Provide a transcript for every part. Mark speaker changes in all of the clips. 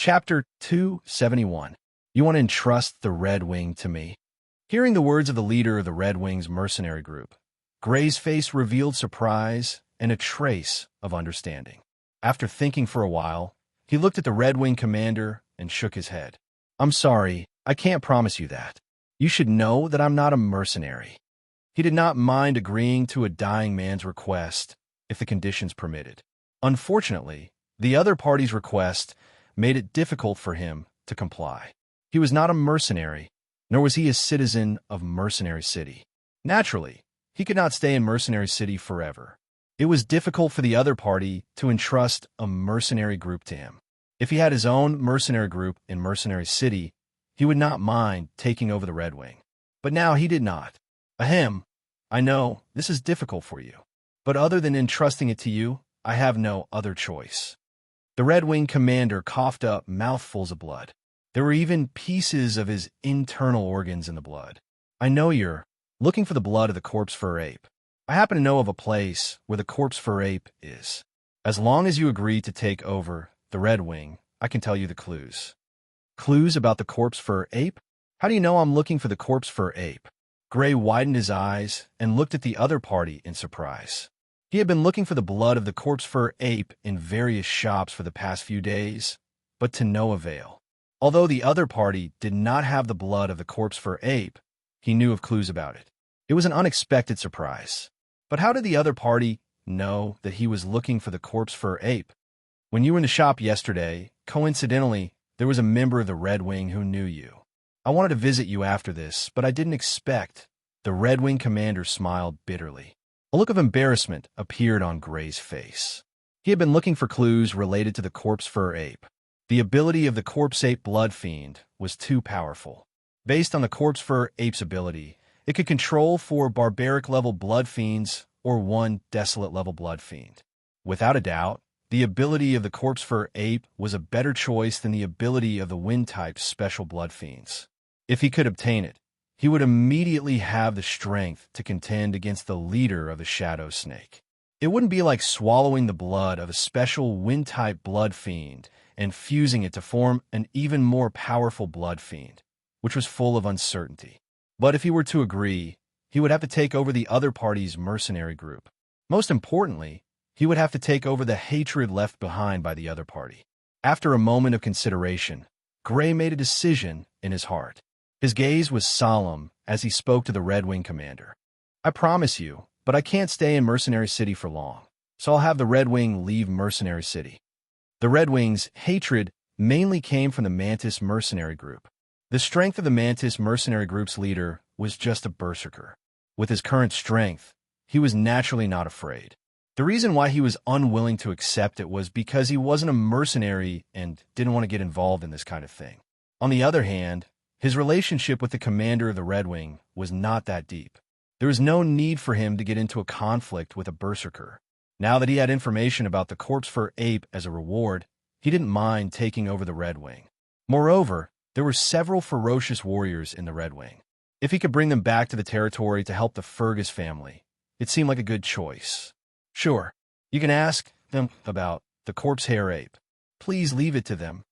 Speaker 1: Chapter 271. You want to entrust the Red Wing to me? Hearing the words of the leader of the Red Wing's mercenary group, Gray's face revealed surprise and a trace of understanding. After thinking for a while, he looked at the Red Wing commander and shook his head. I'm sorry, I can't promise you that. You should know that I'm not a mercenary. He did not mind agreeing to a dying man's request if the conditions permitted. Unfortunately, the other party's request made it difficult for him to comply. He was not a mercenary, nor was he a citizen of Mercenary City. Naturally, he could not stay in Mercenary City forever. It was difficult for the other party to entrust a mercenary group to him. If he had his own mercenary group in Mercenary City, he would not mind taking over the Red Wing. But now he did not. Ahem, I know this is difficult for you, but other than entrusting it to you, I have no other choice. The Red Wing commander coughed up mouthfuls of blood. There were even pieces of his internal organs in the blood. I know you're looking for the blood of the corpse fur ape. I happen to know of a place where the corpse fur ape is. As long as you agree to take over the Red Wing, I can tell you the clues. Clues about the corpse fur ape? How do you know I'm looking for the corpse fur ape? Gray widened his eyes and looked at the other party in surprise. He had been looking for the blood of the corpse fur ape in various shops for the past few days, but to no avail. Although the other party did not have the blood of the corpse fur ape, he knew of clues about it. It was an unexpected surprise. But how did the other party know that he was looking for the corpse fur ape? When you were in the shop yesterday, coincidentally, there was a member of the Red Wing who knew you. I wanted to visit you after this, but I didn't expect. The Red Wing commander smiled bitterly. A look of embarrassment appeared on Gray's face. He had been looking for clues related to the corpse fur ape. The ability of the corpse ape blood fiend was too powerful. Based on the corpse fur ape's ability, it could control 4 barbaric level blood fiends or 1 desolate level blood fiend. Without a doubt, the ability of the corpse fur ape was a better choice than the ability of the wind type special blood fiends. If he could obtain it, he would immediately have the strength to contend against the leader of the Shadow Snake. It wouldn't be like swallowing the blood of a special wind-type blood fiend and fusing it to form an even more powerful blood fiend, which was full of uncertainty. But if he were to agree, he would have to take over the other party's mercenary group. Most importantly, he would have to take over the hatred left behind by the other party. After a moment of consideration, Gray made a decision in his heart. His gaze was solemn as he spoke to the Red Wing commander. I promise you, but I can't stay in Mercenary City for long, so I'll have the Red Wing leave Mercenary City. The Red Wing's hatred mainly came from the Mantis mercenary group. The strength of the Mantis mercenary group's leader was just a berserker. With his current strength, he was naturally not afraid. The reason why he was unwilling to accept it was because he wasn't a mercenary and didn't want to get involved in this kind of thing. On the other hand, his relationship with the commander of the Red Wing was not that deep. There was no need for him to get into a conflict with a berserker. Now that he had information about the corpse fur ape as a reward, he didn't mind taking over the Red Wing. Moreover, there were several ferocious warriors in the Red Wing. If he could bring them back to the territory to help the Fergus family, it seemed like a good choice. Sure, you can ask them about the corpse hair ape. Please leave it to them.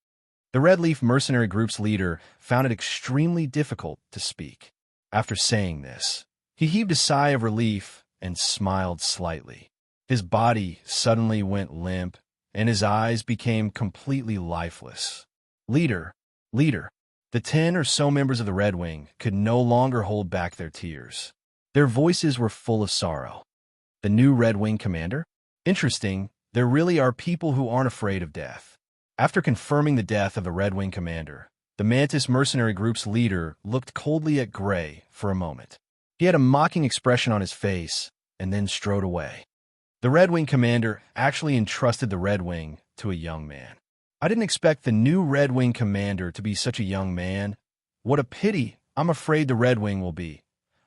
Speaker 1: The Red Leaf mercenary group's leader found it extremely difficult to speak. After saying this, he heaved a sigh of relief and smiled slightly. His body suddenly went limp, and his eyes became completely lifeless. Leader. The 10 or so members of the Red Wing could no longer hold back their tears. Their voices were full of sorrow. The new Red Wing commander? Interesting, there really are people who aren't afraid of death. After confirming the death of the Red Wing commander, the Mantis mercenary group's leader looked coldly at Gray for a moment. He had a mocking expression on his face and then strode away. The Red Wing commander actually entrusted the Red Wing to a young man. I didn't expect the new Red Wing commander to be such a young man. What a pity. I'm afraid the Red Wing will be.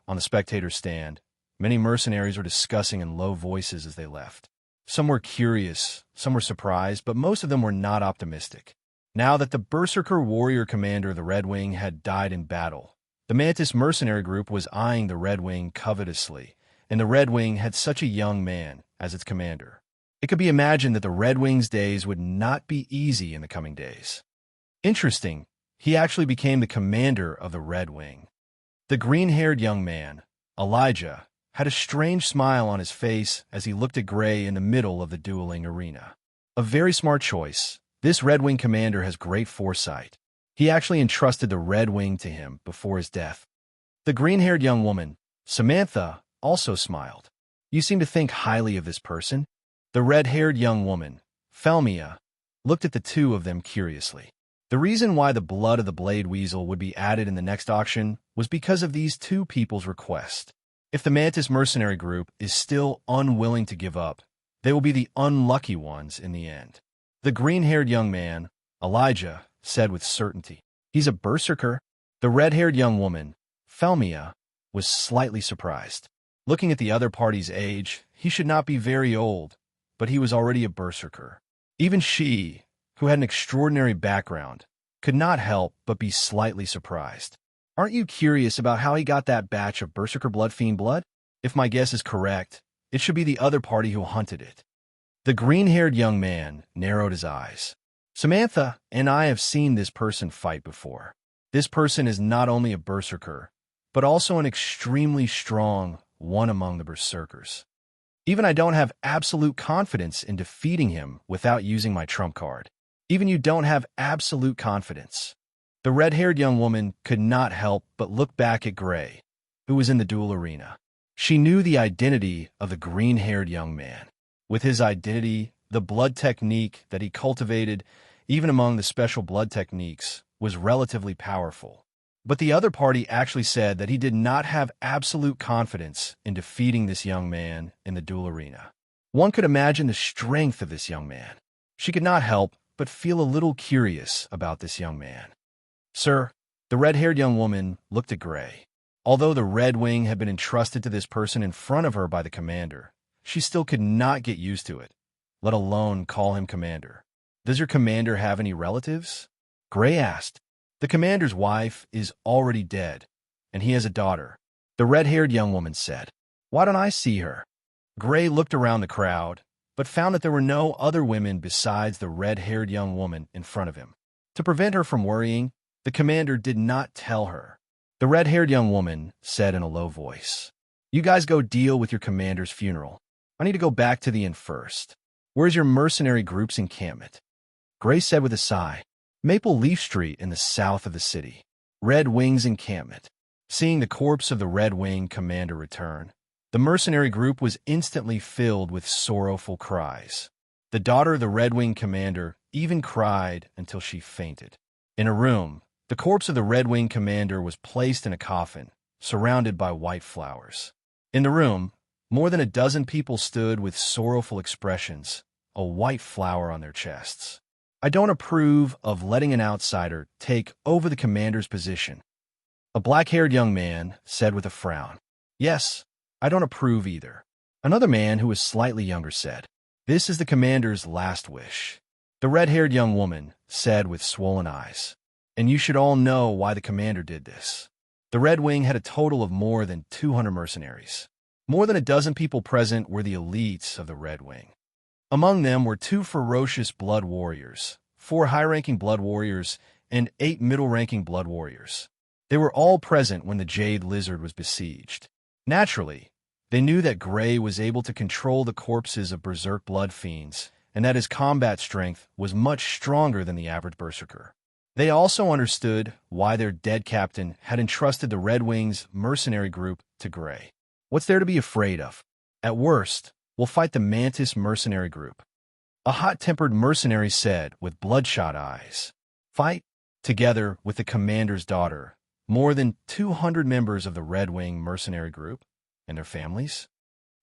Speaker 1: On the spectator's stand, many mercenaries were discussing in low voices as they left. Some were curious, some were surprised, but most of them were not optimistic. Now that the Berserker warrior commander of the Red Wing had died in battle, the Mantis mercenary group was eyeing the Red Wing covetously, and the Red Wing had such a young man as its commander. It could be imagined that the Red Wing's days would not be easy in the coming days. Interesting, he actually became the commander of the Red Wing. The green-haired young man, Elijah, had a strange smile on his face as he looked at Gray in the middle of the dueling arena. A very smart choice. This Red Wing commander has great foresight. He actually entrusted the Red Wing to him before his death. The green-haired young woman, Samantha, also smiled. You seem to think highly of this person. The red-haired young woman, Felmia, looked at the two of them curiously. The reason why the blood of the Blade Weasel would be added in the next auction was because of these two people's request. If the Mantis mercenary group is still unwilling to give up, they will be the unlucky ones in the end. The green-haired young man, Elijah, said with certainty. He's a berserker. The red-haired young woman, Felmia, was slightly surprised. Looking at the other party's age, he should not be very old, but he was already a berserker. Even she, who had an extraordinary background, could not help but be slightly surprised. Aren't you curious about how he got that batch of berserker bloodfiend blood? If my guess is correct, it should be the other party who hunted it. The green-haired young man narrowed his eyes. Samantha and I have seen this person fight before. This person is not only a berserker, but also an extremely strong one among the berserkers. Even I don't have absolute confidence in defeating him without using my trump card. Even you don't have absolute confidence. The red-haired young woman could not help but look back at Gray, who was in the duel arena. She knew the identity of the green-haired young man. With his identity, the blood technique that he cultivated, even among the special blood techniques, was relatively powerful. But the other party actually said that he did not have absolute confidence in defeating this young man in the duel arena. One could imagine the strength of this young man. She could not help but feel a little curious about this young man. Sir, the red-haired young woman looked at Gray. Although the Red Wing had been entrusted to this person in front of her by the commander, she still could not get used to it, let alone call him commander. Does your commander have any relatives? Gray asked. The commander's wife is already dead, and he has a daughter, the red-haired young woman said. Why don't I see her? Gray looked around the crowd, but found that there were no other women besides the red-haired young woman in front of him. To prevent her from worrying, the commander did not tell her. The red-haired young woman said in a low voice, You guys go deal with your commander's funeral. I need to go back to the inn first. Where's your mercenary group's encampment? Gray said with a sigh, Maple Leaf Street in the south of the city. Red Wing's encampment. Seeing the corpse of the Red Wing commander return, the mercenary group was instantly filled with sorrowful cries. The daughter of the Red Wing commander even cried until she fainted. In a room, the corpse of the Red Wing commander was placed in a coffin, surrounded by white flowers. In the room, more than a dozen people stood with sorrowful expressions, a white flower on their chests. I don't approve of letting an outsider take over the commander's position. A black-haired young man said with a frown. Yes, I don't approve either. Another man who was slightly younger said, This is the commander's last wish. The red-haired young woman said with swollen eyes, And you should all know why the commander did this. The Red Wing had a total of more than 200 mercenaries. More than a dozen people present were the elites of the Red Wing. Among them were 2 ferocious blood warriors, 4 high-ranking blood warriors, and 8 middle-ranking blood warriors. They were all present when the Jade Lizard was besieged. Naturally, they knew that Gray was able to control the corpses of berserk blood fiends, and that his combat strength was much stronger than the average berserker. They also understood why their dead captain had entrusted the Red Wing's mercenary group to Gray. What's there to be afraid of? At worst, we'll fight the Mantis mercenary group. A hot-tempered mercenary said with bloodshot eyes. Fight? Together with the commander's daughter, more than 200 members of the Red Wing mercenary group and their families?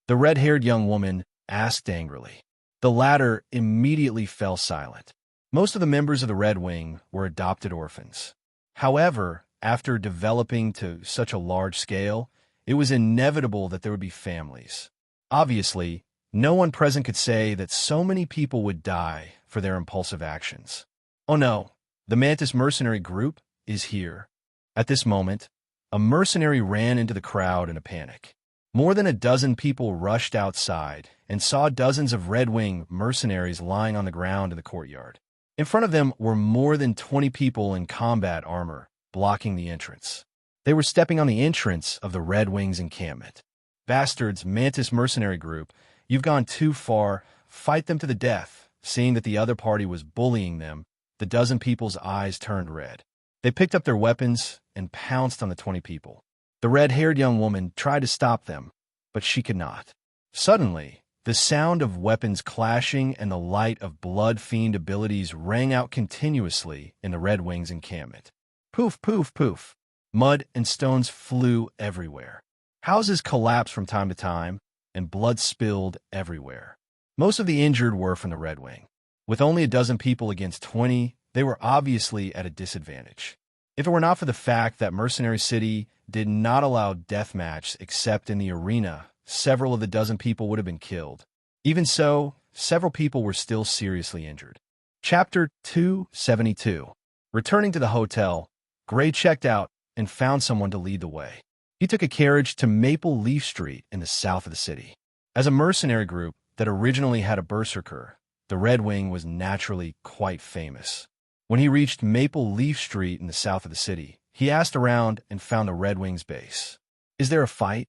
Speaker 1: The red-haired young woman asked angrily. The latter immediately fell silent. Most of the members of the Red Wing were adopted orphans. However, after developing to such a large scale, it was inevitable that there would be families. Obviously, no one present could say that so many people would die for their impulsive actions. Oh no, the Mantis mercenary group is here. At this moment, a mercenary ran into the crowd in a panic. More than a dozen people rushed outside and saw dozens of Red Wing mercenaries lying on the ground in the courtyard. In front of them were more than 20 people in combat armor, blocking the entrance. They were stepping on the entrance of the Red Wings encampment. Bastards, Mantis mercenary group, you've gone too far. Fight them to the death. Seeing that the other party was bullying them, the dozen people's eyes turned red. They picked up their weapons and pounced on the 20 people. The red-haired young woman tried to stop them, but she could not. Suddenly, the sound of weapons clashing and the light of blood fiend abilities rang out continuously in the Red Wings encampment. Poof, poof, poof. Mud and stones flew everywhere. Houses collapsed from time to time, and blood spilled everywhere. Most of the injured were from the Red Wing. With only a dozen people against 20, they were obviously at a disadvantage. If it were not for the fact that Mercenary City did not allow deathmatch except in the arena, several of the dozen people would have been killed. Even so, several people were still seriously injured. Chapter 272. Returning to the hotel, Gray checked out and found someone to lead the way. He took a carriage to Maple Leaf Street in the south of the city. As a mercenary group that originally had a berserker, the Red Wing was naturally quite famous. When he reached Maple Leaf Street in the south of the city, he asked around and found the Red Wing's base. Is there a fight?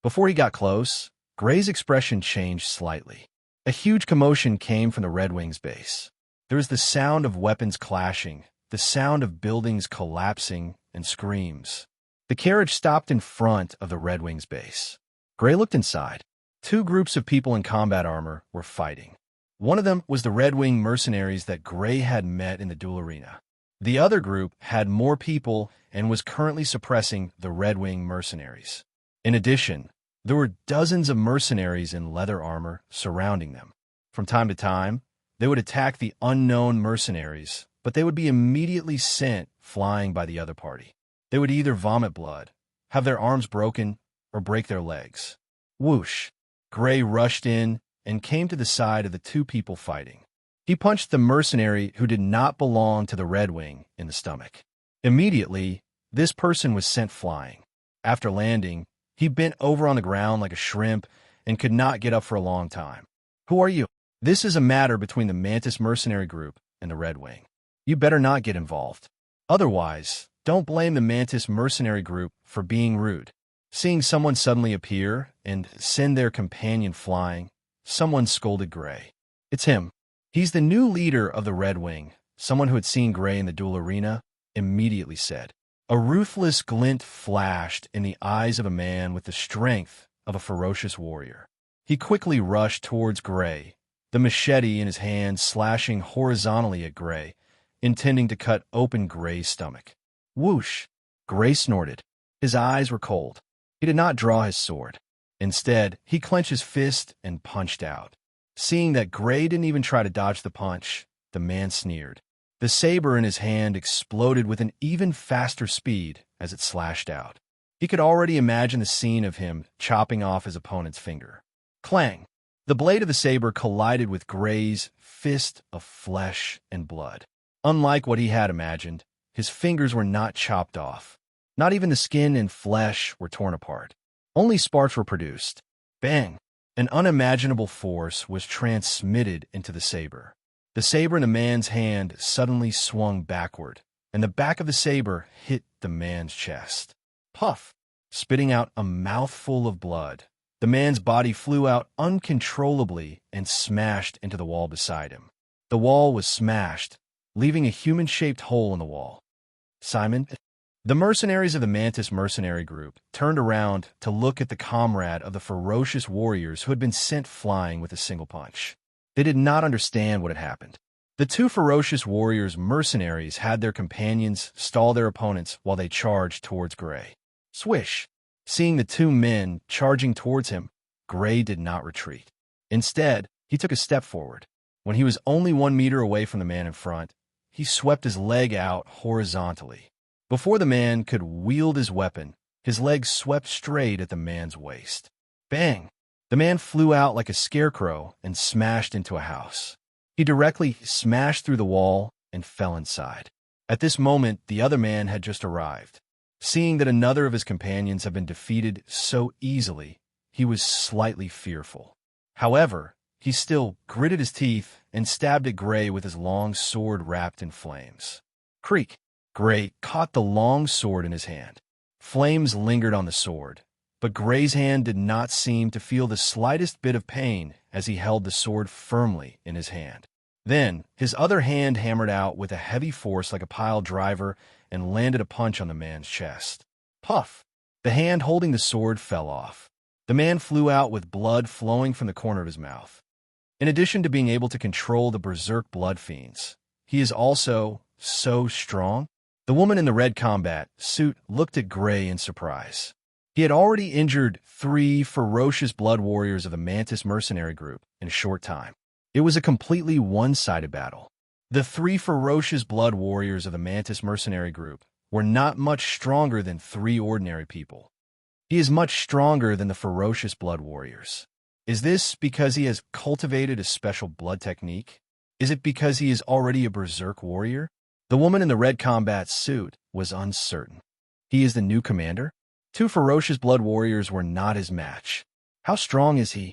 Speaker 1: Before he got close, Gray's expression changed slightly. A huge commotion came from the Red Wing's base. There was the sound of weapons clashing, the sound of buildings collapsing, and screams. The carriage stopped in front of the Red Wing's base. Gray looked inside. Two groups of people in combat armor were fighting. One of them was the Red Wing mercenaries that Gray had met in the duel arena. The other group had more people and was currently suppressing the Red Wing mercenaries. In addition, there were dozens of mercenaries in leather armor surrounding them. From time to time, they would attack the unknown mercenaries, but they would be immediately sent flying by the other party. They would either vomit blood, have their arms broken, or break their legs. Whoosh! Gray rushed in and came to the side of the two people fighting. He punched the mercenary who did not belong to the Red Wing in the stomach. Immediately, this person was sent flying. After landing, he bent over on the ground like a shrimp and could not get up for a long time. Who are you? This is a matter between the Mantis mercenary group and the Red Wing. You better not get involved. Otherwise, don't blame the Mantis mercenary group for being rude. Seeing someone suddenly appear and send their companion flying, someone scolded Gray. It's him. He's the new leader of the Red Wing. Someone who had seen Gray in the duel arena immediately said. A ruthless glint flashed in the eyes of a man with the strength of a ferocious warrior. He quickly rushed towards Gray, the machete in his hand slashing horizontally at Gray, intending to cut open Gray's stomach. Whoosh! Gray snorted. His eyes were cold. He did not draw his sword. Instead, he clenched his fist and punched out. Seeing that Gray didn't even try to dodge the punch, the man sneered. The saber in his hand exploded with an even faster speed as it slashed out. He could already imagine the scene of him chopping off his opponent's finger. Clang! The blade of the saber collided with Gray's fist of flesh and blood. Unlike what he had imagined, his fingers were not chopped off. Not even the skin and flesh were torn apart. Only sparks were produced. Bang! An unimaginable force was transmitted into the saber. The saber in the man's hand suddenly swung backward, and the back of the saber hit the man's chest. Puff! Spitting out a mouthful of blood, the man's body flew out uncontrollably and smashed into the wall beside him. The wall was smashed, leaving a human-shaped hole in the wall. Simon? The mercenaries of the Mantis mercenary group turned around to look at the comrade of the ferocious warriors who had been sent flying with a single punch. They did not understand what had happened. The two ferocious warriors' mercenaries had their companions stall their opponents while they charged towards Gray. Swish! Seeing the two men charging towards him, Gray did not retreat. Instead, he took a step forward. When he was only 1 meter away from the man in front, he swept his leg out horizontally. Before the man could wield his weapon, his leg swept straight at the man's waist. Bang! The man flew out like a scarecrow and smashed into a house. He directly smashed through the wall and fell inside. At this moment, the other man had just arrived. Seeing that another of his companions had been defeated so easily, he was slightly fearful. However, he still gritted his teeth and stabbed at Gray with his long sword wrapped in flames. Creak! Gray caught the long sword in his hand. Flames lingered on the sword, but Gray's hand did not seem to feel the slightest bit of pain as he held the sword firmly in his hand. Then, his other hand hammered out with a heavy force like a pile driver and landed a punch on the man's chest. Puff! The hand holding the sword fell off. The man flew out with blood flowing from the corner of his mouth. In addition to being able to control the berserk blood fiends, he is also so strong. The woman in the red combat suit looked at Gray in surprise. He had already injured 3 ferocious blood warriors of the Mantis mercenary group in a short time. It was a completely one-sided battle. The 3 ferocious blood warriors of the Mantis mercenary group were not much stronger than 3 ordinary people. He is much stronger than the ferocious blood warriors. Is this because he has cultivated a special blood technique? Is it because he is already a berserk warrior? The woman in the red combat suit was uncertain. He is the new commander? 2 ferocious blood warriors were not his match. How strong is he?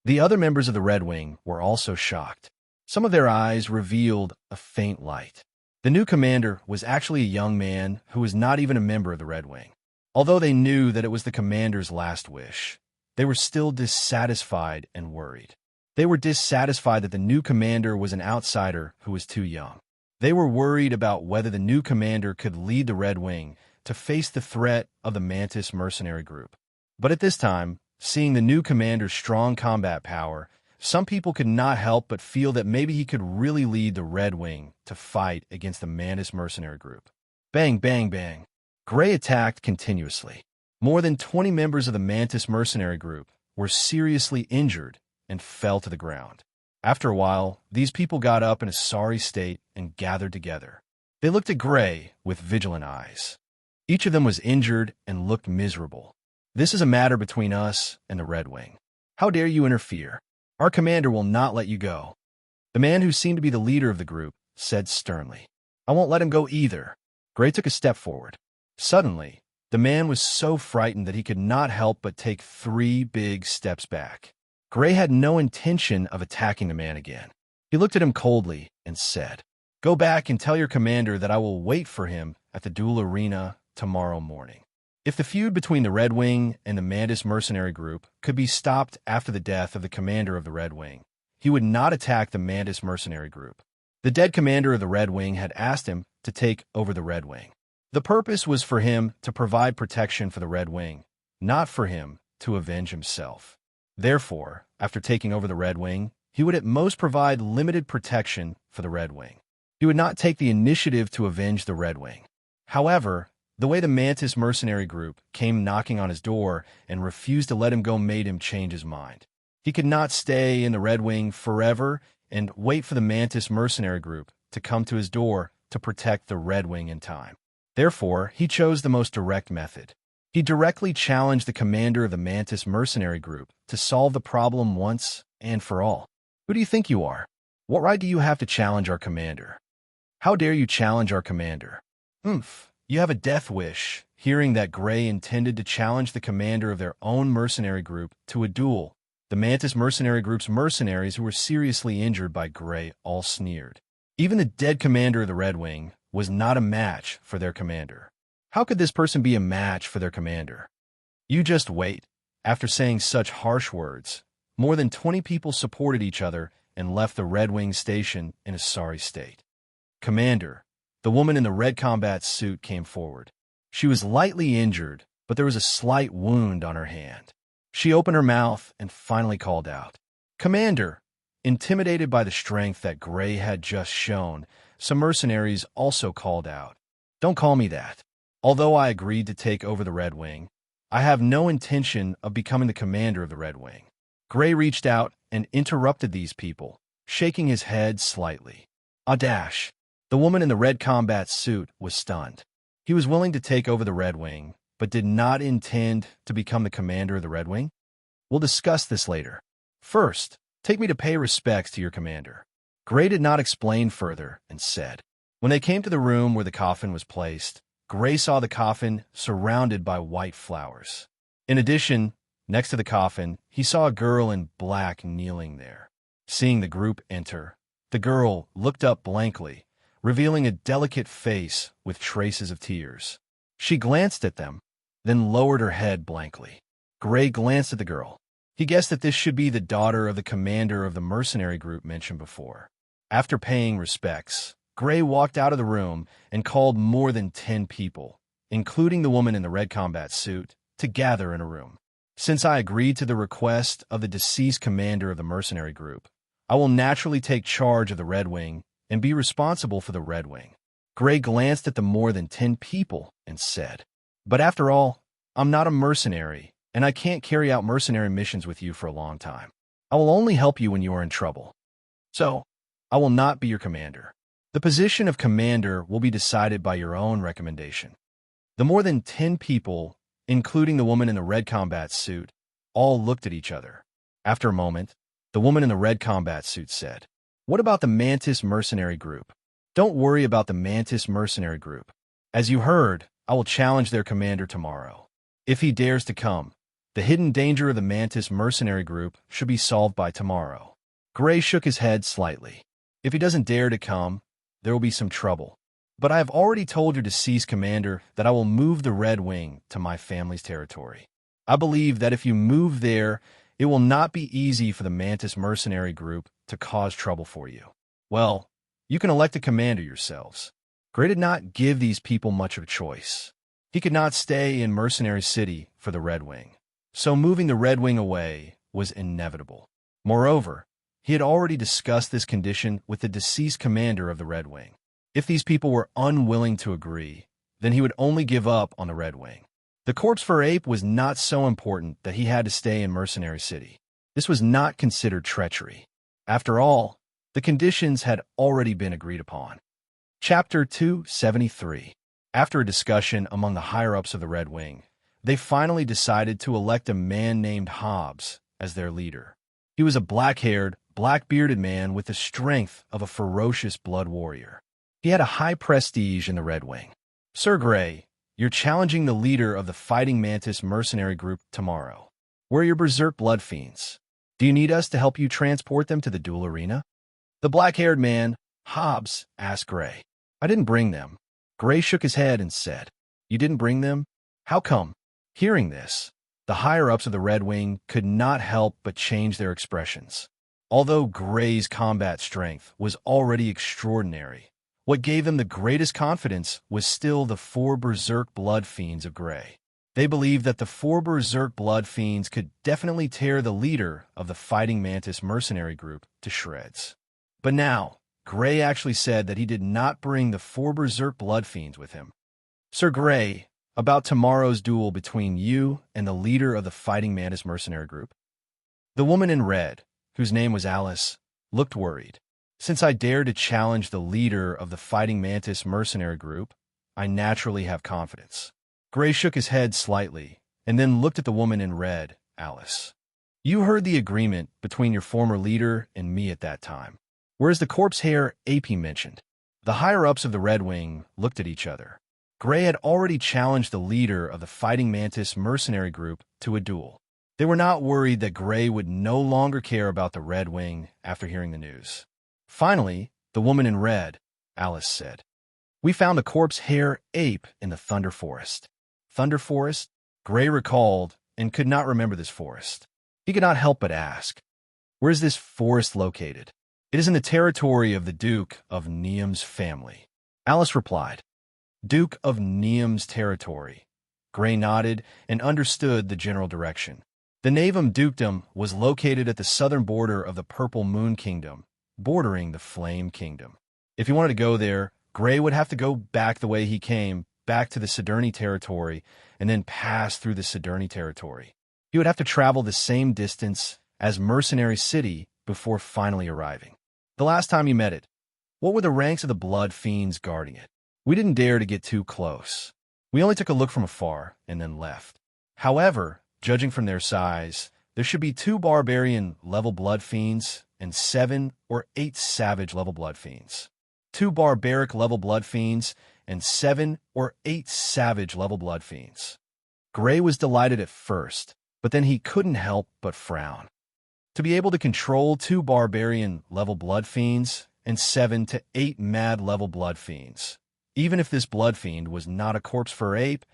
Speaker 1: The other members of the Red Wing were also shocked. Some of their eyes revealed a faint light. The new commander was actually a young man who was not even a member of the Red Wing. Although they knew that it was the commander's last wish, they were still dissatisfied and worried. They were dissatisfied that the new commander was an outsider who was too young. They were worried about whether the new commander could lead the Red Wing to face the threat of the Mantis mercenary group. But at this time, seeing the new commander's strong combat power, some people could not help but feel that maybe he could really lead the Red Wing to fight against the Mantis mercenary group. Bang, bang, bang. Gray attacked continuously. More than 20 members of the Mantis mercenary group were seriously injured and fell to the ground. After a while, these people got up in a sorry state and gathered together. They looked at Gray with vigilant eyes. Each of them was injured and looked miserable. This is a matter between us and the Red Wing. How dare you interfere? Our commander will not let you go. The man who seemed to be the leader of the group said sternly. I won't let him go either. Gray took a step forward. Suddenly, the man was so frightened that he could not help but take 3 big steps back. Gray had no intention of attacking the man again. He looked at him coldly and said, Go back and tell your commander that I will wait for him at the duel arena tomorrow morning. If the feud between the Red Wing and the Mantis mercenary group could be stopped after the death of the commander of the Red Wing, he would not attack the Mantis mercenary group. The dead commander of the Red Wing had asked him to take over the Red Wing. The purpose was for him to provide protection for the Red Wing, not for him to avenge himself. Therefore, after taking over the Red Wing, he would at most provide limited protection for the Red Wing. He would not take the initiative to avenge the Red Wing. However, the way the Mantis mercenary group came knocking on his door and refused to let him go made him change his mind. He could not stay in the Red Wing forever and wait for the Mantis mercenary group to come to his door to protect the Red Wing in time. Therefore, he chose the most direct method. He directly challenged the commander of the Mantis mercenary group to solve the problem once and for all. Who do you think you are? What right do you have to challenge our commander? How dare you challenge our commander? You have a death wish, hearing that Gray intended to challenge the commander of their own mercenary group to a duel. The Mantis mercenary group's mercenaries who were seriously injured by Gray all sneered. Even the dead commander of the Red Wing was not a match for their commander. How could this person be a match for their commander? You just wait. After saying such harsh words, more than 20 people supported each other and left the Red Wing station in a sorry state. Commander, the woman in the red combat suit came forward. She was lightly injured, but there was a slight wound on her hand. She opened her mouth and finally called out, Commander! Intimidated by the strength that Gray had just shown, some mercenaries also called out, Don't call me that. Although I agreed to take over the Red Wing, I have no intention of becoming the commander of the Red Wing. Gray reached out and interrupted these people, shaking his head slightly. Audash! The woman in the red combat suit was stunned. He was willing to take over the Red Wing, but did not intend to become the commander of the Red Wing? We'll discuss this later. First, take me to pay respects to your commander. Gray did not explain further and said, When they came to the room where the coffin was placed, Gray saw the coffin surrounded by white flowers. In addition, next to the coffin, he saw a girl in black kneeling there. Seeing the group enter, The girl looked up blankly, revealing a delicate face with traces of tears. She glanced at them, then lowered her head blankly. Gray glanced at the girl. He guessed that this should be the daughter of the commander of the mercenary group mentioned before. After paying respects, Gray walked out of the room and called more than 10 people, including the woman in the red combat suit, to gather in a room. Since I agreed to the request of the deceased commander of the mercenary group, I will naturally take charge of the Red Wing and be responsible for the Red Wing. Gray glanced at the more than 10 people and said, "But after all, I'm not a mercenary, and I can't carry out mercenary missions with you for a long time. I will only help you when you are in trouble. So, I will not be your commander. The position of commander will be decided by your own recommendation." The more than 10 people, including the woman in the red combat suit, all looked at each other. After a moment, the woman in the red combat suit said, "What about the Mantis mercenary group?" "Don't worry about the Mantis mercenary group. As you heard, I will challenge their commander tomorrow. If he dares to come, the hidden danger of the Mantis mercenary group should be solved by tomorrow." Gray shook his head slightly. "If he doesn't dare to come, there will be some trouble. But I have already told your deceased commander that I will move the Red Wing to my family's territory. I believe that if you move there, it will not be easy for the Mantis mercenary group to cause trouble for you. Well, you can elect a commander yourselves." Gray did not give these people much of a choice. He could not stay in Mercenary City for the Red Wing, so moving the Red Wing away was inevitable. Moreover, he had already discussed this condition with the deceased commander of the Red Wing. If these people were unwilling to agree, then he would only give up on the Red Wing. The corpse for Ape was not so important that he had to stay in Mercenary City. This was not considered treachery. After all, the conditions had already been agreed upon. Chapter 273. After a discussion among the higher-ups of the Red Wing, they finally decided to elect a man named Hobbs as their leader. He was a black-haired, black-bearded man with the strength of a ferocious blood warrior. He had a high prestige in the Red Wing. "Sir Gray, you're challenging the leader of the Fighting Mantis mercenary group tomorrow. We're your berserk blood fiends. Do you need us to help you transport them to the duel arena?" The black-haired man, Hobbs, asked Gray. "I didn't bring them." Gray shook his head and said, "You didn't bring them? How come?" Hearing this, the higher-ups of the Red Wing could not help but change their expressions. Although Gray's combat strength was already extraordinary, what gave them the greatest confidence was still the 4 berserk blood fiends of Gray. They believed that the 4 berserk blood fiends could definitely tear the leader of the Fighting Mantis mercenary group to shreds. But now, Gray actually said that he did not bring the 4 berserk blood fiends with him. "Sir Gray, about tomorrow's duel between you and the leader of the Fighting Mantis mercenary group." The woman in red, whose name was Alice, looked worried. "Since I dare to challenge the leader of the Fighting Mantis mercenary group, I naturally have confidence." Gray shook his head slightly and then looked at the woman in red, Alice. "You heard the agreement between your former leader and me at that time. Where's the corpse hair AP mentioned?" The higher-ups of the Red Wing looked at each other. Gray had already challenged the leader of the Fighting Mantis mercenary group to a duel. They were not worried that Gray would no longer care about the Red Wing after hearing the news. Finally, the woman in red, Alice, said, "We found the corpse hair ape in the Thunder Forest." Thunder Forest? Gray recalled and could not remember this forest. He could not help but ask, "Where is this forest located?" "It is in the territory of the Duke of Niam's family," Alice replied. Duke of Niam's territory. Gray nodded and understood the general direction. The Navam Dukedom was located at the southern border of the Purple Moon Kingdom, bordering the Flame Kingdom. If he wanted to go there, Gray would have to go back the way he came, back to the Sidourney territory, and then pass through the Sidourney territory. He would have to travel the same distance as Mercenary City before finally arriving. The last time he met it, what were the ranks of the blood fiends guarding it? "We didn't dare to get too close. We only took a look from afar and then left. However, judging from their size, there should be 2 barbarian-level blood fiends and 7 or 8 savage-level blood fiends. 2 barbaric-level blood fiends and 7 or 8 savage-level blood fiends." Gray was delighted at first, but then he couldn't help but frown. To be able to control 2 barbarian-level blood fiends and 7 to 8 mad-level blood fiends. Even if this blood fiend was not a corpse fur ape,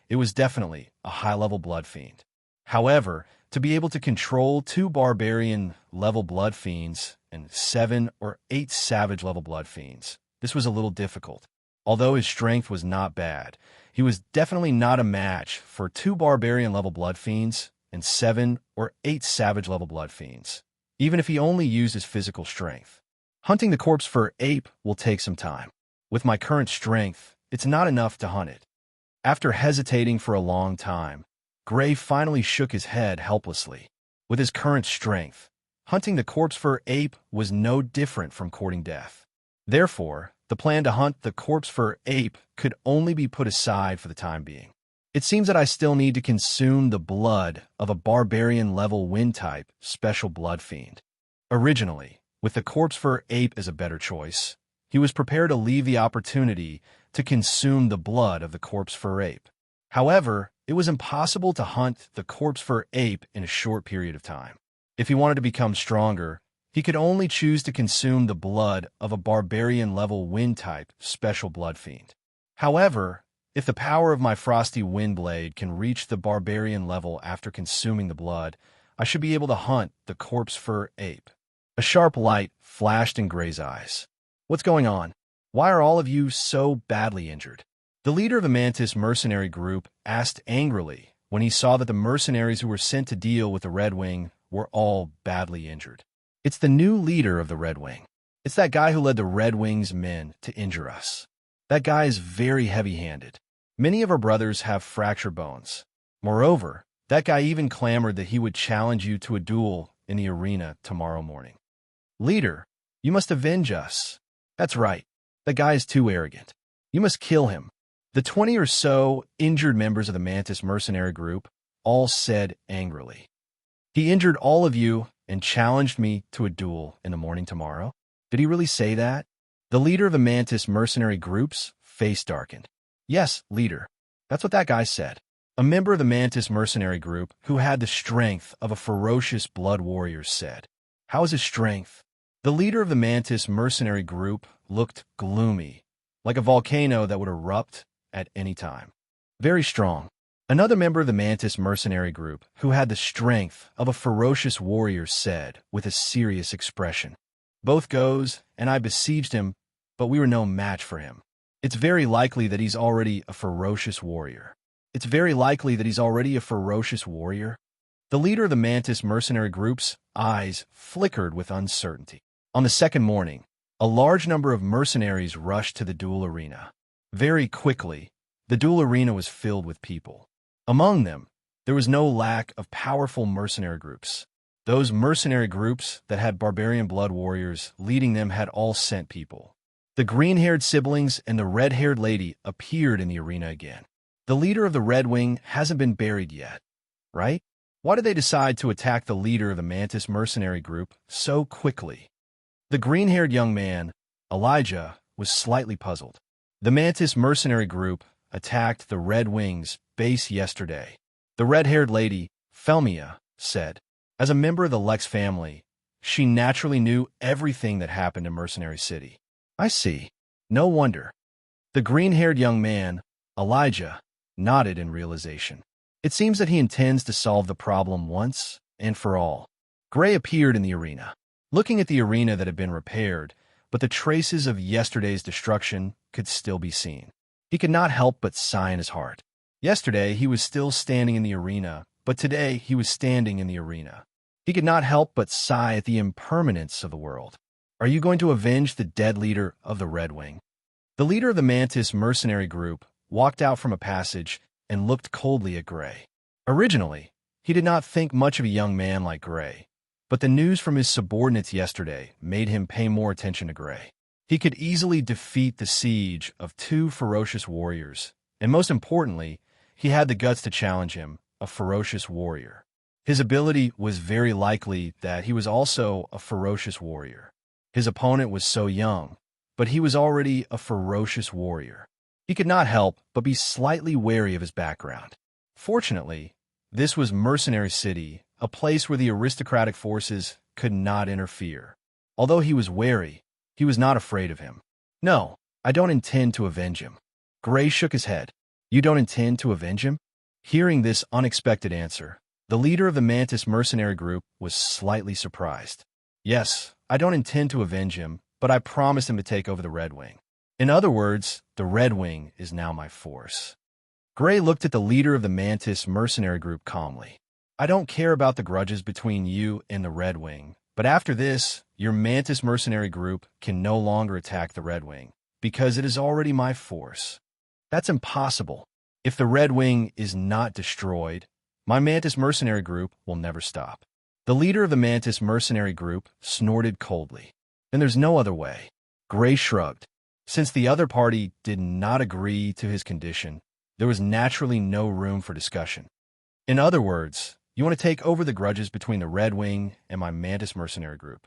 Speaker 1: it was definitely a high-level blood fiend. However, to be able to control 2 barbarian-level blood fiends and 7 or 8 savage-level blood fiends, this was a little difficult. Although his strength was not bad, he was definitely not a match for 2 barbarian-level blood fiends and 7 or 8 savage-level blood fiends, even if he only used his physical strength. Hunting the corpse fur ape will take some time. With my current strength, it's not enough to hunt it. After hesitating for a long time, Gray finally shook his head helplessly. With his current strength, hunting the corpse fur ape was no different from courting death. Therefore, the plan to hunt the corpse fur ape could only be put aside for the time being. It seems that I still need to consume the blood of a barbarian-level wind-type special blood fiend. Originally, with the corpse fur ape as a better choice, he was prepared to leave the opportunity to consume the blood of the corpse fur ape. However, it was impossible to hunt the corpse fur ape in a short period of time. If he wanted to become stronger, he could only choose to consume the blood of a barbarian-level wind-type special blood fiend. However, if the power of my frosty wind blade can reach the barbarian level after consuming the blood, I should be able to hunt the corpse fur ape. A sharp light flashed in Gray's eyes. What's going on? Why are all of you so badly injured? The leader of the Mantis mercenary group asked angrily when he saw that the mercenaries who were sent to deal with the Red Wing were all badly injured. It's the new leader of the Red Wing. It's that guy who led the Red Wing's men to injure us. That guy is very heavy-handed. Many of our brothers have fractured bones. Moreover, that guy even clamored that he would challenge you to a duel in the arena tomorrow morning. Leader, you must avenge us. That's right. That guy is too arrogant. You must kill him. The 20 or so injured members of the Mantis mercenary group all said angrily. He injured all of you and challenged me to a duel in the morning tomorrow? Did he really say that? The leader of the Mantis mercenary group's face darkened. Yes, leader. That's what that guy said. A member of the Mantis mercenary group who had the strength of a ferocious blood warrior said. How is his strength? The leader of the Mantis mercenary group looked gloomy, like a volcano that would erupt at any time. Very strong. Another member of the Mantis mercenary group, who had the strength of a ferocious warrior, said with a serious expression. Both goes, and I besieged him, but we were no match for him. It's very likely that he's already a ferocious warrior. It's very likely that he's already a ferocious warrior. The leader of the Mantis mercenary group's eyes flickered with uncertainty. On the second morning, a large number of mercenaries rushed to the duel arena. Very quickly, the duel arena was filled with people. Among them, there was no lack of powerful mercenary groups. Those mercenary groups that had barbarian blood warriors leading them had all sent people. The green-haired siblings and the red-haired lady appeared in the arena again. The leader of the Red Wing hasn't been buried yet, right? Why did they decide to attack the leader of the Mantis mercenary group so quickly? The green-haired young man, Elijah, was slightly puzzled. The Mantis mercenary group attacked the Red Wing's base yesterday. The red-haired lady, Felmia, said. As a member of the Lex family, she naturally knew everything that happened in Mercenary City. I see. No wonder. The green-haired young man, Elijah, nodded in realization. It seems that he intends to solve the problem once and for all. Gray appeared in the arena, looking at the arena that had been repaired, but the traces of yesterday's destruction could still be seen. He could not help but sigh in his heart. Yesterday, he was still standing in the arena, but today he was standing in the arena. He could not help but sigh at the impermanence of the world. Are you going to avenge the dead leader of the Red Wing? The leader of the Mantis mercenary group walked out from a passage and looked coldly at Gray. Originally, he did not think much of a young man like Gray, but the news from his subordinates yesterday made him pay more attention to Gray. He could easily defeat the siege of 2 ferocious warriors, and most importantly, he had the guts to challenge him, a ferocious warrior. His ability was very likely that he was also a ferocious warrior. His opponent was so young, but he was already a ferocious warrior. He could not help but be slightly wary of his background. Fortunately, this was Mercenary City, a place where the aristocratic forces could not interfere. Although he was wary, He was not afraid of him. No, I don't intend to avenge him. Gray shook his head. You don't intend to avenge him? Hearing this unexpected answer, the leader of the Mantis mercenary group was slightly surprised. Yes, I don't intend to avenge him, but I promised him to take over the Red Wing. In other words, the Red Wing is now my force. Gray looked at the leader of the Mantis mercenary group calmly. I don't care about the grudges between you and the Red Wing, but after this, your Mantis mercenary group can no longer attack the Red Wing, because it is already my force. That's impossible. If the Red Wing is not destroyed, my Mantis mercenary group will never stop. The leader of the Mantis mercenary group snorted coldly. Then there's no other way. Gray shrugged. Since the other party did not agree to his condition, there was naturally no room for discussion. In other words, you want to take over the grudges between the Red Wing and my Mantis mercenary group.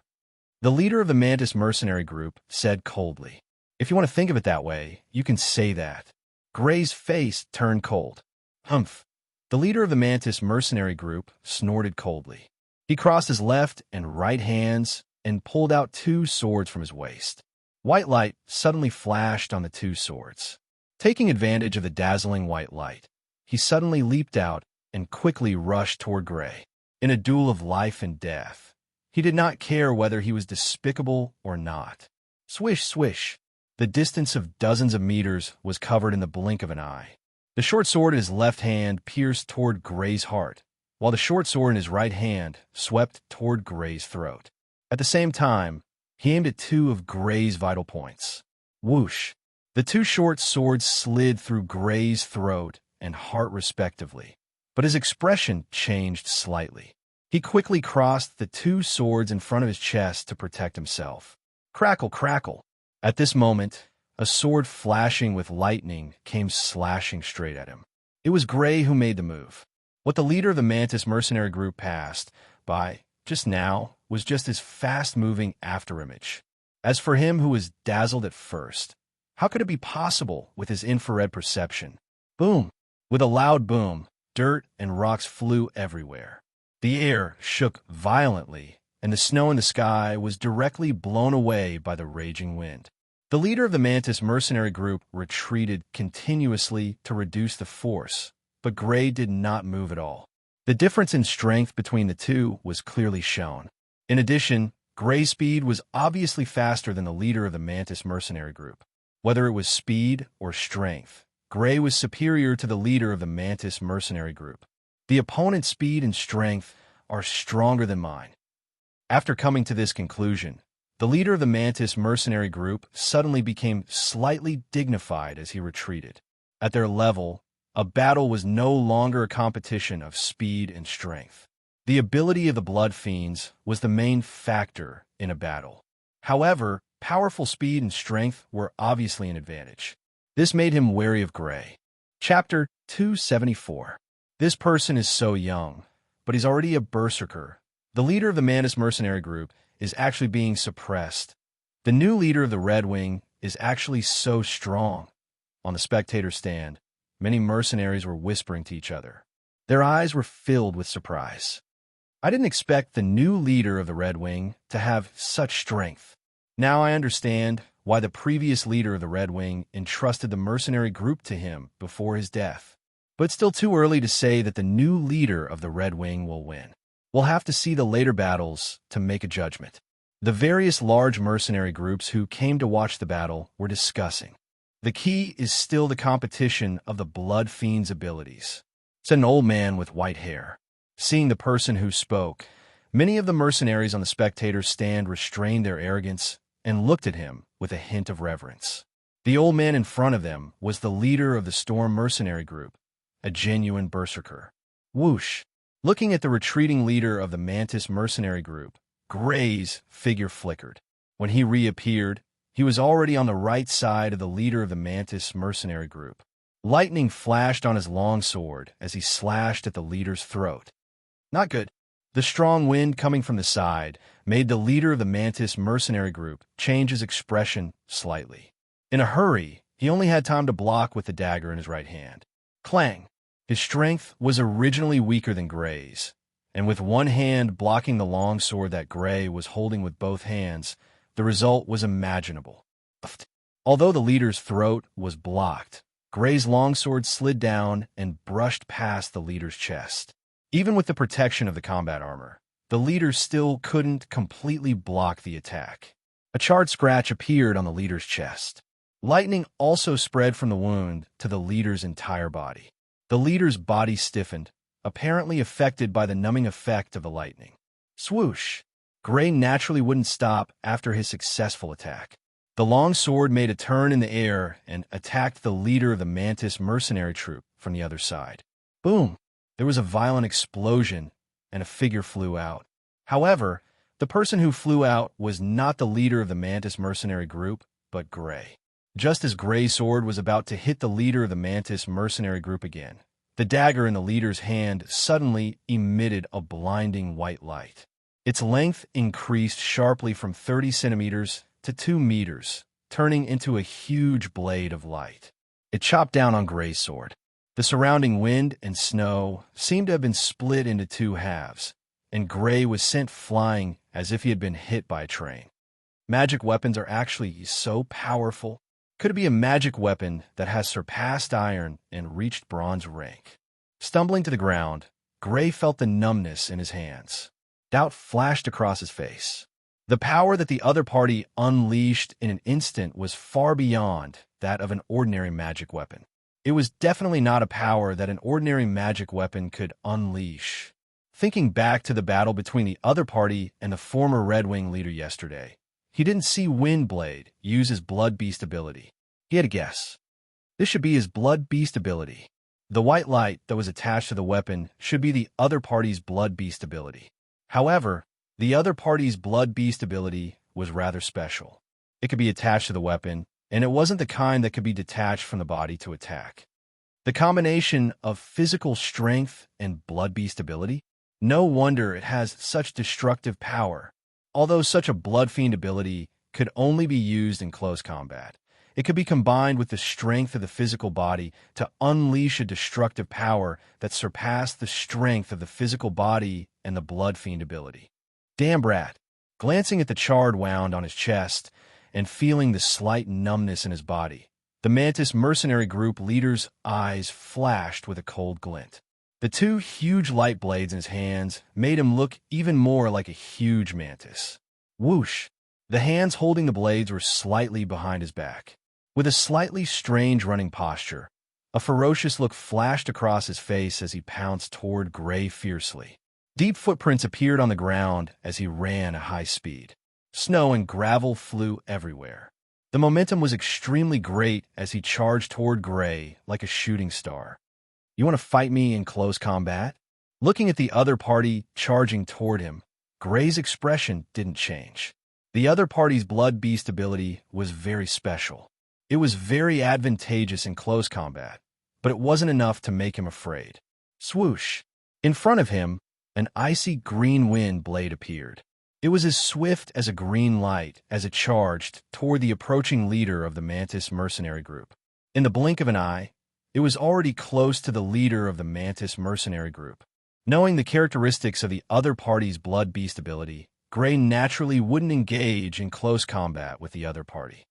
Speaker 1: The leader of the Mantis mercenary group said coldly. If you want to think of it that way, you can say that. Gray's face turned cold. Humph. The leader of the Mantis mercenary group snorted coldly. He crossed his left and right hands and pulled out 2 swords from his waist. White light suddenly flashed on the 2 swords. Taking advantage of the dazzling white light, he suddenly leaped out and quickly rushed toward Gray. In a duel of life and death, he did not care whether he was despicable or not. Swish, swish. The distance of dozens of meters was covered in the blink of an eye. The short sword in his left hand pierced toward Gray's heart, while the short sword in his right hand swept toward Gray's throat. At the same time, he aimed at 2 of Gray's vital points. Whoosh! The 2 short swords slid through Gray's throat and heart respectively, but his expression changed slightly. He quickly crossed the 2 swords in front of his chest to protect himself. Crackle, crackle! At this moment, a sword flashing with lightning came slashing straight at him. It was Gray who made the move. What the leader of the Mantis mercenary group passed by just now was just his fast-moving afterimage. As for him who was dazzled at first, how could it be possible with his infrared perception? Boom! With a loud boom, dirt and rocks flew everywhere. The air shook violently, and the snow in the sky was directly blown away by the raging wind. The leader of the Mantis mercenary group retreated continuously to reduce the force, but Gray did not move at all. The difference in strength between the two was clearly shown. In addition, Gray's speed was obviously faster than the leader of the Mantis mercenary group. Whether it was speed or strength, Gray was superior to the leader of the Mantis mercenary group. The opponent's speed and strength are stronger than mine. After coming to this conclusion, the leader of the Mantis mercenary group suddenly became slightly dignified as he retreated. At their level, a battle was no longer a competition of speed and strength. The ability of the Blood Fiends was the main factor in a battle. However, powerful speed and strength were obviously an advantage. This made him wary of Gray. Chapter 274. This person is so young, but he's already a berserker. The leader of the Mantis mercenary group is actually being suppressed. The new leader of the Red Wing is actually so strong. On the spectator stand, many mercenaries were whispering to each other. Their eyes were filled with surprise. I didn't expect the new leader of the Red Wing to have such strength. Now I understand why the previous leader of the Red Wing entrusted the mercenary group to him before his death. But it's still too early to say that the new leader of the Red Wing will win. We'll have to see the later battles to make a judgment. The various large mercenary groups who came to watch the battle were discussing. The key is still the competition of the Blood Fiend's abilities. It's an old man with white hair. Seeing the person who spoke, many of the mercenaries on the spectator's stand restrained their arrogance and looked at him with a hint of reverence. The old man in front of them was the leader of the Storm mercenary group, a genuine berserker. Whoosh! Looking at the retreating leader of the Mantis mercenary group, Gray's figure flickered. When he reappeared, he was already on the right side of the leader of the Mantis mercenary group. Lightning flashed on his long sword as he slashed at the leader's throat. Not good. The strong wind coming from the side made the leader of the Mantis mercenary group change his expression slightly. In a hurry, he only had time to block with the dagger in his right hand. Clang! His strength was originally weaker than Gray's, and with one hand blocking the long sword that Gray was holding with both hands, The result was imaginable. Although the leader's throat was blocked, Gray's longsword slid down and brushed past the leader's chest. Even with the protection of the combat armor, the leader still couldn't completely block the attack. A charred scratch appeared on the leader's chest. Lightning also spread from the wound to the leader's entire body. The leader's body stiffened, apparently affected by the numbing effect of the lightning. Swoosh! Gray naturally wouldn't stop after his successful attack. The long sword made a turn in the air and attacked the leader of the Mantis mercenary troop from the other side. Boom! There was a violent explosion, and a figure flew out. However, the person who flew out was not the leader of the Mantis mercenary group, but Gray. Just as Gray's sword was about to hit the leader of the Mantis mercenary group again, the dagger in the leader's hand suddenly emitted a blinding white light. Its length increased sharply from 30 centimeters to 2 meters, turning into a huge blade of light. It chopped down on Gray's sword. The surrounding wind and snow seemed to have been split into 2 halves, and Gray was sent flying as if he had been hit by a train. Magic weapons are actually so powerful. Could it be a magic weapon that has surpassed iron and reached bronze rank? Stumbling to the ground, Gray felt the numbness in his hands. Doubt flashed across his face. The power that the other party unleashed in an instant was far beyond that of an ordinary magic weapon. It was definitely not a power that an ordinary magic weapon could unleash. Thinking back to the battle between the other party and the former Red Wing leader yesterday, he didn't see Windblade use his Blood Beast ability. He had a guess. This should be his Blood Beast ability. The white light that was attached to the weapon should be the other party's Blood Beast ability. However, the other party's Blood Beast ability was rather special. It could be attached to the weapon, and it wasn't the kind that could be detached from the body to attack. The combination of physical strength and Blood Beast ability? No wonder it has such destructive power. Although such a Blood Fiend ability could only be used in close combat, it could be combined with the strength of the physical body to unleash a destructive power that surpassed the strength of the physical body and the Blood Fiend ability. Damn brat! Glancing at the charred wound on his chest and feeling the slight numbness in his body, the Mantis mercenary group leader's eyes flashed with a cold glint. The 2 huge light blades in his hands made him look even more like a huge mantis. Whoosh! The hands holding the blades were slightly behind his back. With a slightly strange running posture, a ferocious look flashed across his face as he pounced toward Gray fiercely. Deep footprints appeared on the ground as he ran at high speed. Snow and gravel flew everywhere. The momentum was extremely great as he charged toward Gray like a shooting star. You want to fight me in close combat? Looking at the other party charging toward him, Gray's expression didn't change. The other party's Blood Beast ability was very special. It was very advantageous in close combat, but it wasn't enough to make him afraid. Swoosh! In front of him, an icy green wind blade appeared. It was as swift as a green light as it charged toward the approaching leader of the Mantis mercenary group. In the blink of an eye, it was already close to the leader of the Mantis mercenary group. Knowing the characteristics of the other party's Blood Beast ability, Gray naturally wouldn't engage in close combat with the other party.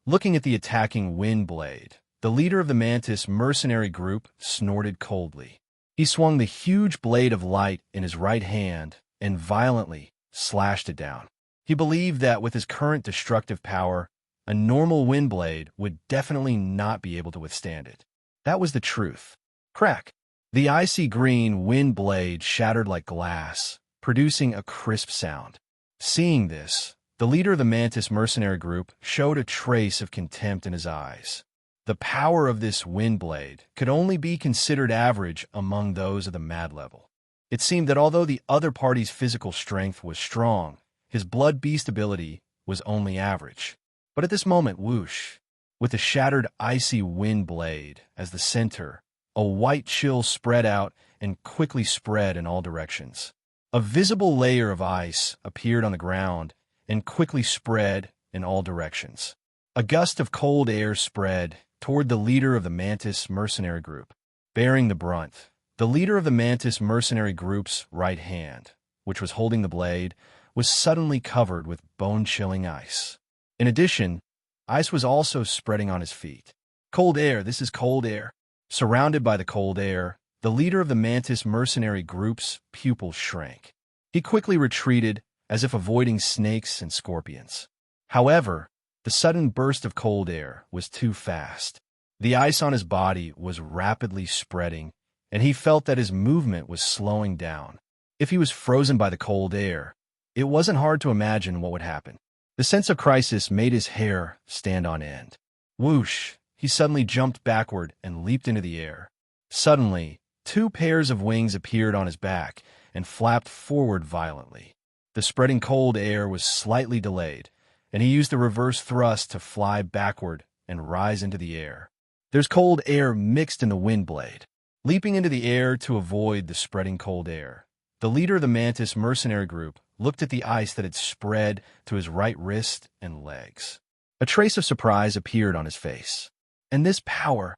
Speaker 1: Looking at the attacking wind blade, the leader of the Mantis mercenary group snorted coldly. He swung the huge blade of light in his right hand and violently slashed it down. He believed that with his current destructive power, a normal wind blade would definitely not be able to withstand it. That was the truth. Crack! The icy green wind blade shattered like glass, producing a crisp sound. Seeing this, the leader of the Mantis mercenary group showed a trace of contempt in his eyes. The power of this wind blade could only be considered average among those of the mad level. It seemed that although the other party's physical strength was strong, his Blood Beast ability was only average. But at this moment, whoosh, with the shattered icy wind blade as the center, a white chill spread out and quickly spread in all directions. A visible layer of ice appeared on the ground and quickly spread in all directions. A gust of cold air spread toward the leader of the Mantis mercenary group. Bearing the brunt, the leader of the Mantis mercenary group's right hand, which was holding the blade, was suddenly covered with bone-chilling ice. In addition, ice was also spreading on his feet. Cold air, this is cold air. Surrounded by the cold air, the leader of the Mantis mercenary group's pupils shrank. He quickly retreated, as if avoiding snakes and scorpions. However, the sudden burst of cold air was too fast. The ice on his body was rapidly spreading, and he felt that his movement was slowing down. If he was frozen by the cold air, it wasn't hard to imagine what would happen. The sense of crisis made his hair stand on end. Whoosh! He suddenly jumped backward and leaped into the air. Suddenly, 2 pairs of wings appeared on his back and flapped forward violently. The spreading cold air was slightly delayed, and he used the reverse thrust to fly backward and rise into the air. There's cold air mixed in the wind blade. Leaping into the air to avoid the spreading cold air, the leader of the Mantis mercenary group looked at the ice that had spread to his right wrist and legs. A trace of surprise appeared on his face. And this power...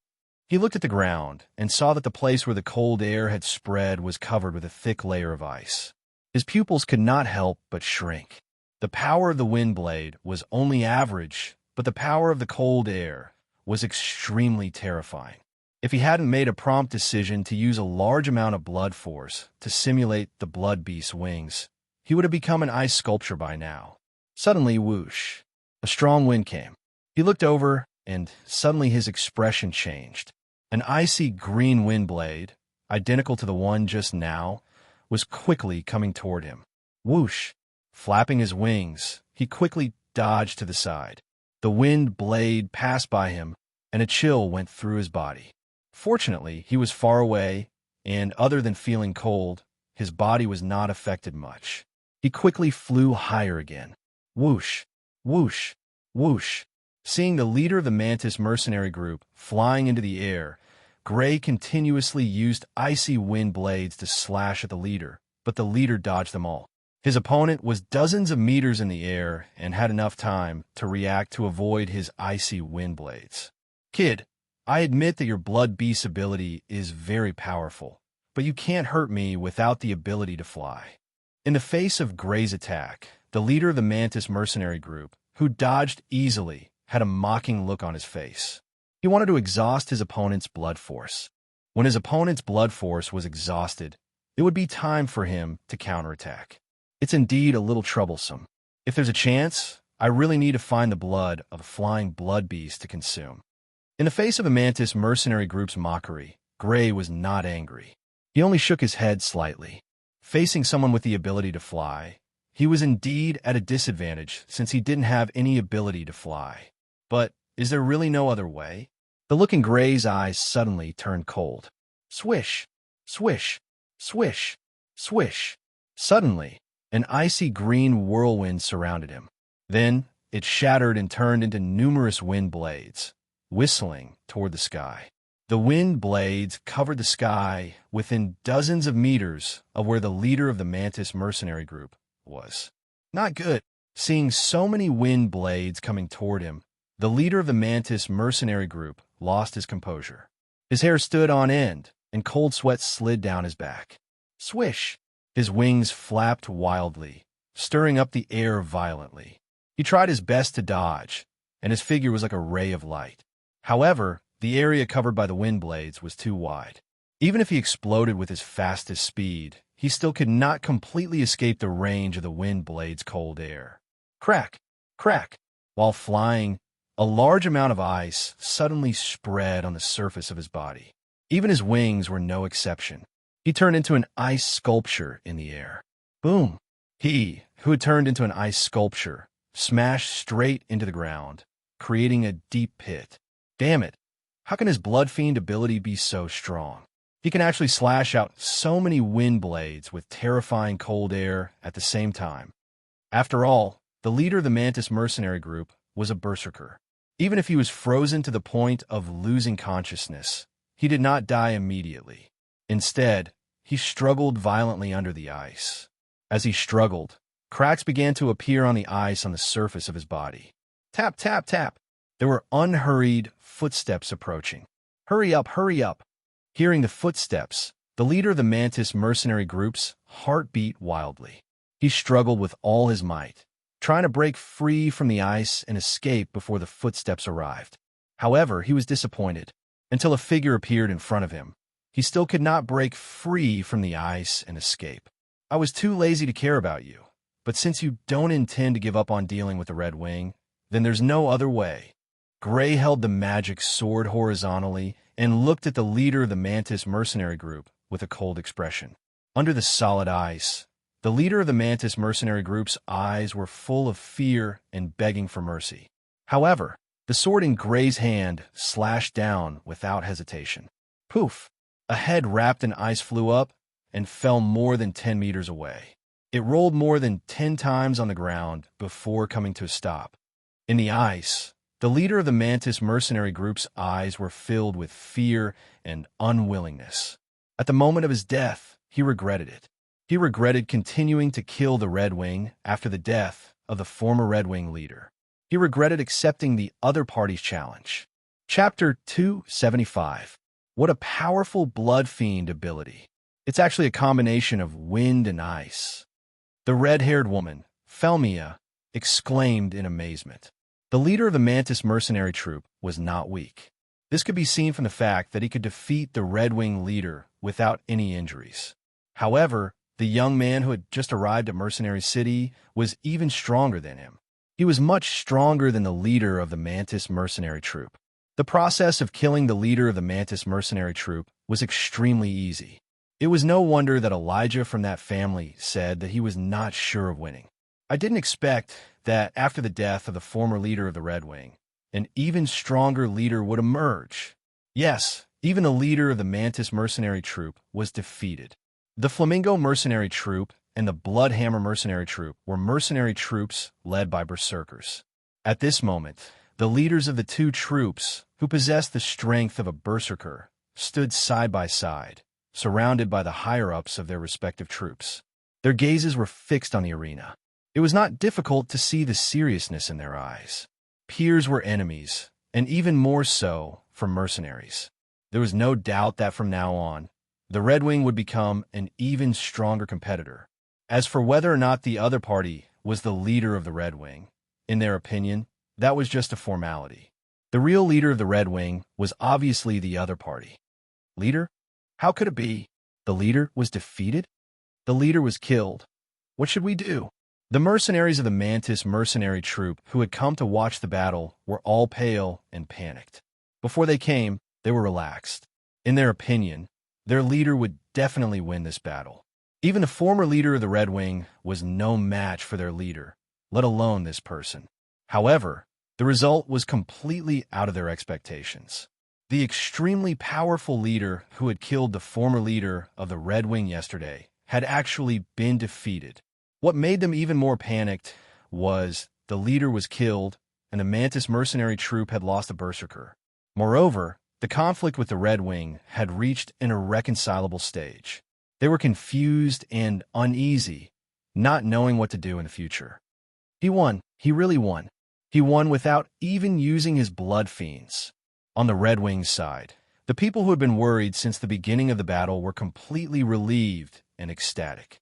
Speaker 1: He looked at the ground and saw that the place where the cold air had spread was covered with a thick layer of ice. His pupils could not help but shrink. The power of the wind blade was only average, but the power of the cold air was extremely terrifying. If he hadn't made a prompt decision to use a large amount of blood force to simulate the blood beast's wings, he would have become an ice sculpture by now. Suddenly, whoosh, a strong wind came. He looked over, and suddenly his expression changed. An icy green wind blade, identical to the one just now, was quickly coming toward him. Whoosh! Flapping his wings, he quickly dodged to the side. The wind blade passed by him, and a chill went through his body. Fortunately, he was far away, and other than feeling cold, his body was not affected much. He quickly flew higher again. Whoosh! Whoosh! Whoosh! Seeing the leader of the Mantis mercenary group flying into the air, Gray continuously used icy wind blades to slash at the leader, but the leader dodged them all. His opponent was dozens of meters in the air and had enough time to react to avoid his icy wind blades. Kid, I admit that your blood beast ability is very powerful, but you can't hurt me without the ability to fly. In the face of Gray's attack, the leader of the Mantis mercenary group, who dodged easily, had a mocking look on his face. He wanted to exhaust his opponent's blood force. When his opponent's blood force was exhausted, it would be time for him to counterattack. It's indeed a little troublesome. If there's a chance, I really need to find the blood of a flying blood beast to consume. In the face of the Mantis mercenary group's mockery, Gray was not angry. He only shook his head slightly. Facing someone with the ability to fly, he was indeed at a disadvantage since he didn't have any ability to fly. But is there really no other way? The look in Gray's eyes suddenly turned cold. Swish! Swish! Swish! Swish! Suddenly, an icy green whirlwind surrounded him. Then, it shattered and turned into numerous wind blades, whistling toward the sky. The wind blades covered the sky within dozens of meters of where the leader of the Mantis mercenary group was. Not good. Seeing so many wind blades coming toward him, the leader of the Mantis mercenary group lost his composure. His hair stood on end, and cold sweat slid down his back. Swish! His wings flapped wildly, stirring up the air violently. He tried his best to dodge, and his figure was like a ray of light. However, the area covered by the wind blades was too wide. Even if he exploded with his fastest speed, he still could not completely escape the range of the wind blades' cold air. Crack! Crack! While flying, a large amount of ice suddenly spread on the surface of his body. Even his wings were no exception. He turned into an ice sculpture in the air. Boom! He, who had turned into an ice sculpture, smashed straight into the ground, creating a deep pit. Damn it! How can his blood fiend ability be so strong? He can actually slash out so many wind blades with terrifying cold air at the same time. After all, the leader of the Mantis mercenary group was a berserker. Even if he was frozen to the point of losing consciousness, he did not die immediately. Instead, he struggled violently under the ice. As he struggled, cracks began to appear on the ice on the surface of his body. Tap, tap, tap. There were unhurried footsteps approaching. Hurry up, hurry up. Hearing the footsteps, the leader of the Mantis mercenary group's heart beat wildly. He struggled with all his might, trying to break free from the ice and escape before the footsteps arrived. However, he was disappointed until a figure appeared in front of him. He still could not break free from the ice and escape. "I was too lazy to care about you, but since you don't intend to give up on dealing with the Red Wing, then there's no other way." Gray held the magic sword horizontally and looked at the leader of the Mantis mercenary group with a cold expression. Under the solid ice, the leader of the Mantis mercenary group's eyes were full of fear and begging for mercy. However, the sword in Gray's hand slashed down without hesitation. Poof! A head wrapped in ice flew up and fell more than 10 meters away. It rolled more than 10 times on the ground before coming to a stop. In the ice, the leader of the Mantis mercenary group's eyes were filled with fear and unwillingness. At the moment of his death, he regretted it. He regretted continuing to kill the Red Wing after the death of the former Red Wing leader. He regretted accepting the other party's challenge. Chapter 275. What a powerful blood fiend ability. It's actually a combination of wind and ice. The red-haired woman, Felmia, exclaimed in amazement. The leader of the Mantis mercenary troop was not weak. This could be seen from the fact that he could defeat the Red Wing leader without any injuries. However, the young man who had just arrived at Mercenary City was even stronger than him. He was much stronger than the leader of the Mantis mercenary troop. The process of killing the leader of the Mantis mercenary troop was extremely easy. It was no wonder that Elijah from that family said that he was not sure of winning. "I didn't expect that after the death of the former leader of the Red Wing, an even stronger leader would emerge." Yes, even the leader of the Mantis mercenary troop was defeated. The Flamingo mercenary troop and the Bloodhammer mercenary troop were mercenary troops led by berserkers. At this moment, the leaders of the two troops, who possessed the strength of a berserker, stood side by side, surrounded by the higher-ups of their respective troops. Their gazes were fixed on the arena. It was not difficult to see the seriousness in their eyes. Peers were enemies, and even more so for mercenaries. There was no doubt that from now on, the Red Wing would become an even stronger competitor. As for whether or not the other party was the leader of the Red Wing, in their opinion, that was just a formality. The real leader of the Red Wing was obviously the other party. Leader? How could it be? The leader was defeated? The leader was killed. What should we do? The mercenaries of the Mantis mercenary troop who had come to watch the battle were all pale and panicked. Before they came, they were relaxed. In their opinion, their leader would definitely win this battle. Even the former leader of the Red Wing was no match for their leader, let alone this person. However, the result was completely out of their expectations. The extremely powerful leader who had killed the former leader of the Red Wing yesterday had actually been defeated. What made them even more panicked was the leader was killed and the Mantis mercenary troop had lost a berserker. Moreover, the conflict with the Red Wing had reached an irreconcilable stage. They were confused and uneasy, not knowing what to do in the future. He won. He really won. He won without even using his blood fiends. On the Red Wing's side, the people who had been worried since the beginning of the battle were completely relieved and ecstatic.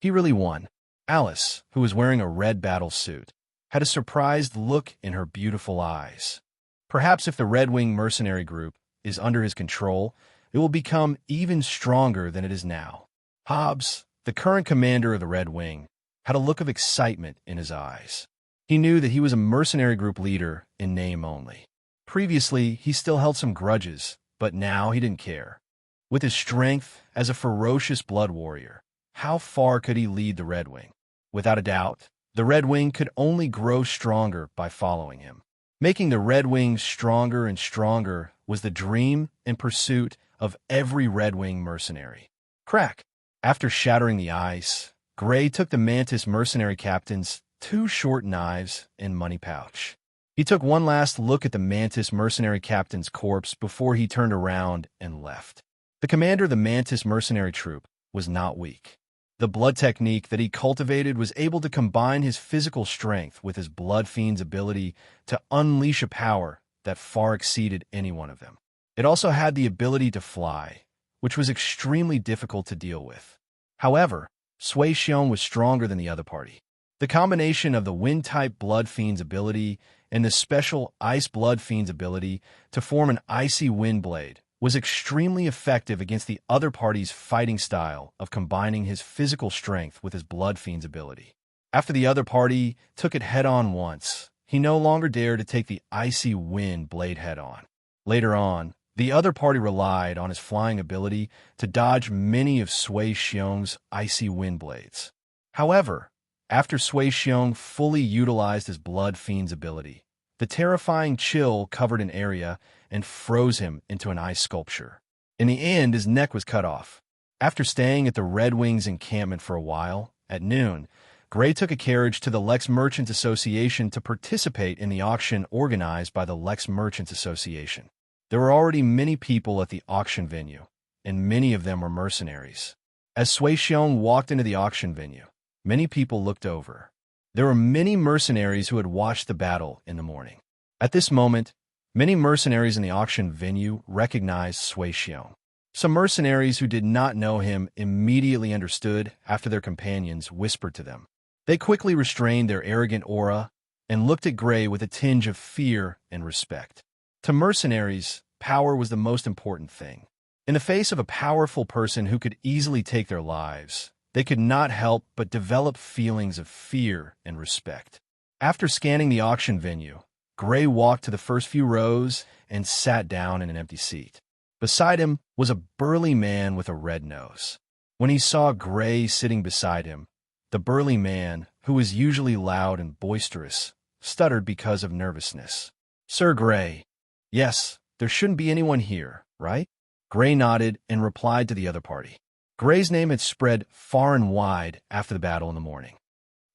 Speaker 1: He really won. Alice, who was wearing a red battle suit, had a surprised look in her beautiful eyes. Perhaps if the Red Wing mercenary group is under his control, it will become even stronger than it is now. Hobbs, the current commander of the Red Wing, had a look of excitement in his eyes. He knew that he was a mercenary group leader in name only. Previously, he still held some grudges, but now he didn't care. With his strength as a ferocious blood warrior, how far could he lead the Red Wing? Without a doubt, the Red Wing could only grow stronger by following him. Making the Red Wing stronger and stronger was the dream and pursuit of every Red Wing mercenary. Crack! After shattering the ice, Gray took the Mantis mercenary captain's 2 short knives and money pouch. He took one last look at the Mantis mercenary captain's corpse before he turned around and left. The commander of the Mantis mercenary troop was not weak. The blood technique that he cultivated was able to combine his physical strength with his blood fiend's ability to unleash a power that far exceeded any one of them. It also had the ability to fly, which was extremely difficult to deal with. However, Sui Xiong was stronger than the other party. The combination of the Wind-type Blood Fiend's ability and the special Ice Blood Fiend's ability to form an icy wind blade was extremely effective against the other party's fighting style of combining his physical strength with his Blood Fiend's ability. After the other party took it head-on once, he no longer dared to take the icy wind blade head-on. Later on, the other party relied on his flying ability to dodge many of Sui Xiong's icy wind blades. However, after Sui Xiong fully utilized his Blood Fiend's ability, the terrifying chill covered an area and froze him into an ice sculpture. In the end, his neck was cut off. After staying at the Red Wings encampment for a while, at noon, Gray took a carriage to the Lex Merchants Association to participate in the auction organized by the Lex Merchants Association. There were already many people at the auction venue, and many of them were mercenaries. As Sui Xiong walked into the auction venue, many people looked over. There were many mercenaries who had watched the battle in the morning. At this moment, many mercenaries in the auction venue recognized Sui Xiong. Some mercenaries who did not know him immediately understood after their companions whispered to them. They quickly restrained their arrogant aura and looked at Gray with a tinge of fear and respect. To mercenaries, power was the most important thing. In the face of a powerful person who could easily take their lives, they could not help but develop feelings of fear and respect. After scanning the auction venue, Gray walked to the first few rows and sat down in an empty seat. Beside him was a burly man with a red nose. When he saw Gray sitting beside him, the burly man, who was usually loud and boisterous, stuttered because of nervousness. "Sir Gray." "Yes, there shouldn't be anyone here, right?" Gray nodded and replied to the other party. Gray's name had spread far and wide after the battle in the morning.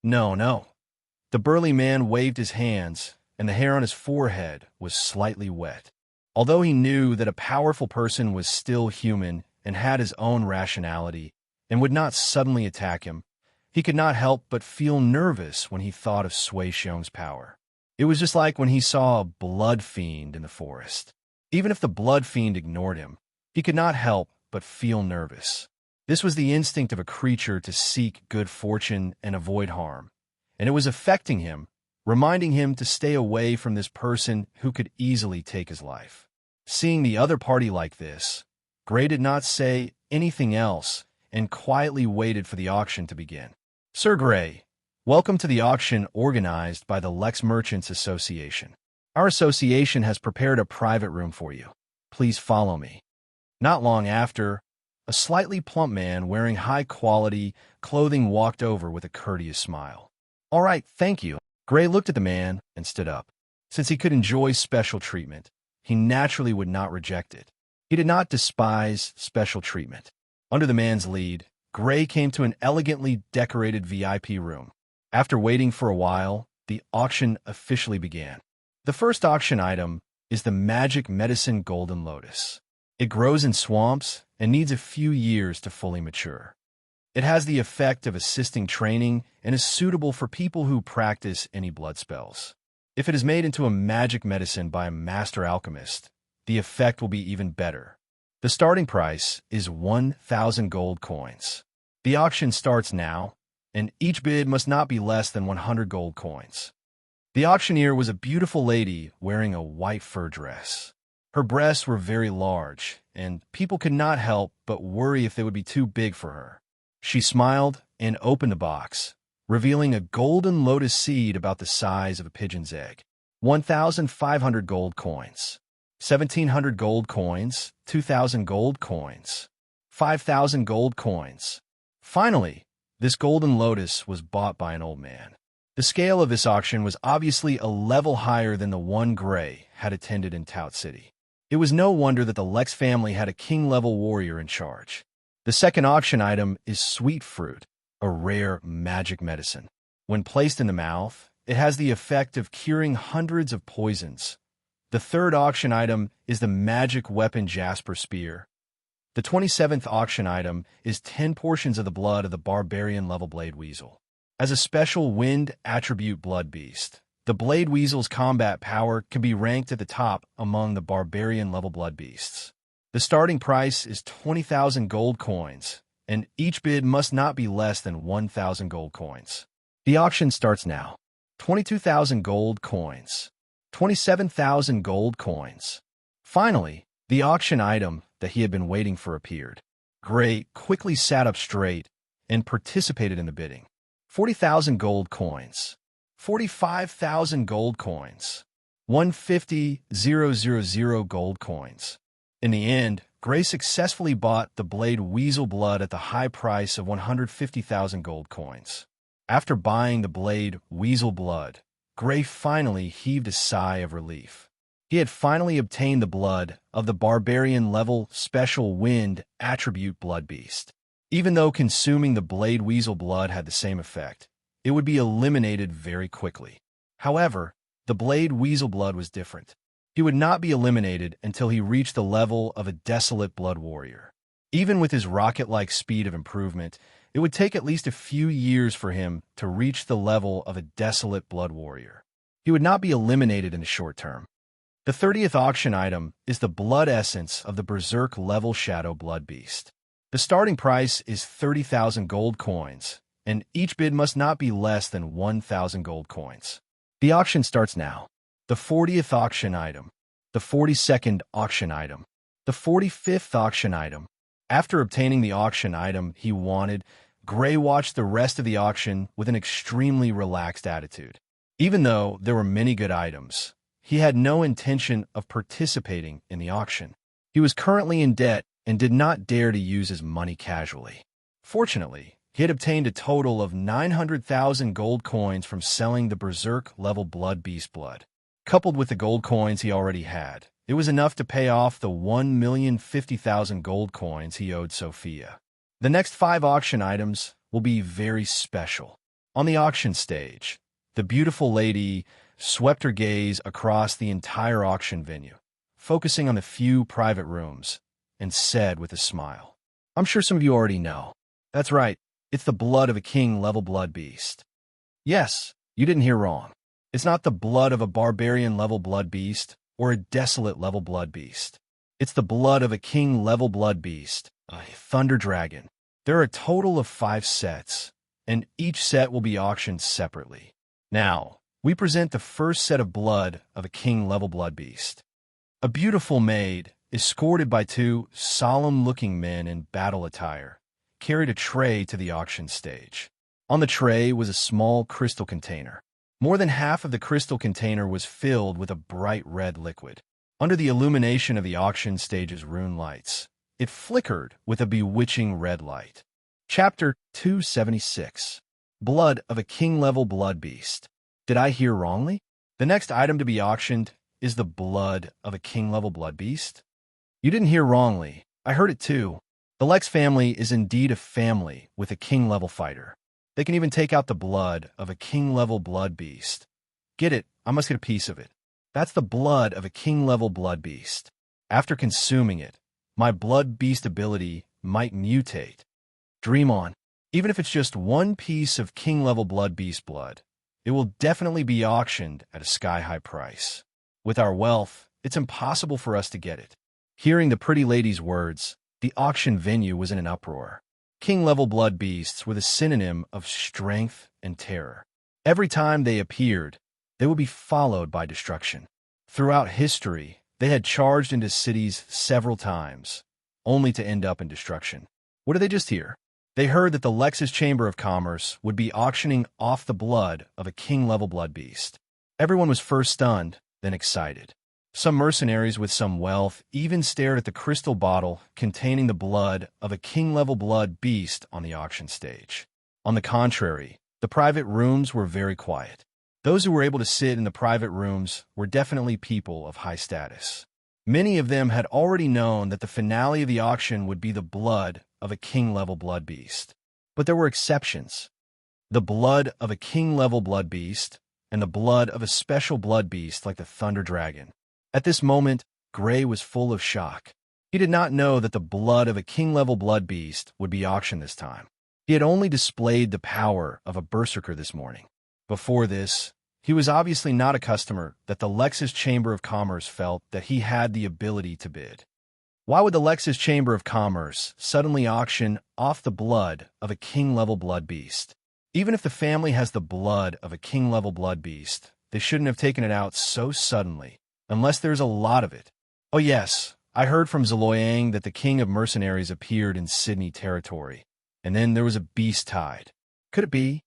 Speaker 1: No. The burly man waved his hands, and the hair on his forehead was slightly wet. Although he knew that a powerful person was still human and had his own rationality and would not suddenly attack him, he could not help but feel nervous when he thought of Sui Xiong's power. It was just like when he saw a blood fiend in the forest. Even if the blood fiend ignored him, he could not help but feel nervous. This was the instinct of a creature to seek good fortune and avoid harm, and it was affecting him, reminding him to stay away from this person who could easily take his life. Seeing the other party like this, Gray did not say anything else and quietly waited for the auction to begin. "Sir Gray, welcome to the auction organized by the Lex Merchants Association. Our association has prepared a private room for you. Please follow me." Not long after, a slightly plump man wearing high-quality clothing walked over with a courteous smile. "All right, thank you." Gray looked at the man and stood up. Since he could enjoy special treatment, he naturally would not reject it. He did not despise special treatment. Under the man's lead, Gray came to an elegantly decorated VIP room. After waiting for a while, the auction officially began. The first auction item is the magic medicine Golden Lotus. It grows in swamps and needs a few years to fully mature. It has the effect of assisting training and is suitable for people who practice any blood spells. If it is made into a magic medicine by a master alchemist, the effect will be even better. The starting price is 1,000 gold coins. The auction starts now, and each bid must not be less than 100 gold coins. The auctioneer was a beautiful lady wearing a white fur dress. Her breasts were very large, and people could not help but worry if they would be too big for her. She smiled and opened the box, revealing a golden lotus seed about the size of a pigeon's egg. 1,500 gold coins. 1,700 gold coins, 2,000 gold coins, 5,000 gold coins. Finally, this golden lotus was bought by an old man. The scale of this auction was obviously a level higher than the one Gray had attended in Tout City. It was no wonder that the Lex family had a king-level warrior in charge. The second auction item is Sweet Fruit, a rare magic medicine. When placed in the mouth, it has the effect of curing hundreds of poisons. The third auction item is the magic weapon Jasper Spear. The 27th auction item is 10 portions of the blood of the barbarian level Blade Weasel. As a special wind attribute blood beast, the Blade Weasel's combat power can be ranked at the top among the barbarian level blood beasts. The starting price is 20,000 gold coins, and each bid must not be less than 1,000 gold coins. The auction starts now. 22,000 gold coins. 27,000 gold coins. Finally, the auction item that he had been waiting for appeared. Gray quickly sat up straight and participated in the bidding. 40,000 gold coins. 45,000 gold coins. 150,000 gold coins. In the end, Gray successfully bought the blade Weasel Blood at the high price of 150,000 gold coins. After buying the blade Weasel Blood, Gray finally heaved a sigh of relief. He had finally obtained the blood of the barbarian level special wind attribute blood beast. Even though consuming the blade Weasel Blood had the same effect, it would be eliminated very quickly. However, the blade Weasel Blood was different. He would not be eliminated until he reached the level of a desolate blood warrior. Even with his rocket-like speed of improvement, it would take at least a few years for him to reach the level of a desolate blood warrior. He would not be eliminated in the short term. The 30th auction item is the blood essence of the Berserk level Shadow Blood Beast. The starting price is 30,000 gold coins, and each bid must not be less than 1,000 gold coins. The auction starts now. The 40th auction item. The 42nd auction item. The 45th auction item. After obtaining the auction item he wanted, Gray watched the rest of the auction with an extremely relaxed attitude. Even though there were many good items, he had no intention of participating in the auction. He was currently in debt and did not dare to use his money casually. Fortunately, he had obtained a total of 900,000 gold coins from selling the Berserk level Blood Beast blood. Coupled with the gold coins he already had, it was enough to pay off the 1,050,000 gold coins he owed Sophia. The next 5 auction items will be very special. On the auction stage, the beautiful lady swept her gaze across the entire auction venue, focusing on the few private rooms, and said with a smile, "I'm sure some of you already know. That's right, it's the blood of a king level blood beast. Yes, you didn't hear wrong. It's not the blood of a barbarian level blood beast or a desolate level blood beast. It's the blood of a king level blood beast, a thunder dragon. There are a total of 5 sets, and each set will be auctioned separately. Now, we present the first set of blood of a king level blood beast. A beautiful maid, escorted by 2 solemn-looking men in battle attire, carried a tray to the auction stage. On the tray was a small crystal container. More than half of the crystal container was filled with a bright red liquid. Under the illumination of the auction stage's rune lights, it flickered with a bewitching red light. Chapter 276. Blood of a king-level blood beast. Did I hear wrongly? The next item to be auctioned is the blood of a king-level blood beast? You didn't hear wrongly. I heard it too. The Lex family is indeed a family with a king-level fighter. They can even take out the blood of a king-level blood beast. Get it? I must get a piece of it. That's the blood of a king-level blood beast. After consuming it, my blood beast ability might mutate. Dream on. Even if it's just 1 piece of king-level blood beast blood, it will definitely be auctioned at a sky-high price. With our wealth, it's impossible for us to get it. Hearing the pretty lady's words, the auction venue was in an uproar. King-level blood beasts were the synonym of strength and terror. Every time they appeared, they would be followed by destruction. Throughout history, they had charged into cities several times, only to end up in destruction. What did they just hear? They heard that the Lex's Chamber of Commerce would be auctioning off the blood of a king-level blood beast. Everyone was first stunned, then excited. Some mercenaries with some wealth even stared at the crystal bottle containing the blood of a king-level blood beast on the auction stage. On the contrary, the private rooms were very quiet. Those who were able to sit in the private rooms were definitely people of high status. Many of them had already known that the finale of the auction would be the blood of a king-level blood beast. But there were exceptions. The blood of a king-level blood beast and the blood of a special blood beast like the Thunder Dragon. At this moment, Gray was full of shock. He did not know that the blood of a king-level blood beast would be auctioned this time. He had only displayed the power of a berserker this morning. Before this, he was obviously not a customer that the Lex's Chamber of Commerce felt that he had the ability to bid. Why would the Lex's Chamber of Commerce suddenly auction off the blood of a king-level blood beast? Even if the family has the blood of a king-level blood beast, they shouldn't have taken it out so suddenly, unless there's a lot of it. Oh yes, I heard from Zaloyang that the king of mercenaries appeared in Sydney territory, and then there was a beast tide. Could it be?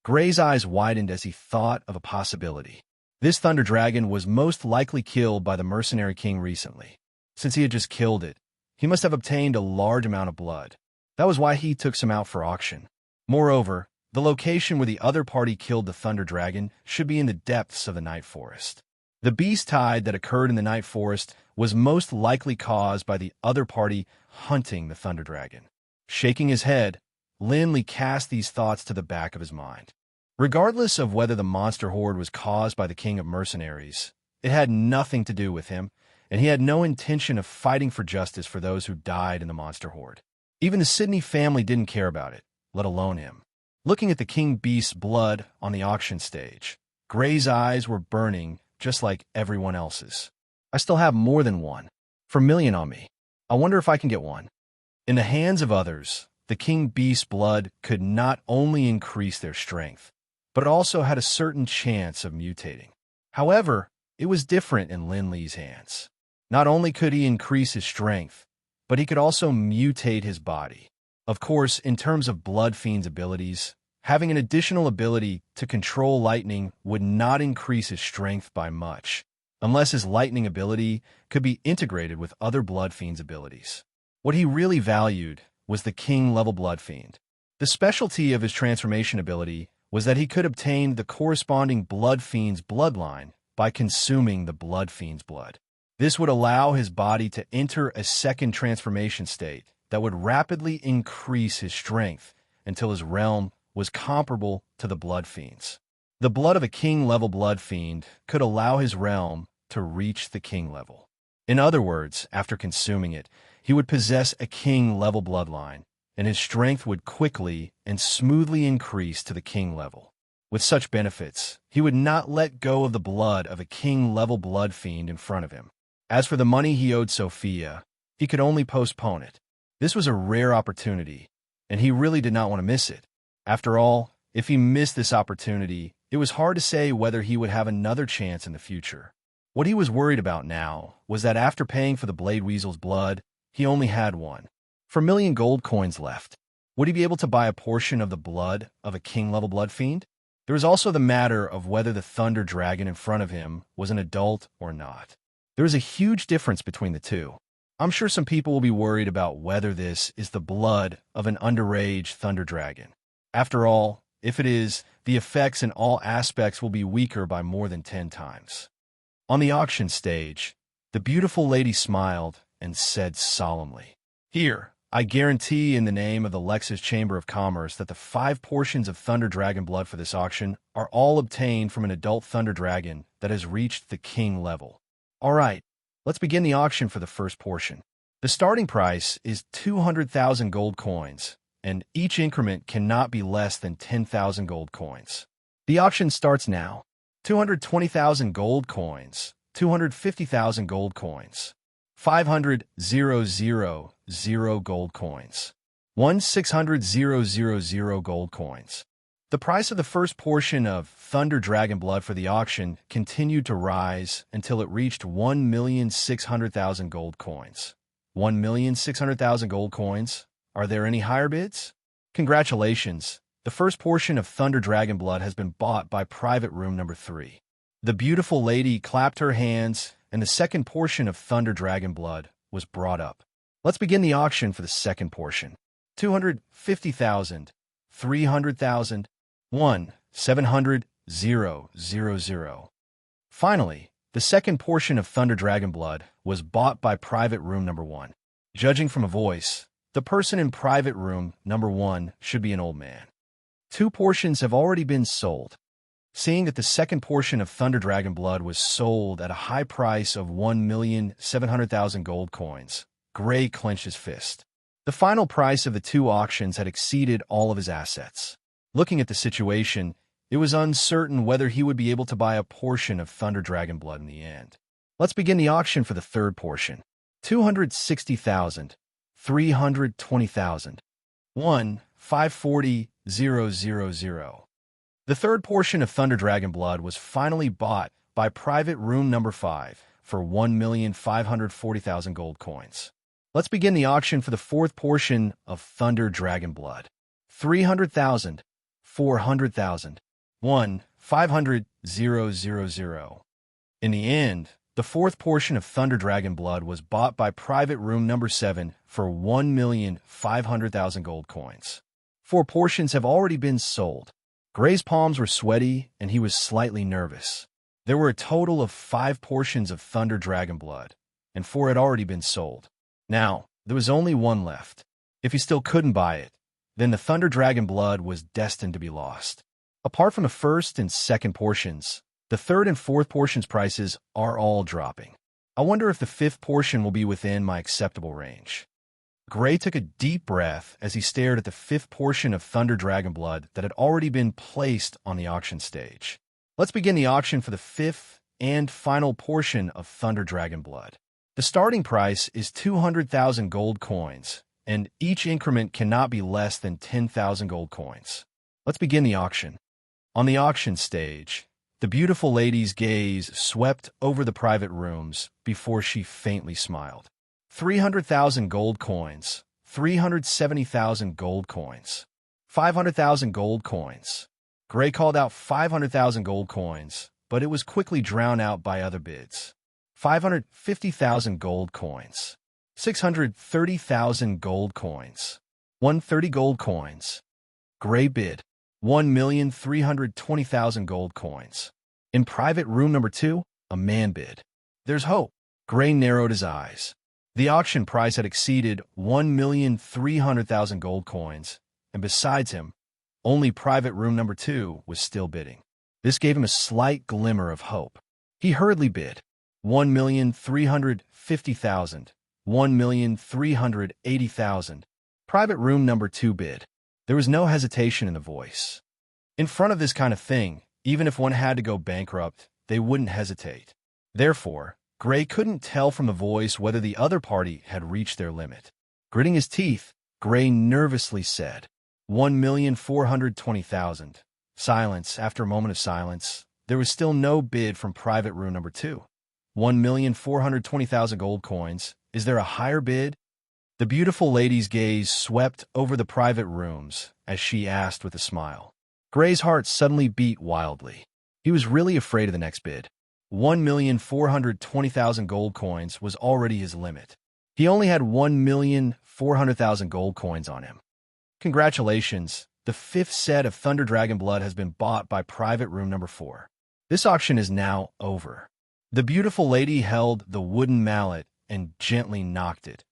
Speaker 1: Gray's eyes widened as he thought of a possibility. This thunder dragon was most likely killed by the mercenary king recently. Since he had just killed it, he must have obtained a large amount of blood. That was why he took some out for auction. Moreover, the location where the other party killed the thunder dragon should be in the depths of the night forest. The beast tide that occurred in the night forest was most likely caused by the other party hunting the thunder dragon. Shaking his head, Linley cast these thoughts to the back of his mind. Regardless of whether the monster horde was caused by the king of mercenaries, it had nothing to do with him, and he had no intention of fighting for justice for those who died in the monster horde. Even the Sydney family didn't care about it, let alone him. Looking at the king beast's blood on the auction stage, Gray's eyes were burning just like everyone else's. I still have more than one. For a million on me. I wonder if I can get one. In the hands of others, the king beast's blood could not only increase their strength, but it also had a certain chance of mutating. However, it was different in Linley's hands. Not only could he increase his strength, but he could also mutate his body. Of course, in terms of Blood Fiend's abilities, having an additional ability to control lightning would not increase his strength by much, unless his lightning ability could be integrated with other Blood Fiend's abilities. What he really valued was the king-level Blood Fiend. The specialty of his transformation ability was that he could obtain the corresponding Blood Fiend's bloodline by consuming the Blood Fiend's blood. This would allow his body to enter a second transformation state that would rapidly increase his strength until his realm was comparable to the Blood Fiend's. The blood of a king-level Blood Fiend could allow his realm to reach the king level. In other words, after consuming it, he would possess a king-level bloodline, and his strength would quickly and smoothly increase to the king level. With such benefits, he would not let go of the blood of a king-level Blood Fiend in front of him. As for the money he owed Sophia, he could only postpone it. This was a rare opportunity, and he really did not want to miss it. After all, if he missed this opportunity, it was hard to say whether he would have another chance in the future. What he was worried about now was that after paying for the Blade Weasel's blood, he only had one. For a million gold coins left, would he be able to buy a portion of the blood of a king-level Blood Fiend? There was also the matter of whether the thunder dragon in front of him was an adult or not. There is a huge difference between the two. I'm sure some people will be worried about whether this is the blood of an underage thunder dragon. After all, if it is, the effects in all aspects will be weaker by more than 10 times. On the auction stage, the beautiful lady smiled and said solemnly, "Here, I guarantee in the name of the Lex's Chamber of Commerce that the 5 portions of thunder dragon blood for this auction are all obtained from an adult thunder dragon that has reached the king level. All right, let's begin the auction for the first portion. The starting price is 200,000 gold coins, and each increment cannot be less than 10,000 gold coins. The auction starts now. 220,000 gold coins, 250,000 gold coins, 500,000 gold coins, 1,600,000 gold coins. The price of the first portion of Thunder Dragon Blood for the auction continued to rise until it reached 1,600,000 gold coins. 1,600,000 gold coins? Are there any higher bids? Congratulations! The first portion of Thunder Dragon Blood has been bought by private room number 3. The beautiful lady clapped her hands, and the second portion of Thunder Dragon Blood was brought up. Let's begin the auction for the second portion. 250,000, 300,000, 1,700,000. Finally, the second portion of Thunder Dragon Blood was bought by private room number 1. Judging from a voice, the person in private room number 1 should be an old man. 2 portions have already been sold. Seeing that the second portion of Thunder Dragon Blood was sold at a high price of 1,700,000 gold coins, Gray clenched his fist. The final price of the 2 auctions had exceeded all of his assets. Looking at the situation, it was uncertain whether he would be able to buy a portion of Thunder Dragon Blood in the end. Let's begin the auction for the third portion. 260,000, 320,000. 1, 540,000. The third portion of Thunder Dragon Blood was finally bought by Private Room Number 5 for 1,540,000 gold coins. Let's begin the auction for the fourth portion of Thunder Dragon Blood. 300,000, 400,000. 1, 500,000. In the end, the fourth portion of Thunder Dragon Blood was bought by Private Room Number 7 for 1,500,000 gold coins. 4 portions have already been sold. Gray's palms were sweaty, and he was slightly nervous. There were a total of 5 portions of Thunder Dragon Blood, and 4 had already been sold. Now, there was only 1 left. If he still couldn't buy it, then the Thunder Dragon Blood was destined to be lost. Apart from the first and second portions, the third and fourth portions' prices are all dropping. I wonder if the fifth portion will be within my acceptable range. Gray took a deep breath as he stared at the fifth portion of Thunder Dragon Blood that had already been placed on the auction stage. Let's begin the auction for the fifth and final portion of Thunder Dragon Blood. The starting price is 200,000 gold coins, and each increment cannot be less than 10,000 gold coins. Let's begin the auction. On the auction stage, the beautiful lady's gaze swept over the private rooms before she faintly smiled. 300,000 gold coins, 370,000 gold coins, 500,000 gold coins. Gray called out 500,000 gold coins, but it was quickly drowned out by other bids. 550,000 gold coins, 630,000 gold coins, 130 gold coins. Gray bid 1,320,000 gold coins. In Private Room Number 2, a man bid. There's hope. Gray narrowed his eyes. The auction price had exceeded 1,300,000 gold coins, and besides him, only Private Room Number 2 was still bidding. This gave him a slight glimmer of hope. He hurriedly bid 1,350,000, 1,380,000. Private Room Number 2 bid. There was no hesitation in the voice. In front of this kind of thing, even if one had to go bankrupt, they wouldn't hesitate. Therefore, Gray couldn't tell from the voice whether the other party had reached their limit. Gritting his teeth, Gray nervously said, 1,420,000. Silence. After a moment of silence, there was still no bid from Private Room Number 2. 1,420,000 gold coins. Is there a higher bid? The beautiful lady's gaze swept over the private rooms as she asked with a smile. Gray's heart suddenly beat wildly. He was really afraid of the next bid. 1,420,000 gold coins was already his limit. He only had 1,400,000 gold coins on him. Congratulations, the fifth set of Thunder Dragon Blood has been bought by Private Room Number 4. This auction is now over. The beautiful lady held the wooden mallet and gently knocked it,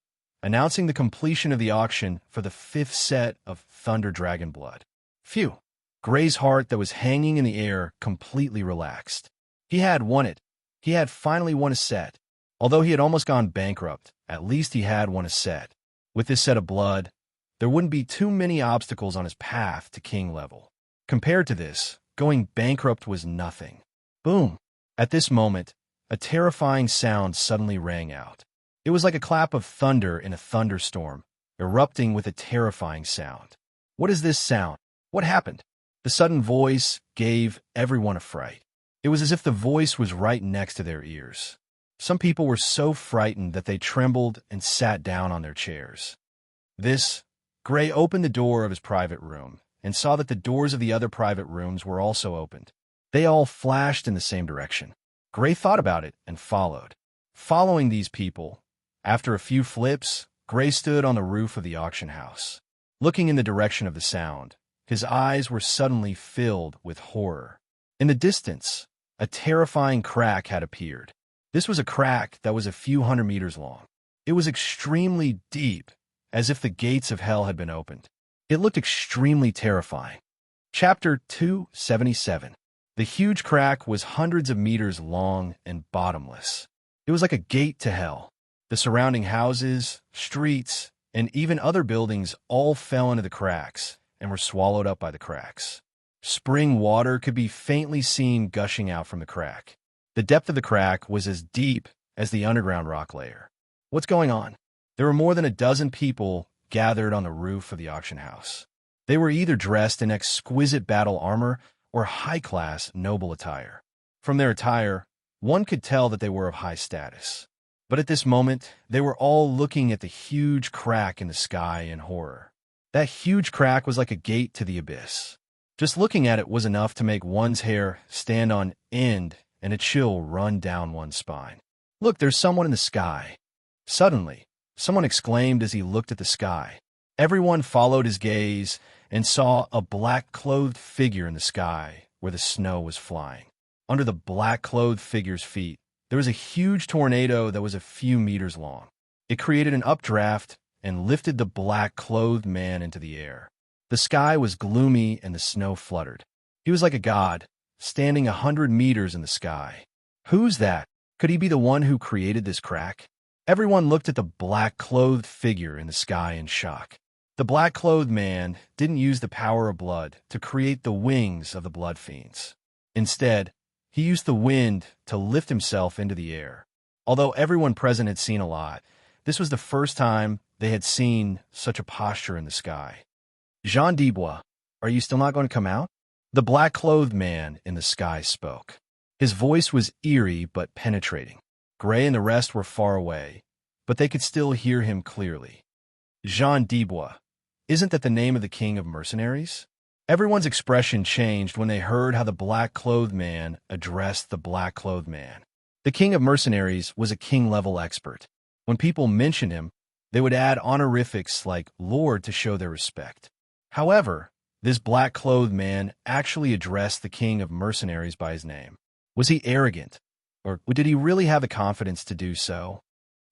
Speaker 1: announcing the completion of the auction for the fifth set of Thunder Dragon Blood. Phew! Gray's heart that was hanging in the air completely relaxed. He had won it. He had finally won a set. Although he had almost gone bankrupt, at least he had won a set. With this set of blood, there wouldn't be too many obstacles on his path to king level. Compared to this, going bankrupt was nothing. Boom! At this moment, a terrifying sound suddenly rang out. It was like a clap of thunder in a thunderstorm, erupting with a terrifying sound. What is this sound? What happened? The sudden voice gave everyone a fright. It was as if the voice was right next to their ears. Some people were so frightened that they trembled and sat down on their chairs. Gray opened the door of his private room and saw that the doors of the other private rooms were also opened. They all flashed in the same direction. Gray thought about it and followed. Following these people, after a few flips, Gray stood on the roof of the auction house. Looking in the direction of the sound, his eyes were suddenly filled with horror. In the distance, a terrifying crack had appeared. This was a crack that was a few hundred meters long. It was extremely deep, as if the gates of hell had been opened. It looked extremely terrifying. Chapter 277. The huge crack was hundreds of meters long and bottomless. It was like a gate to hell. The surrounding houses, streets, and even other buildings all fell into the cracks and were swallowed up by the cracks. Spring water could be faintly seen gushing out from the crack. The depth of the crack was as deep as the underground rock layer. What's going on? There were more than a dozen people gathered on the roof of the auction house. They were either dressed in exquisite battle armor or high-class noble attire. From their attire, one could tell that they were of high status. But at this moment, they were all looking at the huge crack in the sky in horror. That huge crack was like a gate to the abyss. Just looking at it was enough to make one's hair stand on end and a chill run down one's spine. Look, there's someone in the sky. Suddenly, someone exclaimed as he looked at the sky. Everyone followed his gaze and saw a black-clothed figure in the sky where the snow was flying. Under the black-clothed figure's feet, there was a huge tornado that was a few meters long. It created an updraft and lifted the black-clothed man into the air. The sky was gloomy and the snow fluttered. He was like a god, standing 100 meters in the sky. Who's that? Could he be the one who created this crack? Everyone looked at the black-clothed figure in the sky in shock. The black-clothed man didn't use the power of blood to create the wings of the blood fiends. Instead, he used the wind to lift himself into the air. Although everyone present had seen a lot, this was the first time they had seen such a posture in the sky. Jean Dubois, are you still not going to come out? The black-clothed man in the sky spoke. His voice was eerie but penetrating. Gray and the rest were far away, but they could still hear him clearly. Jean Dubois, isn't that the name of the king of mercenaries? Everyone's expression changed when they heard how the black-clothed man addressed the black-clothed man. The king of mercenaries was a king-level expert. When people mentioned him, they would add honorifics like Lord to show their respect. However, this black-clothed man actually addressed the king of mercenaries by his name. Was he arrogant? Or did he really have the confidence to do so?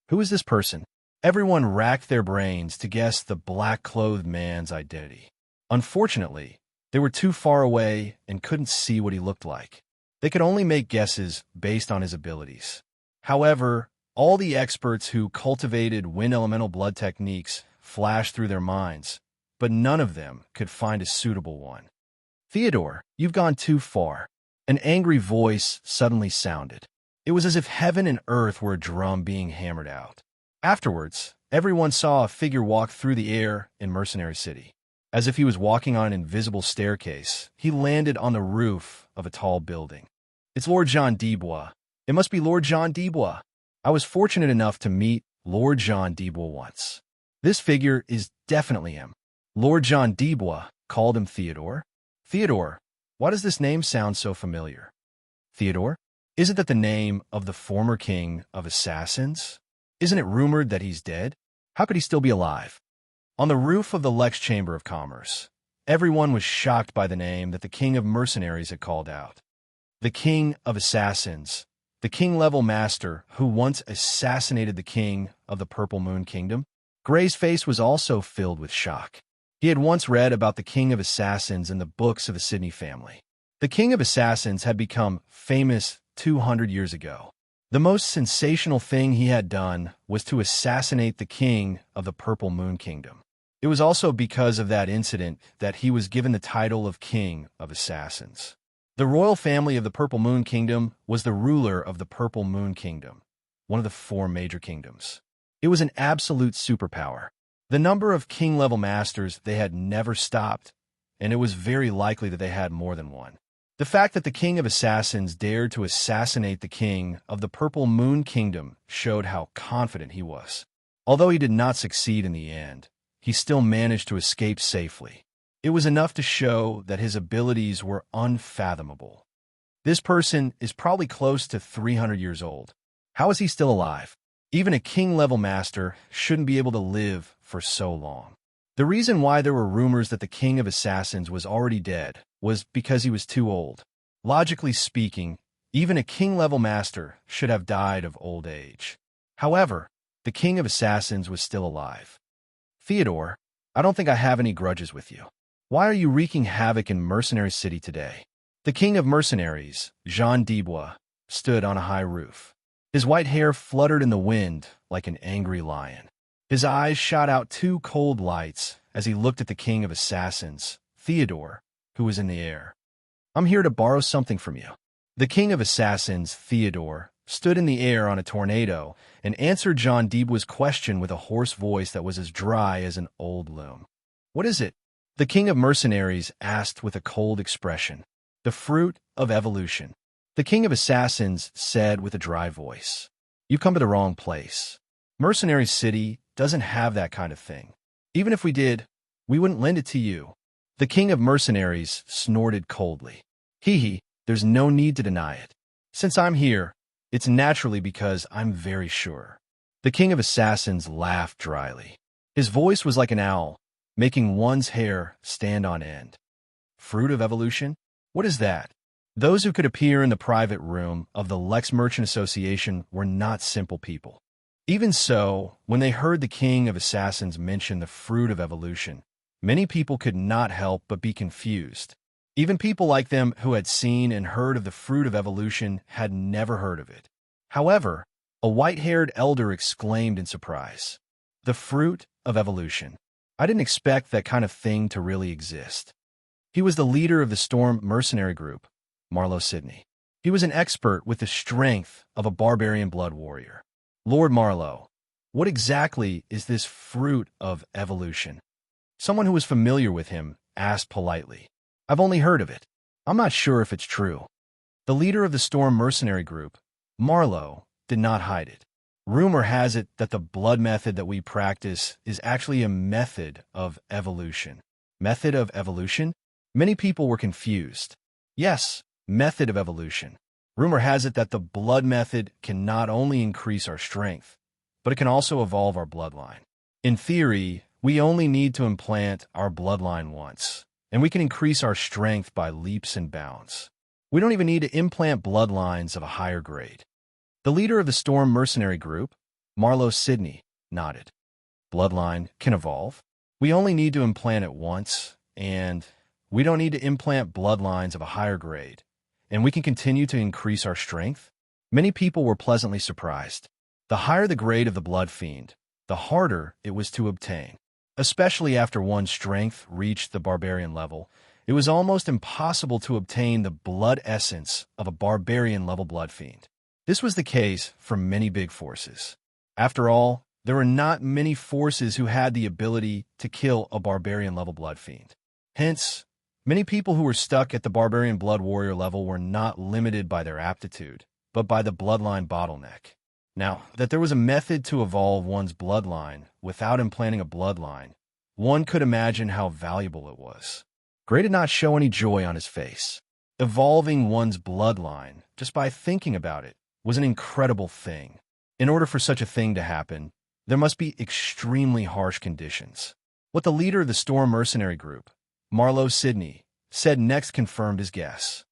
Speaker 1: Who is this person? Everyone racked their brains to guess the black-clothed man's identity. Unfortunately, they were too far away and couldn't see what he looked like. They could only make guesses based on his abilities. However, all the experts who cultivated wind elemental blood techniques flashed through their minds, but none of them could find a suitable one. Theodore, you've gone too far. An angry voice suddenly sounded. It was as if heaven and earth were a drum being hammered out. Afterwards, everyone saw a figure walk through the air in Mercenary City. As if he was walking on an invisible staircase, he landed on the roof of a tall building. It's Lord Jean Dubois. It must be Lord Jean Dubois. I was fortunate enough to meet Lord Jean Dubois once. This figure is definitely him. Lord Jean Dubois called him Theodore. Theodore, why does this name sound so familiar? Theodore? Isn't that the name of the former king of assassins? Isn't it rumored that he's dead? How could he still be alive? On the roof of the Lex Chamber of Commerce, everyone was shocked by the name that the king of mercenaries had called out. The king of assassins, the king-level master who once assassinated the king of the Purple Moon Kingdom. Gray's face was also filled with shock. He had once read about the king of assassins in the books of the Sidney family. The king of assassins had become famous 200 years ago. The most sensational thing he had done was to assassinate the king of the Purple Moon Kingdom. It was also because of that incident that he was given the title of King of Assassins. The royal family of the Purple Moon Kingdom was the ruler of the Purple Moon Kingdom, one of the 4 major kingdoms. It was an absolute superpower. The number of king-level masters they had never stopped, and it was very likely that they had more than one. The fact that the king of assassins dared to assassinate the king of the Purple Moon Kingdom showed how confident he was. Although he did not succeed in the end, he still managed to escape safely. It was enough to show that his abilities were unfathomable. This person is probably close to 300 years old. How is he still alive? Even a king-level master shouldn't be able to live for so long. The reason why there were rumors that the king of assassins was already dead was because he was too old. Logically speaking, even a king-level master should have died of old age. However, the king of assassins was still alive. Theodore, I don't think I have any grudges with you. Why are you wreaking havoc in Mercenary City today? The king of mercenaries, Jean Dubois, stood on a high roof. His white hair fluttered in the wind like an angry lion. His eyes shot out 2 cold lights as he looked at the king of assassins, Theodore, who was in the air. I'm here to borrow something from you. The king of assassins, Theodore, stood in the air on a tornado and answered John Deebwa's question with a hoarse voice that was as dry as an old loom. "What is it?" the king of mercenaries asked with a cold expression. "The fruit of evolution," the king of assassins said with a dry voice. "You come to the wrong place. Mercenary City doesn't have that kind of thing. Even if we did, we wouldn't lend it to you." The king of mercenaries snorted coldly. "Hee, there's no need to deny it. Since I'm here, it's naturally because I'm very sure." The king of assassins laughed dryly. His voice was like an owl, making one's hair stand on end. "Fruit of evolution? What is that?" Those who could appear in the private room of the Lex Merchant Association were not simple people. Even so, when they heard the king of assassins mention the fruit of evolution, many people could not help but be confused. Even people like them who had seen and heard of the fruit of evolution had never heard of it. However, a white-haired elder exclaimed in surprise, "The fruit of evolution. I didn't expect that kind of thing to really exist." He was the leader of the Storm mercenary group, Marlowe Sidney. He was an expert with the strength of a barbarian blood warrior. "Lord Marlowe, what exactly is this fruit of evolution?" Someone who was familiar with him asked politely. "I've only heard of it. I'm not sure if it's true." The leader of the Storm mercenary group, Marlowe, did not hide it. "Rumor has it that the blood method that we practice is actually a method of evolution." Method of evolution? Many people were confused. Yes, method of evolution. Rumor has it that the blood method can not only increase our strength, but it can also evolve our bloodline. In theory, we only need to implant our bloodline once, and we can increase our strength by leaps and bounds. We don't even need to implant bloodlines of a higher grade. The leader of the Storm mercenary group, Marlowe Sidney, nodded. "Bloodline can evolve. We only need to implant it once, and we don't need to implant bloodlines of a higher grade, and we can continue to increase our strength." Many people were pleasantly surprised. The higher the grade of the blood fiend, the harder it was to obtain. Especially after one's strength reached the barbarian level, it was almost impossible to obtain the blood essence of a barbarian-level blood fiend. This was the case for many big forces. After all, there were not many forces who had the ability to kill a barbarian-level blood fiend. Hence, many people who were stuck at the barbarian blood warrior level were not limited by their aptitude, but by the bloodline bottleneck. Now, that there was a method to evolve one's bloodline without implanting a bloodline, one could imagine how valuable it was. Gray did not show any joy on his face. Evolving one's bloodline, just by thinking about it, was an incredible thing. In order for such a thing to happen, there must be extremely harsh conditions. What the leader of the Storm mercenary group, Marlowe Sidney, said next confirmed his guess.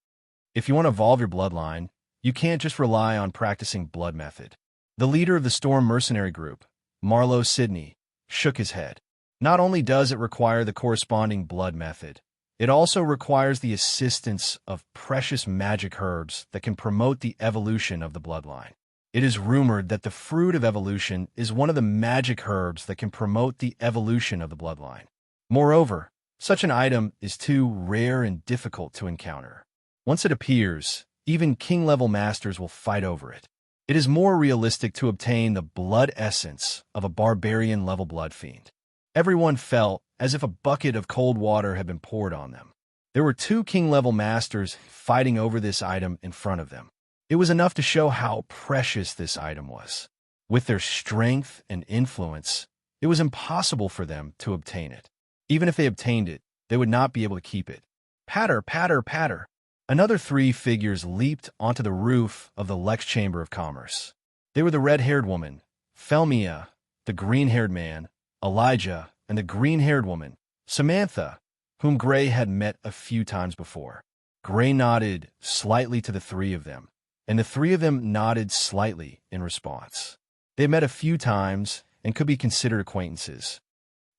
Speaker 1: If you want to evolve your bloodline, you can't just rely on practicing blood method. The leader of the Storm mercenary group, Marlowe Sidney, shook his head. Not only does it require the corresponding blood method, it also requires the assistance of precious magic herbs that can promote the evolution of the bloodline. It is rumored that the fruit of evolution is one of the magic herbs that can promote the evolution of the bloodline. Moreover, such an item is too rare and difficult to encounter. Once it appears, even king-level masters will fight over it. It is more realistic to obtain the blood essence of a barbarian-level blood fiend. Everyone felt as if a bucket of cold water had been poured on them. There were 2 king-level masters fighting over this item in front of them. It was enough to show how precious this item was. With their strength and influence, it was impossible for them to obtain it. Even if they obtained it, they would not be able to keep it. Patter, patter, patter. Another 3 figures leaped onto the roof of the Lex Chamber of Commerce. They were the red-haired woman, Felmia, the green-haired man, Elijah, and the green-haired woman, Samantha, whom Gray had met a few times before. Gray nodded slightly to the 3 of them, and the 3 of them nodded slightly in response. They met a few times and could be considered acquaintances.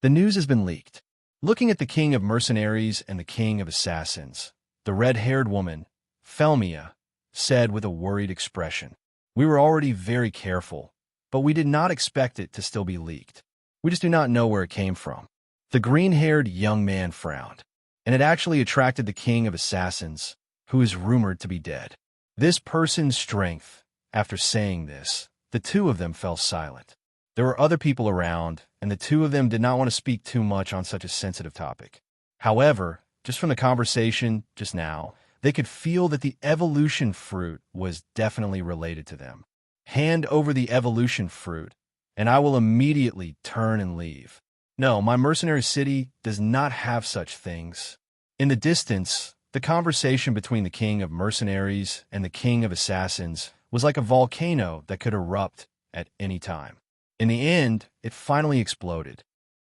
Speaker 1: The news has been leaked. Looking at the king of mercenaries and the king of assassins, the red-haired woman, Felmia, said with a worried expression, "We were already very careful, but we did not expect it to still be leaked. We just do not know where it came from." The green-haired young man frowned, and it actually attracted the king of assassins, who is rumored to be dead. This person's strength, After saying this, the two of them fell silent. There were other people around, and the two of them did not want to speak too much on such a sensitive topic. However, just from the conversation just now, they could feel that the evolution fruit was definitely related to them. Hand over the evolution fruit, and I will immediately turn and leave. No, my mercenary city does not have such things. In the distance, the conversation between the king of mercenaries and the king of assassins was like a volcano that could erupt at any time. In the end, it finally exploded.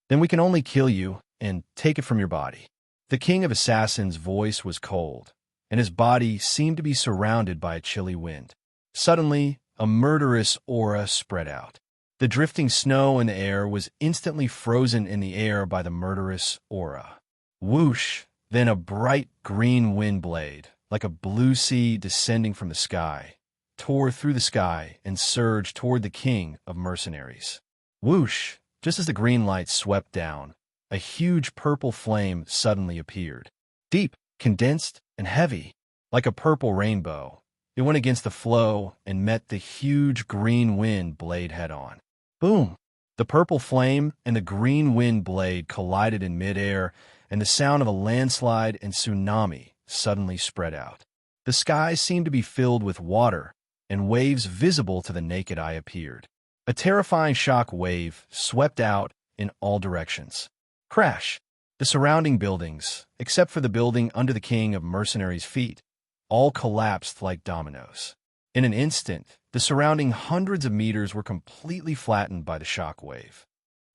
Speaker 1: Then we can only kill you and take it from your body. The king of assassins' voice was cold, and his body seemed to be surrounded by a chilly wind. Suddenly, a murderous aura spread out. The drifting snow in the air was instantly frozen in the air by the murderous aura. Whoosh! Then a bright green wind blade, like a blue sea descending from the sky, tore through the sky and surged toward the king of mercenaries. Whoosh! Just as the green light swept down, a huge purple flame suddenly appeared. Deep, condensed, and heavy, like a purple rainbow, it went against the flow and met the huge green wind blade head-on. Boom! The purple flame and the green wind blade collided in midair, and the sound of a landslide and tsunami suddenly spread out. The sky seemed to be filled with water, and waves visible to the naked eye appeared. A terrifying shock wave swept out in all directions. Crash! The surrounding buildings, except for the building under the king of mercenaries' feet, all collapsed like dominoes. In an instant, the surrounding hundreds of meters were completely flattened by the shock wave.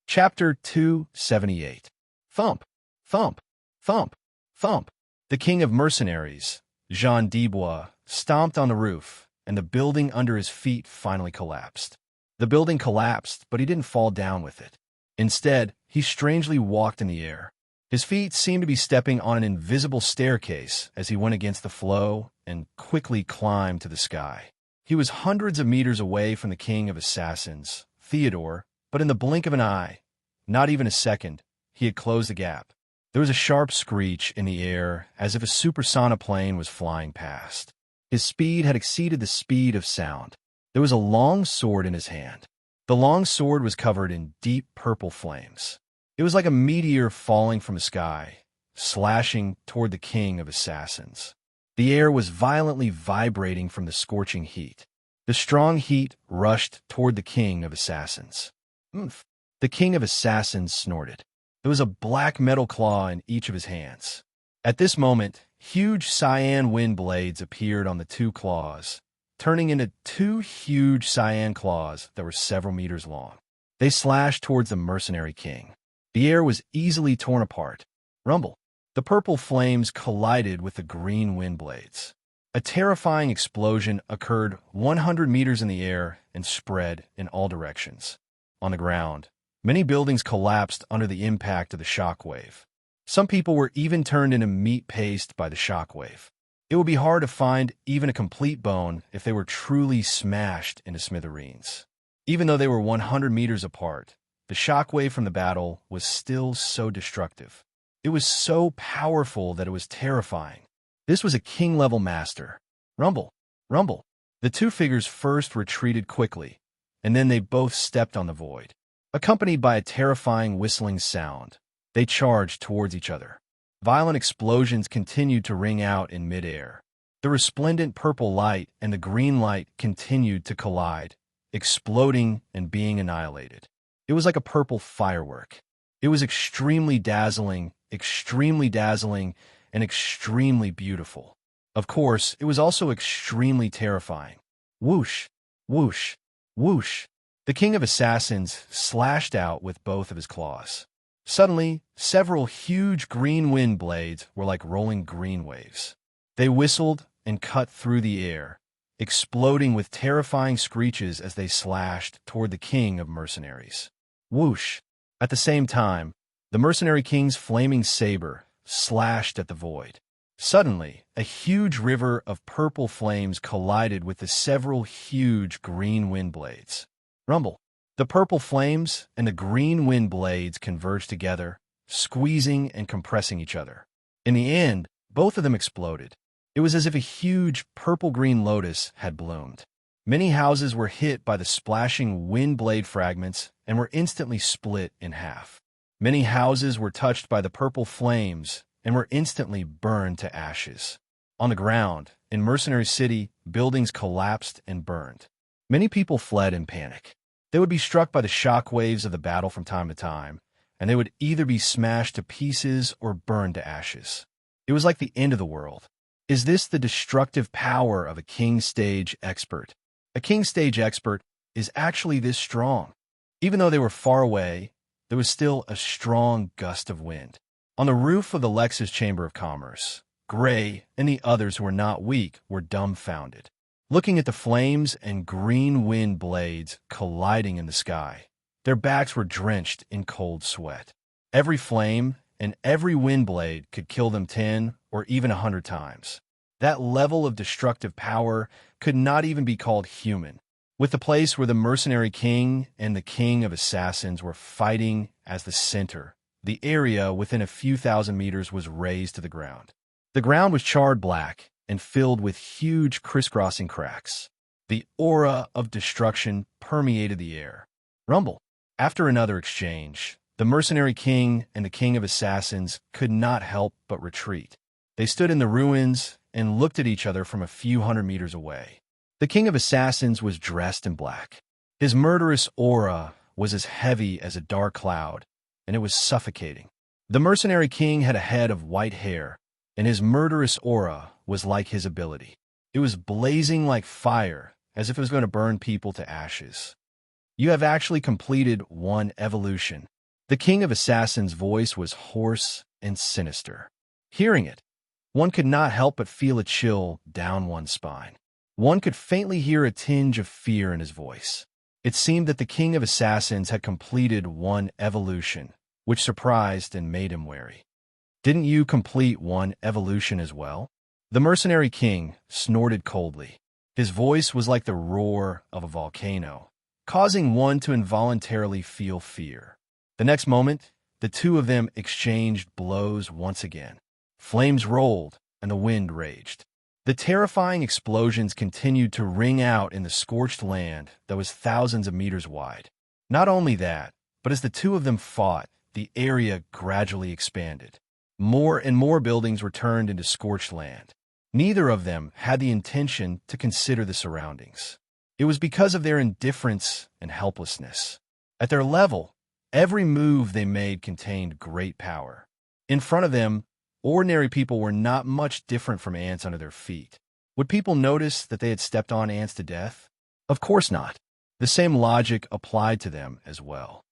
Speaker 1: Chapter 278. Thump! Thump! Thump! Thump! The king of mercenaries, Jean Dubois, stomped on the roof, and the building under his feet finally collapsed. The building collapsed, but he didn't fall down with it. Instead, he strangely walked in the air. His feet seemed to be stepping on an invisible staircase as he went against the flow and quickly climbed to the sky. He was hundreds of meters away from the king of assassins, Theodore, but in the blink of an eye, not even a second, he had closed the gap. There was a sharp screech in the air as if a supersonic plane was flying past. His speed had exceeded the speed of sound. There was a long sword in his hand. The long sword was covered in deep purple flames. It was like a meteor falling from the sky, slashing toward the king of assassins. The air was violently vibrating from the scorching heat. The strong heat rushed toward the king of assassins. Oomph! The king of assassins snorted. There was a black metal claw in each of his hands. At this moment, huge cyan wind blades appeared on the two claws, turning into two huge cyan claws that were several meters long. They slashed towards the mercenary king. The air was easily torn apart. Rumble! The purple flames collided with the green wind blades. A terrifying explosion occurred 100 meters in the air and spread in all directions. On the ground, many buildings collapsed under the impact of the shockwave. Some people were even turned into meat paste by the shockwave. It would be hard to find even a complete bone if they were truly smashed into smithereens. Even though they were 100 meters apart, the shockwave from the battle was still so destructive. It was so powerful that it was terrifying. This was a king-level master. Rumble! Rumble! The two figures first retreated quickly, and then they both stepped on the void. Accompanied by a terrifying whistling sound, they charged towards each other. Violent explosions continued to ring out in midair. The resplendent purple light and the green light continued to collide, exploding and being annihilated. It was like a purple firework. It was extremely dazzling, and extremely beautiful. Of course, it was also extremely terrifying. Whoosh! Whoosh! Whoosh! The king of assassins slashed out with both of his claws. Suddenly, several huge green wind blades were like rolling green waves. They whistled and cut through the air, exploding with terrifying screeches as they slashed toward the king of mercenaries. Whoosh! At the same time, the mercenary king's flaming saber slashed at the void. Suddenly, a huge river of purple flames collided with the several huge green wind blades. Rumble! The purple flames and the green wind blades converged together, squeezing and compressing each other. In the end, both of them exploded. It was as if a huge purple-green lotus had bloomed. Many houses were hit by the splashing wind blade fragments and were instantly split in half. Many houses were touched by the purple flames and were instantly burned to ashes. On the ground, in Mercenary City, buildings collapsed and burned. Many people fled in panic. They would be struck by the shock waves of the battle from time to time, and they would either be smashed to pieces or burned to ashes. It was like the end of the world. Is this the destructive power of a king stage expert? A king stage expert is actually this strong. Even though they were far away, there was still a strong gust of wind. On the roof of the Lexus Chamber of Commerce, Gray and the others who were not weak were dumbfounded, looking at the flames and green wind blades colliding in the sky. Their backs were drenched in cold sweat. Every flame and every wind blade could kill them 10 or even 100 times. That level of destructive power could not even be called human. With the place where the mercenary king and the king of assassins were fighting as the center, the area within a few thousand meters was razed to the ground. The ground was charred black and filled with huge crisscrossing cracks. The aura of destruction permeated the air. Rumble. After another exchange, the mercenary king and the king of assassins could not help but retreat. They stood in the ruins and looked at each other from a few hundred meters away. The king of assassins was dressed in black. His murderous aura was as heavy as a dark cloud, and it was suffocating. The mercenary king had a head of white hair, and his murderous aura was like his ability. It was blazing like fire, as if it was going to burn people to ashes. You have actually completed one evolution. The king of assassins' voice was hoarse and sinister. Hearing it, one could not help but feel a chill down one's spine. One could faintly hear a tinge of fear in his voice. It seemed that the king of assassins had completed one evolution, which surprised and made him wary. Didn't you complete one evolution as well? The mercenary king snorted coldly. His voice was like the roar of a volcano, causing one to involuntarily feel fear. The next moment, the two of them exchanged blows once again. Flames rolled, and the wind raged. The terrifying explosions continued to ring out in the scorched land that was thousands of meters wide. Not only that, but as the two of them fought, the area gradually expanded. More and more buildings were turned into scorched land. Neither of them had the intention to consider the surroundings. It was because of their indifference and helplessness. At their level, every move they made contained great power. In front of them, ordinary people were not much different from ants under their feet. Would people notice that they had stepped on ants to death? Of course not. The same logic applied to them as well.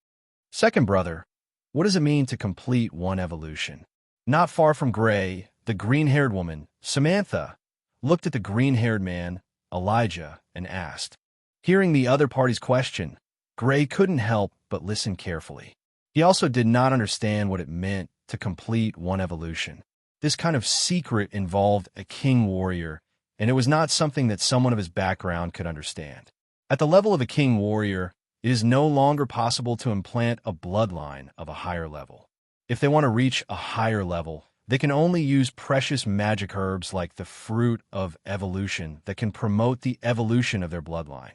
Speaker 1: Second brother, what does it mean to complete one evolution? Not far from Gray, the green-haired woman, Samantha, looked at the green-haired man, Elijah, and asked. Hearing the other party's question, Gray couldn't help but listen carefully. He also did not understand what it meant to complete one evolution. This kind of secret involved a king warrior, and it was not something that someone of his background could understand. At the level of a king warrior, it is no longer possible to implant a bloodline of a higher level. If they want to reach a higher level, they can only use precious magic herbs like the fruit of evolution that can promote the evolution of their bloodline.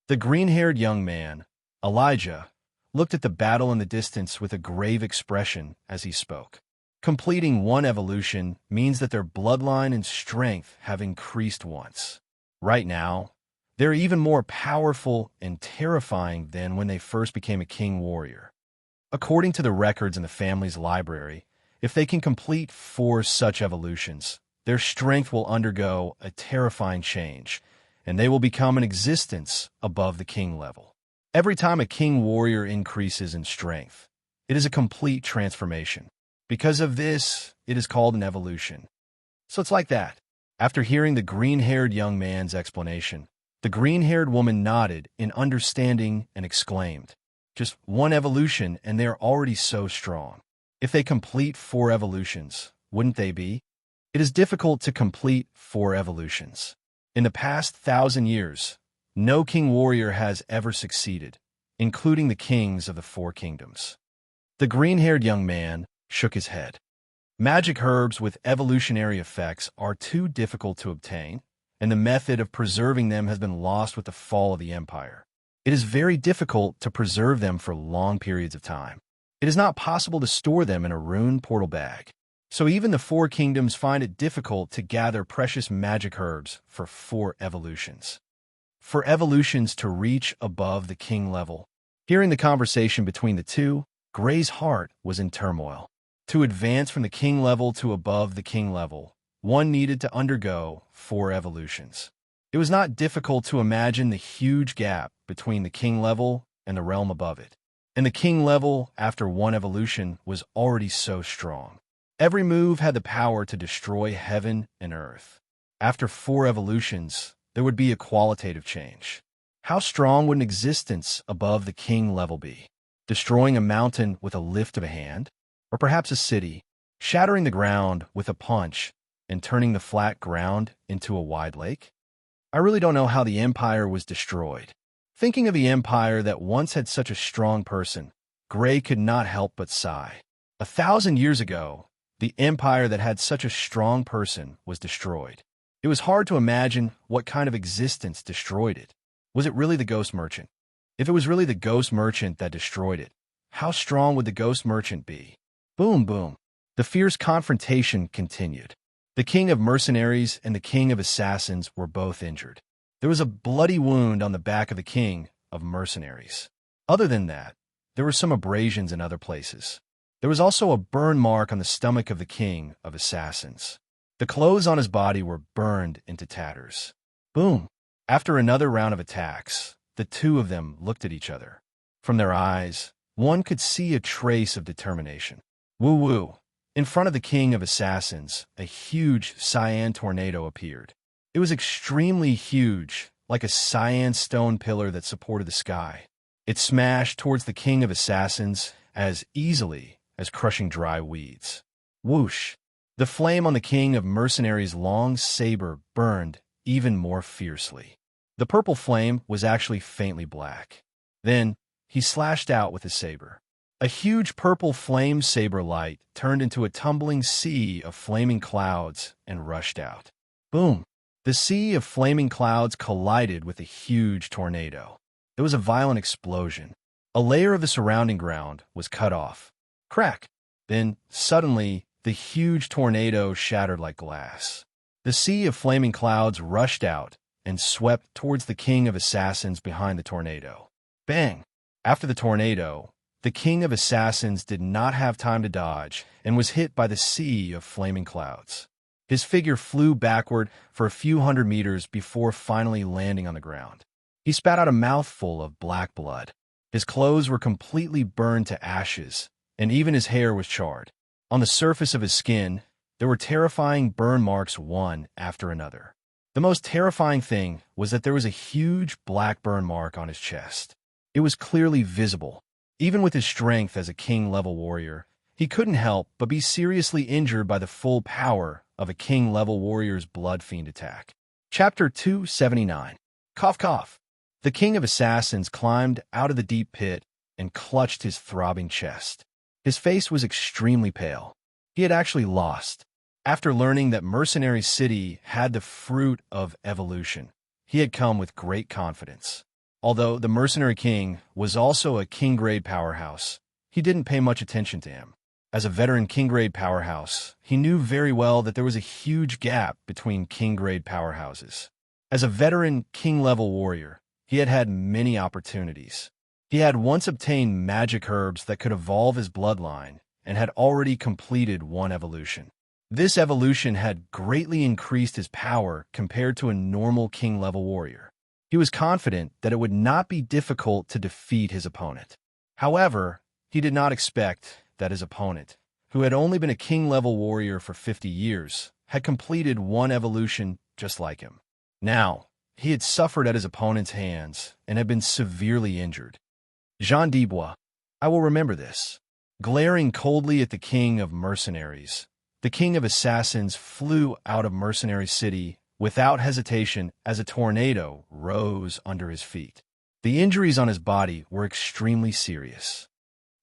Speaker 1: The green-haired young man, Elijah, looked at the battle in the distance with a grave expression as he spoke. Completing one evolution means that their bloodline and strength have increased once. Right now, they're even more powerful and terrifying than when they first became a king warrior. According to the records in the family's library, if they can complete 4 such evolutions, their strength will undergo a terrifying change, and they will become an existence above the king level. Every time a king warrior increases in strength, it is a complete transformation. Because of this, it is called an evolution. So it's like that. After hearing the green-haired young man's explanation, the green-haired woman nodded in understanding and exclaimed, "Just one evolution and they're already so strong. If they complete 4 evolutions, wouldn't they be?" It is difficult to complete 4 evolutions. In the past 1,000 years, no king warrior has ever succeeded, including the kings of the 4 kingdoms. The green-haired young man shook his head. Magic herbs with evolutionary effects are too difficult to obtain, and the method of preserving them has been lost with the fall of the empire. It is very difficult to preserve them for long periods of time. It is not possible to store them in a rune portal bag. So even the four kingdoms find it difficult to gather precious magic herbs for 4 evolutions. For evolutions to reach above the king level. Hearing the conversation between the two, Gray's heart was in turmoil. To advance from the king level to above the king level, one needed to undergo 4 evolutions. It was not difficult to imagine the huge gap between the king level and the realm above it. And the king level, after 1 evolution, was already so strong. Every move had the power to destroy heaven and earth. After 4 evolutions, there would be a qualitative change. How strong would an existence above the king level be? Destroying a mountain with a lift of a hand? Or perhaps a city, shattering the ground with a punch and turning the flat ground into a wide lake? I really don't know how the empire was destroyed. Thinking of the empire that once had such a strong person, Gray could not help but sigh. 1,000 years ago, the empire that had such a strong person was destroyed. It was hard to imagine what kind of existence destroyed it. Was it really the ghost merchant? If it was really the ghost merchant that destroyed it, how strong would the ghost merchant be? Boom, boom. The fierce confrontation continued. The king of mercenaries and the king of assassins were both injured. There was a bloody wound on the back of the king of mercenaries. Other than that, there were some abrasions in other places. There was also a burn mark on the stomach of the king of assassins. The clothes on his body were burned into tatters. Boom. After another round of attacks, the two of them looked at each other. From their eyes, one could see a trace of determination. Woo-woo. In front of the king of assassins, a huge cyan tornado appeared. It was extremely huge, like a cyan stone pillar that supported the sky. It smashed towards the king of assassins as easily as crushing dry weeds. Whoosh! The flame on the king of mercenaries' long saber burned even more fiercely. The purple flame was actually faintly black. Then, he slashed out with his saber. A huge purple flame saber light turned into a tumbling sea of flaming clouds and rushed out. Boom! The sea of flaming clouds collided with a huge tornado. There was a violent explosion. A layer of the surrounding ground was cut off. Crack! Then, suddenly, the huge tornado shattered like glass. The sea of flaming clouds rushed out and swept towards the king of assassins behind the tornado. Bang! After the tornado, the king of assassins did not have time to dodge and was hit by the sea of flaming clouds. His figure flew backward for a few hundred meters before finally landing on the ground. He spat out a mouthful of black blood. His clothes were completely burned to ashes, and even his hair was charred. On the surface of his skin, there were terrifying burn marks one after another. The most terrifying thing was that there was a huge black burn mark on his chest. It was clearly visible. Even with his strength as a king-level warrior, he couldn't help but be seriously injured by the full power of a king-level warrior's blood fiend attack. Chapter 279. Cough, cough. The king of assassins climbed out of the deep pit and clutched his throbbing chest. His face was extremely pale. He had actually lost. After learning that Mercenary City had the fruit of evolution, he had come with great confidence. Although the Mercenary King was also a king-grade powerhouse, he didn't pay much attention to him. As a veteran king-grade powerhouse, he knew very well that there was a huge gap between king-grade powerhouses. As a veteran king-level warrior, he had had many opportunities. He had once obtained magic herbs that could evolve his bloodline and had already completed one evolution. This evolution had greatly increased his power compared to a normal king-level warrior. He was confident that it would not be difficult to defeat his opponent. However, he did not expect that his opponent, who had only been a king-level warrior for 50 years, had completed one evolution just like him. Now, he had suffered at his opponent's hands and had been severely injured. Jean Dubois, I will remember this. Glaring coldly at the king of mercenaries, the king of assassins flew out of Mercenary City without hesitation as a tornado rose under his feet. The injuries on his body were extremely serious.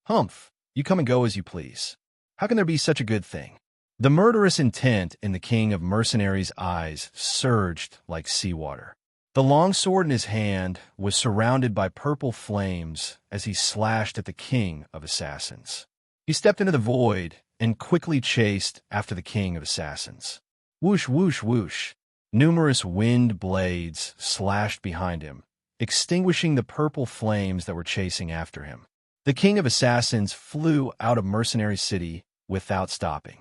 Speaker 1: Humph, you come and go as you please. How can there be such a good thing? The murderous intent in the king of mercenaries' eyes surged like seawater. The longsword in his hand was surrounded by purple flames as he slashed at the king of assassins. He stepped into the void and quickly chased after the king of assassins. Whoosh, whoosh, whoosh. Numerous wind blades slashed behind him, extinguishing the purple flames that were chasing after him. The king of assassins flew out of Mercenary City without stopping.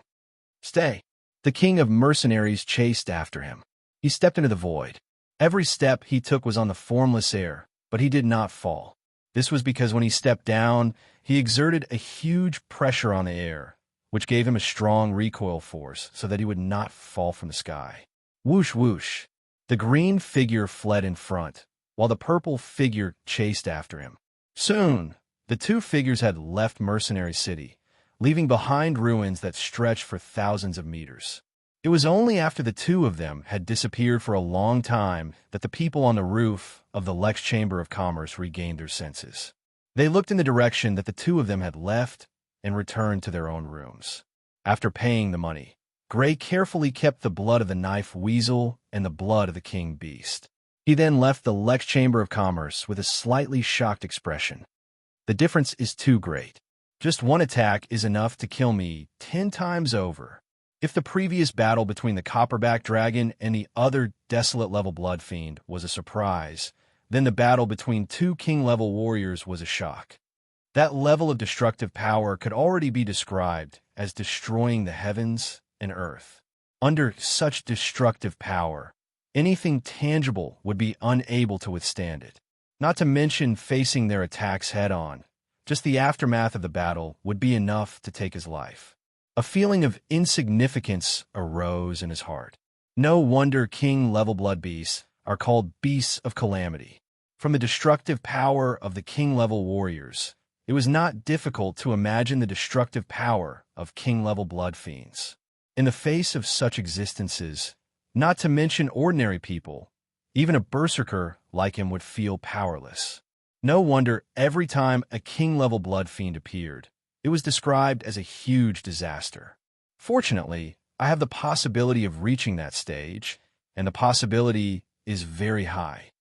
Speaker 1: Stay! The king of mercenaries chased after him. He stepped into the void. Every step he took was on the formless air, but he did not fall. This was because when he stepped down, he exerted a huge pressure on the air, which gave him a strong recoil force so that he would not fall from the sky. Whoosh, whoosh. The green figure fled in front, while the purple figure chased after him. Soon, the two figures had left Mercenary City, leaving behind ruins that stretched for thousands of meters. It was only after the two of them had disappeared for a long time that the people on the roof of the Lex Chamber of Commerce regained their senses. They looked in the direction that the two of them had left and returned to their own rooms. After paying the money, Gray carefully kept the blood of the knife weasel and the blood of the king beast. He then left the Lex Chamber of Commerce with a slightly shocked expression. The difference is too great. Just one attack is enough to kill me 10 times over. If the previous battle between the Copperback Dragon and the other Desolate-level Blood Fiend was a surprise, then the battle between two King-level warriors was a shock. That level of destructive power could already be described as destroying the heavens and earth. Under such destructive power, anything tangible would be unable to withstand it. Not to mention facing their attacks head-on. Just the aftermath of the battle would be enough to take his life. A feeling of insignificance arose in his heart. No wonder king-level blood beasts are called beasts of calamity. From the destructive power of the king-level warriors, it was not difficult to imagine the destructive power of king-level blood fiends. In the face of such existences, not to mention ordinary people, even a berserker like him would feel powerless. No wonder every time a king-level blood fiend appeared, it was described as a huge disaster. Fortunately, I have the possibility of reaching that stage, and the possibility is very high.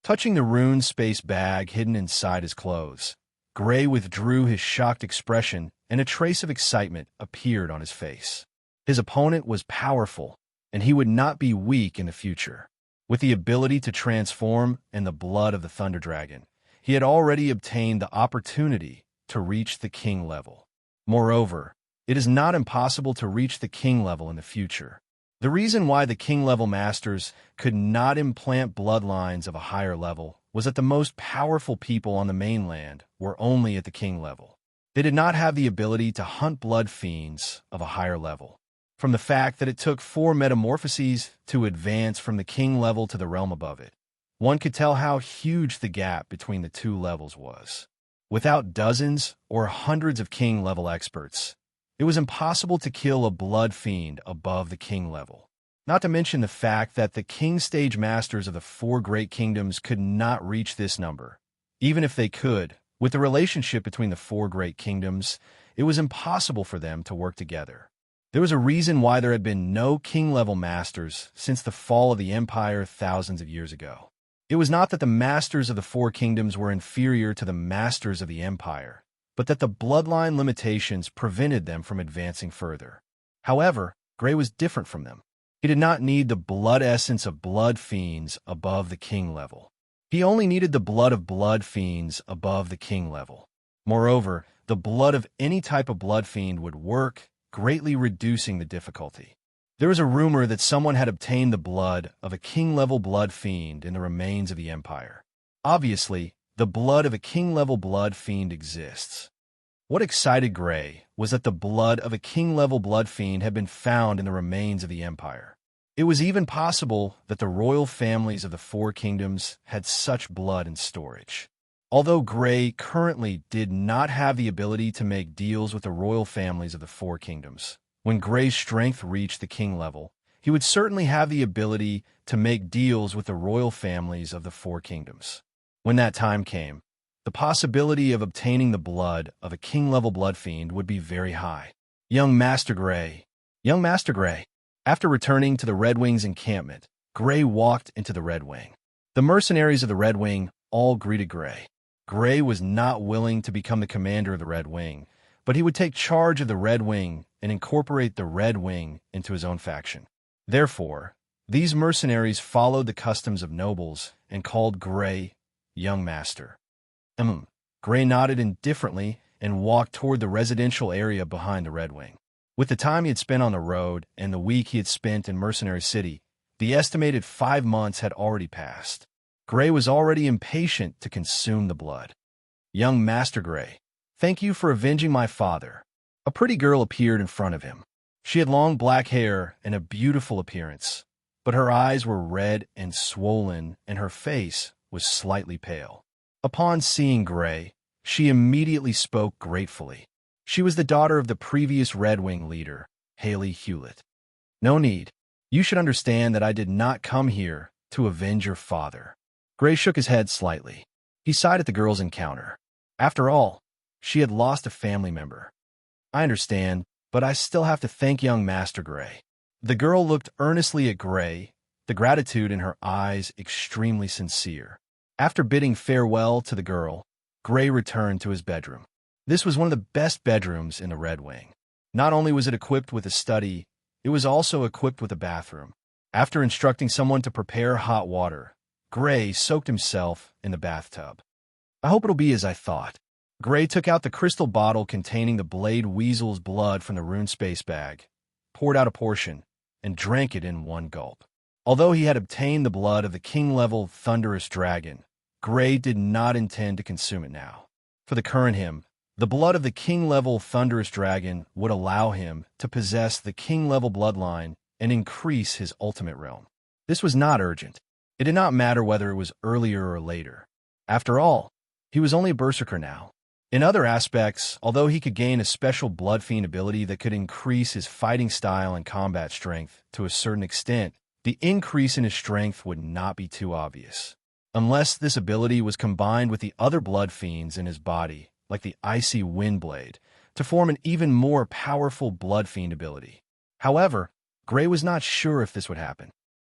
Speaker 1: Touching the rune space bag hidden inside his clothes, Gray withdrew his shocked expression and a trace of excitement appeared on his face. His opponent was powerful, and he would not be weak in the future. With the ability to transform and the blood of the Thunder Dragon, he had already obtained the opportunity to reach the king level. Moreover, it is not impossible to reach the king level in the future. The reason why the king level masters could not implant bloodlines of a higher level was that the most powerful people on the mainland were only at the king level. They did not have the ability to hunt blood fiends of a higher level. From the fact that it took 4 metamorphoses to advance from the king level to the realm above it, one could tell how huge the gap between the two levels was. Without dozens or hundreds of king-level experts, it was impossible to kill a blood fiend above the king level. Not to mention the fact that the king stage masters of the 4 great kingdoms could not reach this number. Even if they could, with the relationship between the 4 great kingdoms, it was impossible for them to work together. There was a reason why there had been no king-level masters since the fall of the empire thousands of years ago. It was not that the masters of the 4 kingdoms were inferior to the masters of the empire, but that the bloodline limitations prevented them from advancing further. However, Gray was different from them. He did not need the blood essence of blood fiends above the king level. He only needed the blood of blood fiends above the king level. Moreover, the blood of any type of blood fiend would work, greatly reducing the difficulty. There was a rumor that someone had obtained the blood of a king-level blood fiend in the remains of the empire. Obviously, the blood of a king-level blood fiend exists. What excited Gray was that the blood of a king-level blood fiend had been found in the remains of the empire. It was even possible that the royal families of the 4 kingdoms had such blood in storage. Although Gray currently did not have the ability to make deals with the royal families of the 4 kingdoms, when Gray's strength reached the king level, he would certainly have the ability to make deals with the royal families of the 4 kingdoms. When that time came, the possibility of obtaining the blood of a king-level blood fiend would be very high. Young Master Gray, Young Master Gray. After returning to the Red Wing's encampment, Gray walked into the Red Wing. The mercenaries of the Red Wing all greeted Gray. Gray was not willing to become the commander of the Red Wing, but he would take charge of the Red Wing and incorporate the Red Wing into his own faction. Therefore, these mercenaries followed the customs of nobles and called Gray Young Master. Gray nodded indifferently and walked toward the residential area behind the Red Wing. With the time he had spent on the road and the week he had spent in Mercenary City, the estimated 5 months had already passed. Gray was already impatient to consume the blood. Young Master Gray, thank you for avenging my father. A pretty girl appeared in front of him. She had long black hair and a beautiful appearance, but her eyes were red and swollen and her face was slightly pale. Upon seeing Gray, she immediately spoke gratefully. She was the daughter of the previous Red Wing leader, Haley Hewlett. No need. You should understand that I did not come here to avenge your father. Gray shook his head slightly. He sighed at the girl's encounter. After all, she had lost a family member. I understand, but I still have to thank young Master Gray. The girl looked earnestly at Gray, the gratitude in her eyes extremely sincere. After bidding farewell to the girl, Gray returned to his bedroom. This was one of the best bedrooms in the Red Wing. Not only was it equipped with a study, it was also equipped with a bathroom. After instructing someone to prepare hot water, Gray soaked himself in the bathtub. I hope it'll be as I thought. Gray took out the crystal bottle containing the Blade Weasel's blood from the rune space bag, poured out a portion, and drank it in one gulp. Although he had obtained the blood of the king-level Thunderous Dragon, Gray did not intend to consume it now. For the current him, the blood of the king-level Thunderous Dragon would allow him to possess the king-level bloodline and increase his ultimate realm. This was not urgent. It did not matter whether it was earlier or later. After all, he was only a berserker now. In other aspects, although he could gain a special Blood Fiend ability that could increase his fighting style and combat strength to a certain extent, the increase in his strength would not be too obvious. Unless this ability was combined with the other Blood Fiends in his body, like the Icy Windblade, to form an even more powerful Blood Fiend ability. However, Gray was not sure if this would happen.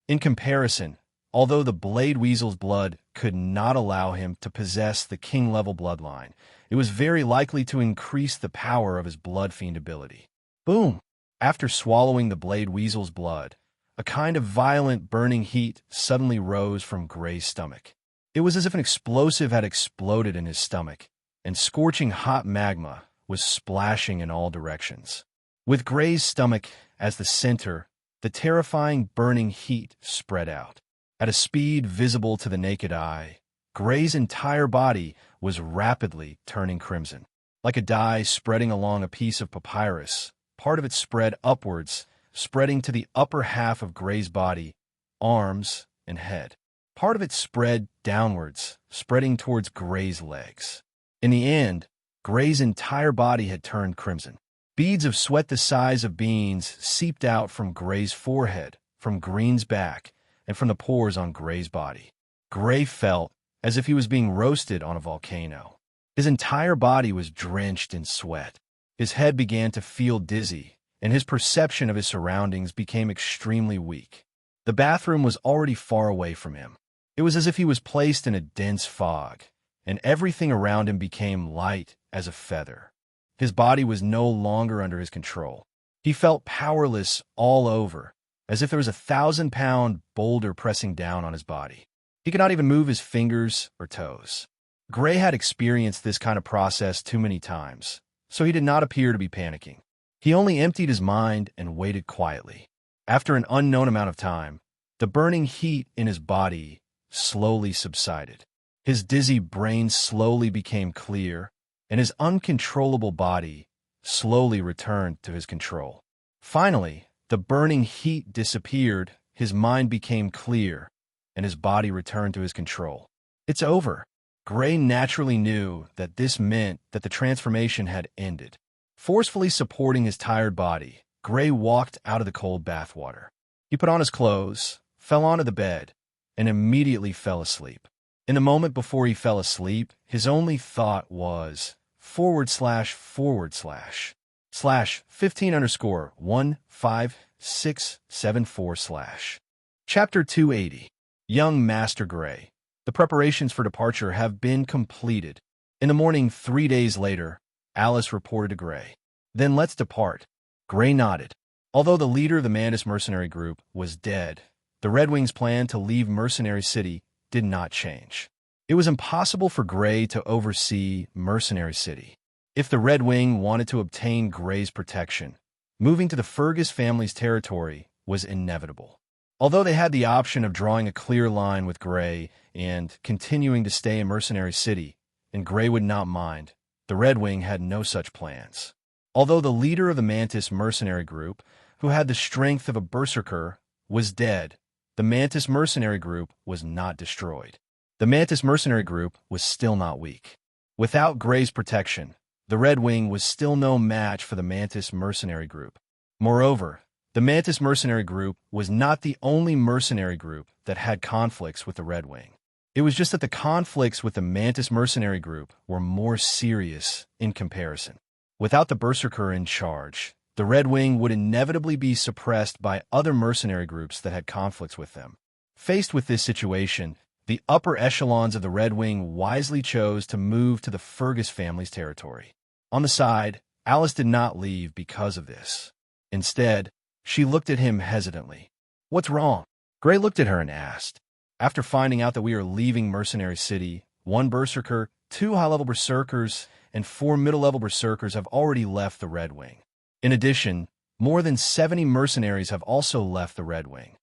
Speaker 1: In comparison, although the Blade Weasel's blood could not allow him to possess the king-level bloodline, it was very likely to increase the power of his Blood Fiend ability. Boom! After swallowing the Blade Weasel's blood, a kind of violent burning heat suddenly rose from Gray's stomach. It was as if an explosive had exploded in his stomach, and scorching hot magma was splashing in all directions. With Gray's stomach as the center, the terrifying burning heat spread out. At a speed visible to the naked eye, Gray's entire body was rapidly turning crimson. Like a dye spreading along a piece of papyrus, part of it spread upwards, spreading to the upper half of Gray's body, arms, and head. Part of it spread downwards, spreading towards Gray's legs. In the end, Gray's entire body had turned crimson. Beads of sweat the size of beans seeped out from Gray's forehead, from Green's back, and from the pores on Gray's body. Gray felt as if he was being roasted on a volcano. His entire body was drenched in sweat. His head began to feel dizzy, and his perception of his surroundings became extremely weak. The bathroom was already far away from him. It was as if he was placed in a dense fog, and everything around him became light as a feather. His body was no longer under his control. He felt powerless all over, as if there was a 1,000-pound boulder pressing down on his body. He could not even move his fingers or toes. Gray had experienced this kind of process too many times, so he did not appear to be panicking. He only emptied his mind and waited quietly. After an unknown amount of time, the burning heat in his body slowly subsided. His dizzy brain slowly became clear, and his uncontrollable body slowly returned to his control. Finally, the burning heat disappeared, his mind became clear, and his body returned to his control. It's over. Gray naturally knew that this meant that the transformation had ended. Forcefully supporting his tired body, Gray walked out of the cold bathwater. He put on his clothes, fell onto the bed, and immediately fell asleep. In the moment before he fell asleep, his only thought was, //. /15_15674/ Chapter 280. Young Master Gray. The preparations for departure have been completed. In the morning 3 days later, Alice reported to Gray. Then let's depart. Gray nodded. Although the leader of the Mantis mercenary group was dead, the Red Wings' plan to leave Mercenary City did not change. It was impossible for Gray to oversee Mercenary City. If the Red Wing wanted to obtain Gray's protection, moving to the Fergus family's territory was inevitable. Although they had the option of drawing a clear line with Gray and continuing to stay in Mercenary City, and Gray would not mind, the Red Wing had no such plans. Although the leader of the Mantis mercenary group, who had the strength of a berserker, was dead, the Mantis mercenary group was not destroyed. The Mantis mercenary group was still not weak. Without Gray's protection, the Red Wing was still no match for the Mantis mercenary group. Moreover, the Mantis mercenary group was not the only mercenary group that had conflicts with the Red Wing. It was just that the conflicts with the Mantis mercenary group were more serious in comparison. Without the berserker in charge, the Red Wing would inevitably be suppressed by other mercenary groups that had conflicts with them. Faced with this situation, the upper echelons of the Red Wing wisely chose to move to the Fergus family's territory. On the side, Alice did not leave because of this. Instead, she looked at him hesitantly. "What's wrong?" Gray looked at her and asked. "After finding out that we are leaving Mercenary City, 1 berserker, 2 high-level berserkers, and 4 middle-level berserkers have already left the Red Wing. In addition, more than 70 mercenaries have also left the Red Wing."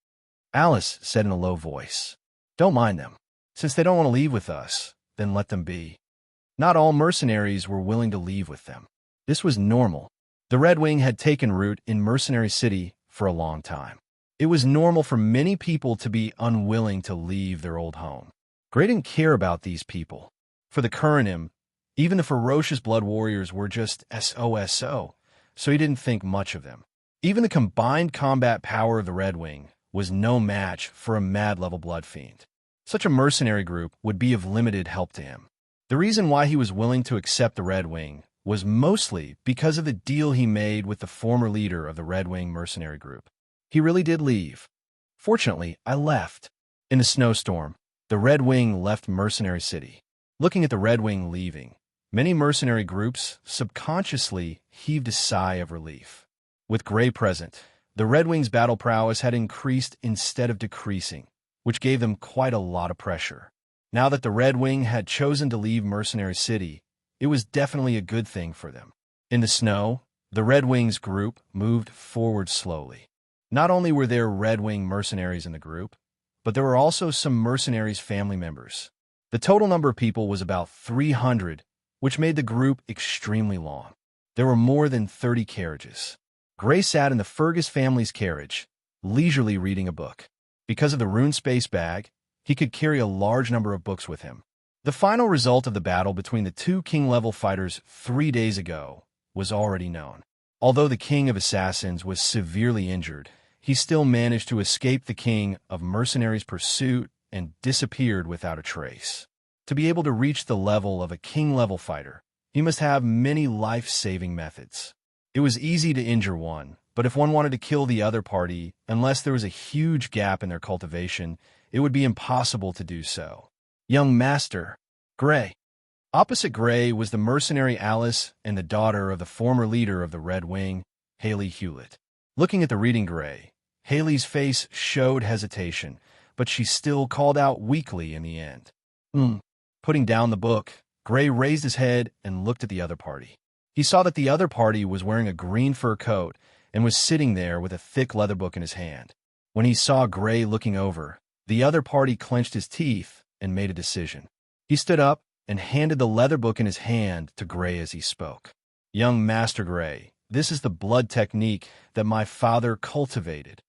Speaker 1: Alice said in a low voice, "Don't mind them. Since they don't want to leave with us, then let them be." Not all mercenaries were willing to leave with them. This was normal. The Red Wing had taken root in Mercenary City for a long time. It was normal for many people to be unwilling to leave their old home. Gray didn't care about these people. For the Kuranim, even the ferocious blood warriors were just SOSO, so he didn't think much of them. Even the combined combat power of the Red Wing was no match for a mad-level blood fiend. Such a mercenary group would be of limited help to him. The reason why he was willing to accept the Red Wing was mostly because of the deal he made with the former leader of the Red Wing mercenary group. He really did leave. Fortunately, I left. In the snowstorm, the Red Wing left Mercenary City. Looking at the Red Wing leaving, many mercenary groups subconsciously heaved a sigh of relief. With Gray present, the Red Wing's battle prowess had increased instead of decreasing, which gave them quite a lot of pressure. Now that the Red Wing had chosen to leave Mercenary City, it was definitely a good thing for them. In the snow, the Red Wing's group moved forward slowly. Not only were there Red Wing mercenaries in the group, but there were also some mercenaries' family members. The total number of people was about 300, which made the group extremely long. There were more than 30 carriages. Gray sat in the Fergus family's carriage, leisurely reading a book. Because of the rune space bag, he could carry a large number of books with him. The final result of the battle between the 2 king-level fighters 3 days ago was already known. Although the King of Assassins was severely injured, he still managed to escape the King of Mercenaries' pursuit and disappeared without a trace. To be able to reach the level of a king-level fighter, he must have many life-saving methods. It was easy to injure one, but if one wanted to kill the other party, unless there was a huge gap in their cultivation, it would be impossible to do so. Young Master Gray. Opposite Gray was the mercenary Alice and the daughter of the former leader of the Red Wing, Haley Hewlett. Looking at the reading Gray, Haley's face showed hesitation, but she still called out weakly in the end. Putting down the book, Gray raised his head and looked at the other party. He saw that the other party was wearing a green fur coat and was sitting there with a thick leather book in his hand. When he saw Gray looking over, the other party clenched his teeth and made a decision. He stood up and handed the leather book in his hand to Gray as he spoke. "Young Master Gray, this is the blood technique that my father cultivated."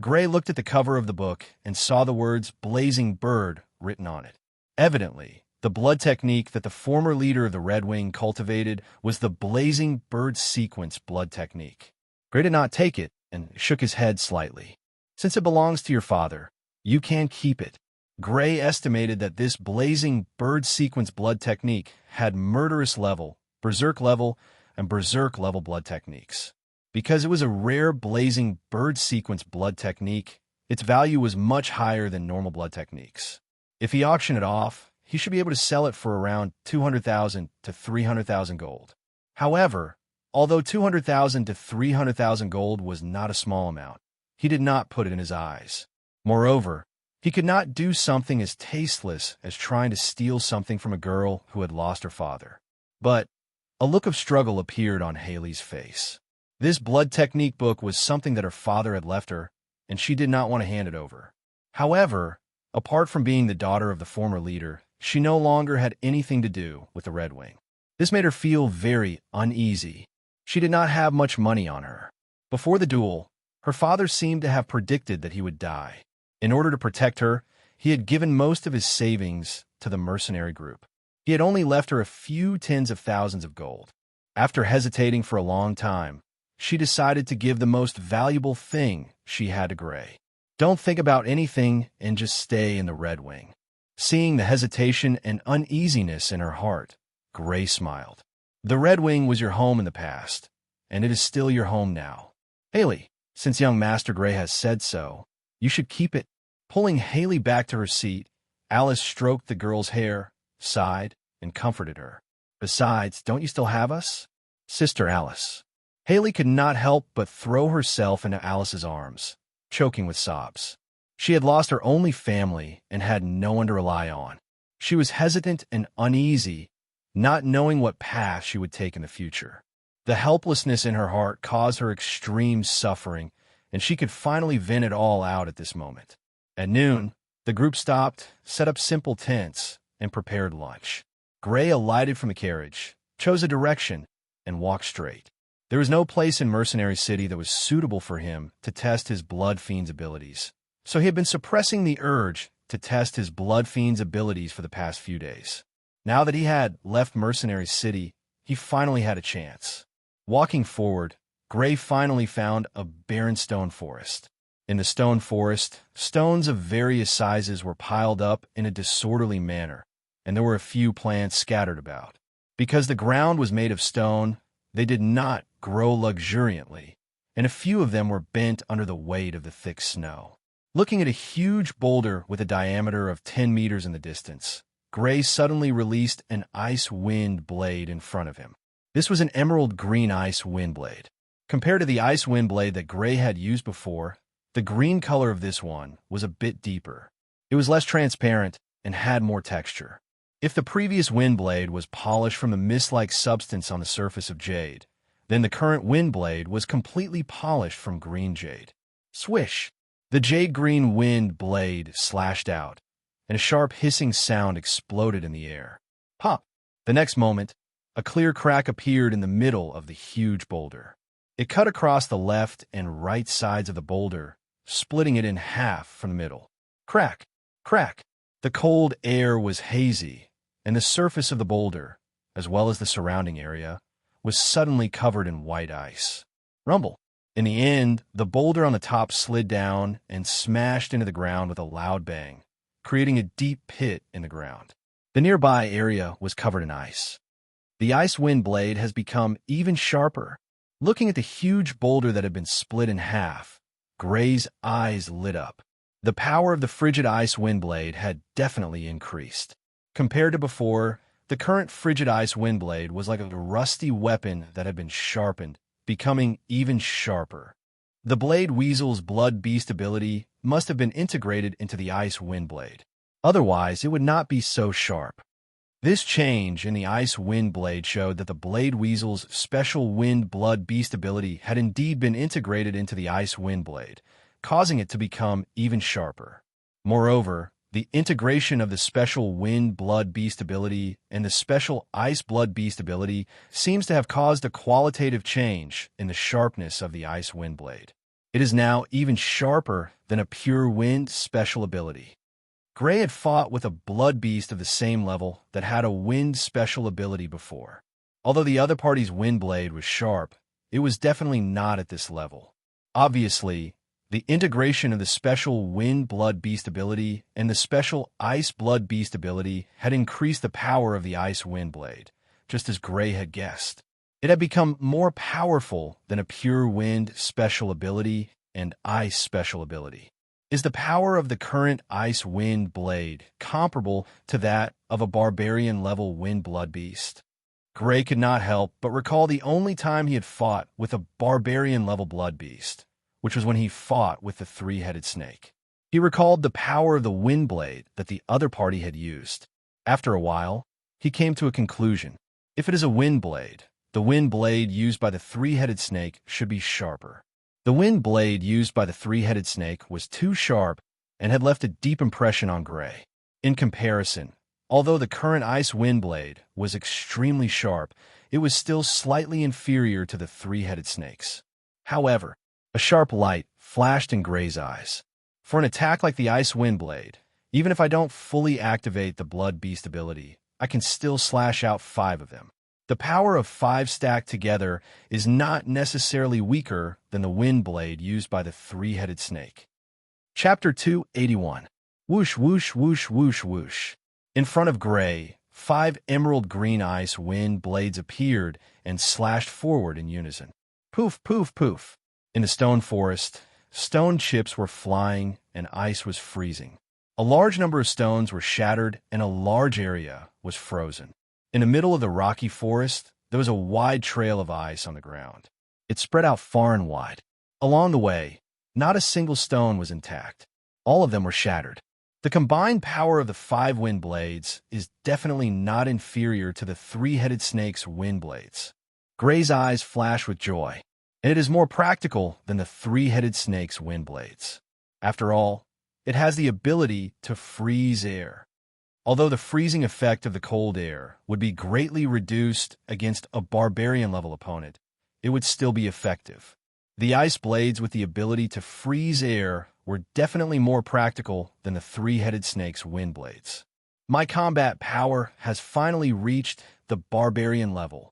Speaker 1: Gray looked at the cover of the book and saw the words Blazing Bird written on it. Evidently, the blood technique that the former leader of the Red Wing cultivated was the Blazing Bird Sequence blood technique. Gray did not take it and shook his head slightly. "Since it belongs to your father, you can keep it." Gray estimated that this Blazing Bird Sequence blood technique had murderous level, berserk level, and berserk-level blood techniques. Because it was a rare blazing bird sequence blood technique, its value was much higher than normal blood techniques. If he auctioned it off, he should be able to sell it for around 200,000 to 300,000 gold. However, although 200,000 to 300,000 gold was not a small amount, he did not put it in his eyes. Moreover, he could not do something as tasteless as trying to steal something from a girl who had lost her father. But a look of struggle appeared on Haley's face. This blood technique book was something that her father had left her, and she did not want to hand it over. However, apart from being the daughter of the former leader, she no longer had anything to do with the Red Wing. This made her feel very uneasy. She did not have much money on her. Before the duel, her father seemed to have predicted that he would die. In order to protect her, he had given most of his savings to the mercenary group. He had only left her a few tens of thousands of gold. After hesitating for a long time, she decided to give the most valuable thing she had to Gray. Don't think about anything and just stay in the Red Wing. Seeing the hesitation and uneasiness in her heart, Gray smiled. The Red Wing was your home in the past, and it is still your home now. Haley, since young Master Gray has said so, you should keep it. Pulling Haley back to her seat, Alice stroked the girl's hair, sighed, and comforted her. Besides, don't you still have us? Sister Alice. Haley could not help but throw herself into Alice's arms, choking with sobs. She had lost her only family and had no one to rely on. She was hesitant and uneasy, not knowing what path she would take in the future. The helplessness in her heart caused her extreme suffering, and she could finally vent it all out at this moment. At noon, the group stopped, set up simple tents, and prepared lunch. Gray alighted from the carriage, chose a direction, and walked straight. There was no place in Mercenary City that was suitable for him to test his Blood Fiend's abilities, so he had been suppressing the urge to test his Blood Fiend's abilities for the past few days. Now that he had left Mercenary City, he finally had a chance. Walking forward, Gray finally found a barren stone forest. In the stone forest, stones of various sizes were piled up in a disorderly manner, and there were a few plants scattered about. Because the ground was made of stone, they did not grow luxuriantly, and a few of them were bent under the weight of the thick snow. Looking at a huge boulder with a diameter of 10 meters in the distance, Gray suddenly released an ice wind blade in front of him. This was an emerald green ice wind blade. Compared to the ice wind blade that Gray had used before, the green color of this one was a bit deeper. It was less transparent and had more texture. If the previous wind blade was polished from the mist-like substance on the surface of jade, then the current wind blade was completely polished from green jade. Swish! The jade-green wind blade slashed out, and a sharp hissing sound exploded in the air. Pop! The next moment, a clear crack appeared in the middle of the huge boulder. It cut across the left and right sides of the boulder, splitting it in half from the middle. Crack! Crack! The cold air was hazy, and the surface of the boulder, as well as the surrounding area, was suddenly covered in white ice. Rumble! In the end, the boulder on the top slid down and smashed into the ground with a loud bang, creating a deep pit in the ground. The nearby area was covered in ice. The ice wind blade has become even sharper. Looking at the huge boulder that had been split in half, Gray's eyes lit up. The power of the frigid ice wind blade had definitely increased. Compared to before, the current frigid ice wind blade was like a rusty weapon that had been sharpened, becoming even sharper. The Blade Weasel's Blood Beast ability must have been integrated into the ice wind blade. Otherwise, it would not be so sharp. This change in the ice wind blade showed that the Blade Weasel's special wind blood beast ability had indeed been integrated into the ice wind blade, causing it to become even sharper. Moreover, the integration of the special wind blood beast ability and the special ice blood beast ability seems to have caused a qualitative change in the sharpness of the ice wind blade. It is now even sharper than a pure wind special ability. Gray had fought with a blood beast of the same level that had a wind special ability before. Although the other party's wind blade was sharp, it was definitely not at this level. Obviously, the integration of the special wind blood beast ability and the special ice blood beast ability had increased the power of the ice wind blade, just as Gray had guessed. It had become more powerful than a pure wind special ability and ice special ability. Is the power of the current ice wind blade comparable to that of a barbarian level wind blood beast? Gray could not help but recall the only time he had fought with a barbarian level blood beast, which was when he fought with the three-headed snake. He recalled the power of the wind blade that the other party had used. After a while, he came to a conclusion. If it is a wind blade, the wind blade used by the three-headed snake should be sharper. The wind blade used by the three-headed snake was too sharp and had left a deep impression on Gray. In comparison, although the current ice wind blade was extremely sharp, it was still slightly inferior to the three-headed snake's. However, a sharp light flashed in Gray's eyes. For an attack like the ice wind blade, even if I don't fully activate the blood beast ability, I can still slash out 5 of them. The power of 5 stacked together is not necessarily weaker than the wind blade used by the three-headed snake. Chapter 281. Whoosh, whoosh, whoosh, whoosh, whoosh. In front of Gray, 5 emerald green ice wind blades appeared and slashed forward in unison. Poof, poof, poof. In the stone forest, stone chips were flying and ice was freezing. A large number of stones were shattered and a large area was frozen. In the middle of the rocky forest, there was a wide trail of ice on the ground. It spread out far and wide. Along the way, not a single stone was intact. All of them were shattered. The combined power of the 5 wind blades is definitely not inferior to the three-headed snake's wind blades. Gray's eyes flashed with joy, and it is more practical than the three-headed snake's wind blades. After all, it has the ability to freeze air. Although the freezing effect of the cold air would be greatly reduced against a barbarian-level opponent, it would still be effective. The ice blades with the ability to freeze air were definitely more practical than the three-headed snake's wind blades. My combat power has finally reached the barbarian level.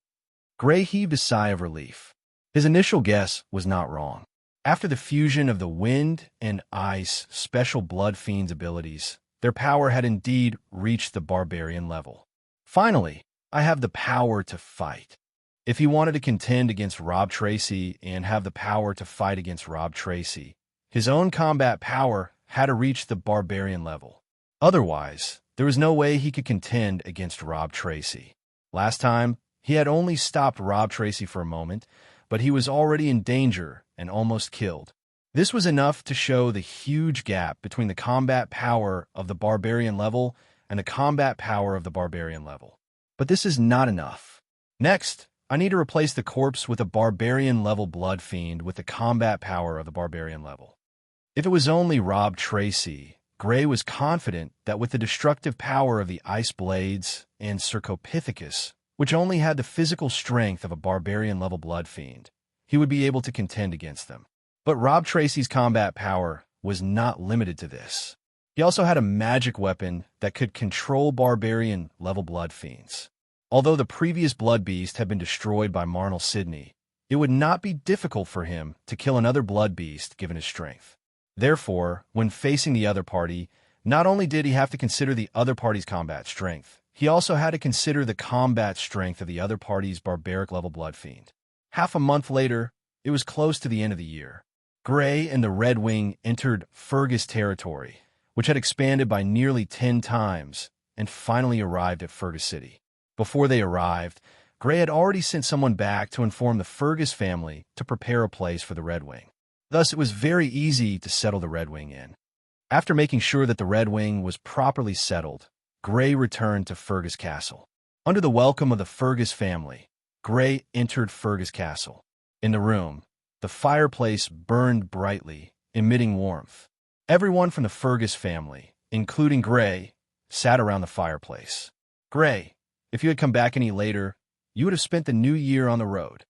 Speaker 1: Gray heaved a sigh of relief. His initial guess was not wrong. After the fusion of the wind and ice special blood fiend's abilities, their power had indeed reached the barbarian level. Finally, I have the power to fight. If he wanted to contend against Rob Tracy and have the power to fight against Rob Tracy, his own combat power had to reach the barbarian level. Otherwise, there was no way he could contend against Rob Tracy. Last time, he had only stopped Rob Tracy for a moment, but he was already in danger and almost killed. This was enough to show the huge gap between the combat power of the barbarian level and the combat power of the barbarian level. But this is not enough. Next, I need to replace the corpse with a barbarian-level blood fiend with the combat power of the barbarian level. If it was only Rob Tracy, Gray was confident that with the destructive power of the ice blades and Sarcopithecus, which only had the physical strength of a barbarian-level blood fiend, he would be able to contend against them. But Rob Tracy's combat power was not limited to this. He also had a magic weapon that could control barbarian-level blood fiends. Although the previous blood beast had been destroyed by Marnell Sidney, it would not be difficult for him to kill another blood beast given his strength. Therefore, when facing the other party, not only did he have to consider the other party's combat strength, he also had to consider the combat strength of the other party's barbaric-level blood fiend. Half a month later, it was close to the end of the year. Gray and the Red Wing entered Fergus territory, which had expanded by nearly 10 times, and finally arrived at Fergus City. Before they arrived, Gray had already sent someone back to inform the Fergus family to prepare a place for the Red Wing. Thus, it was very easy to settle the Red Wing in. After making sure that the Red Wing was properly settled, Gray returned to Fergus Castle. Under the welcome of the Fergus family, Gray entered Fergus Castle. In the room, the fireplace burned brightly, emitting warmth. Everyone from the Fergus family, including Gray, sat around the fireplace. Gray, if you had come back any later, you would have spent the new year on the road.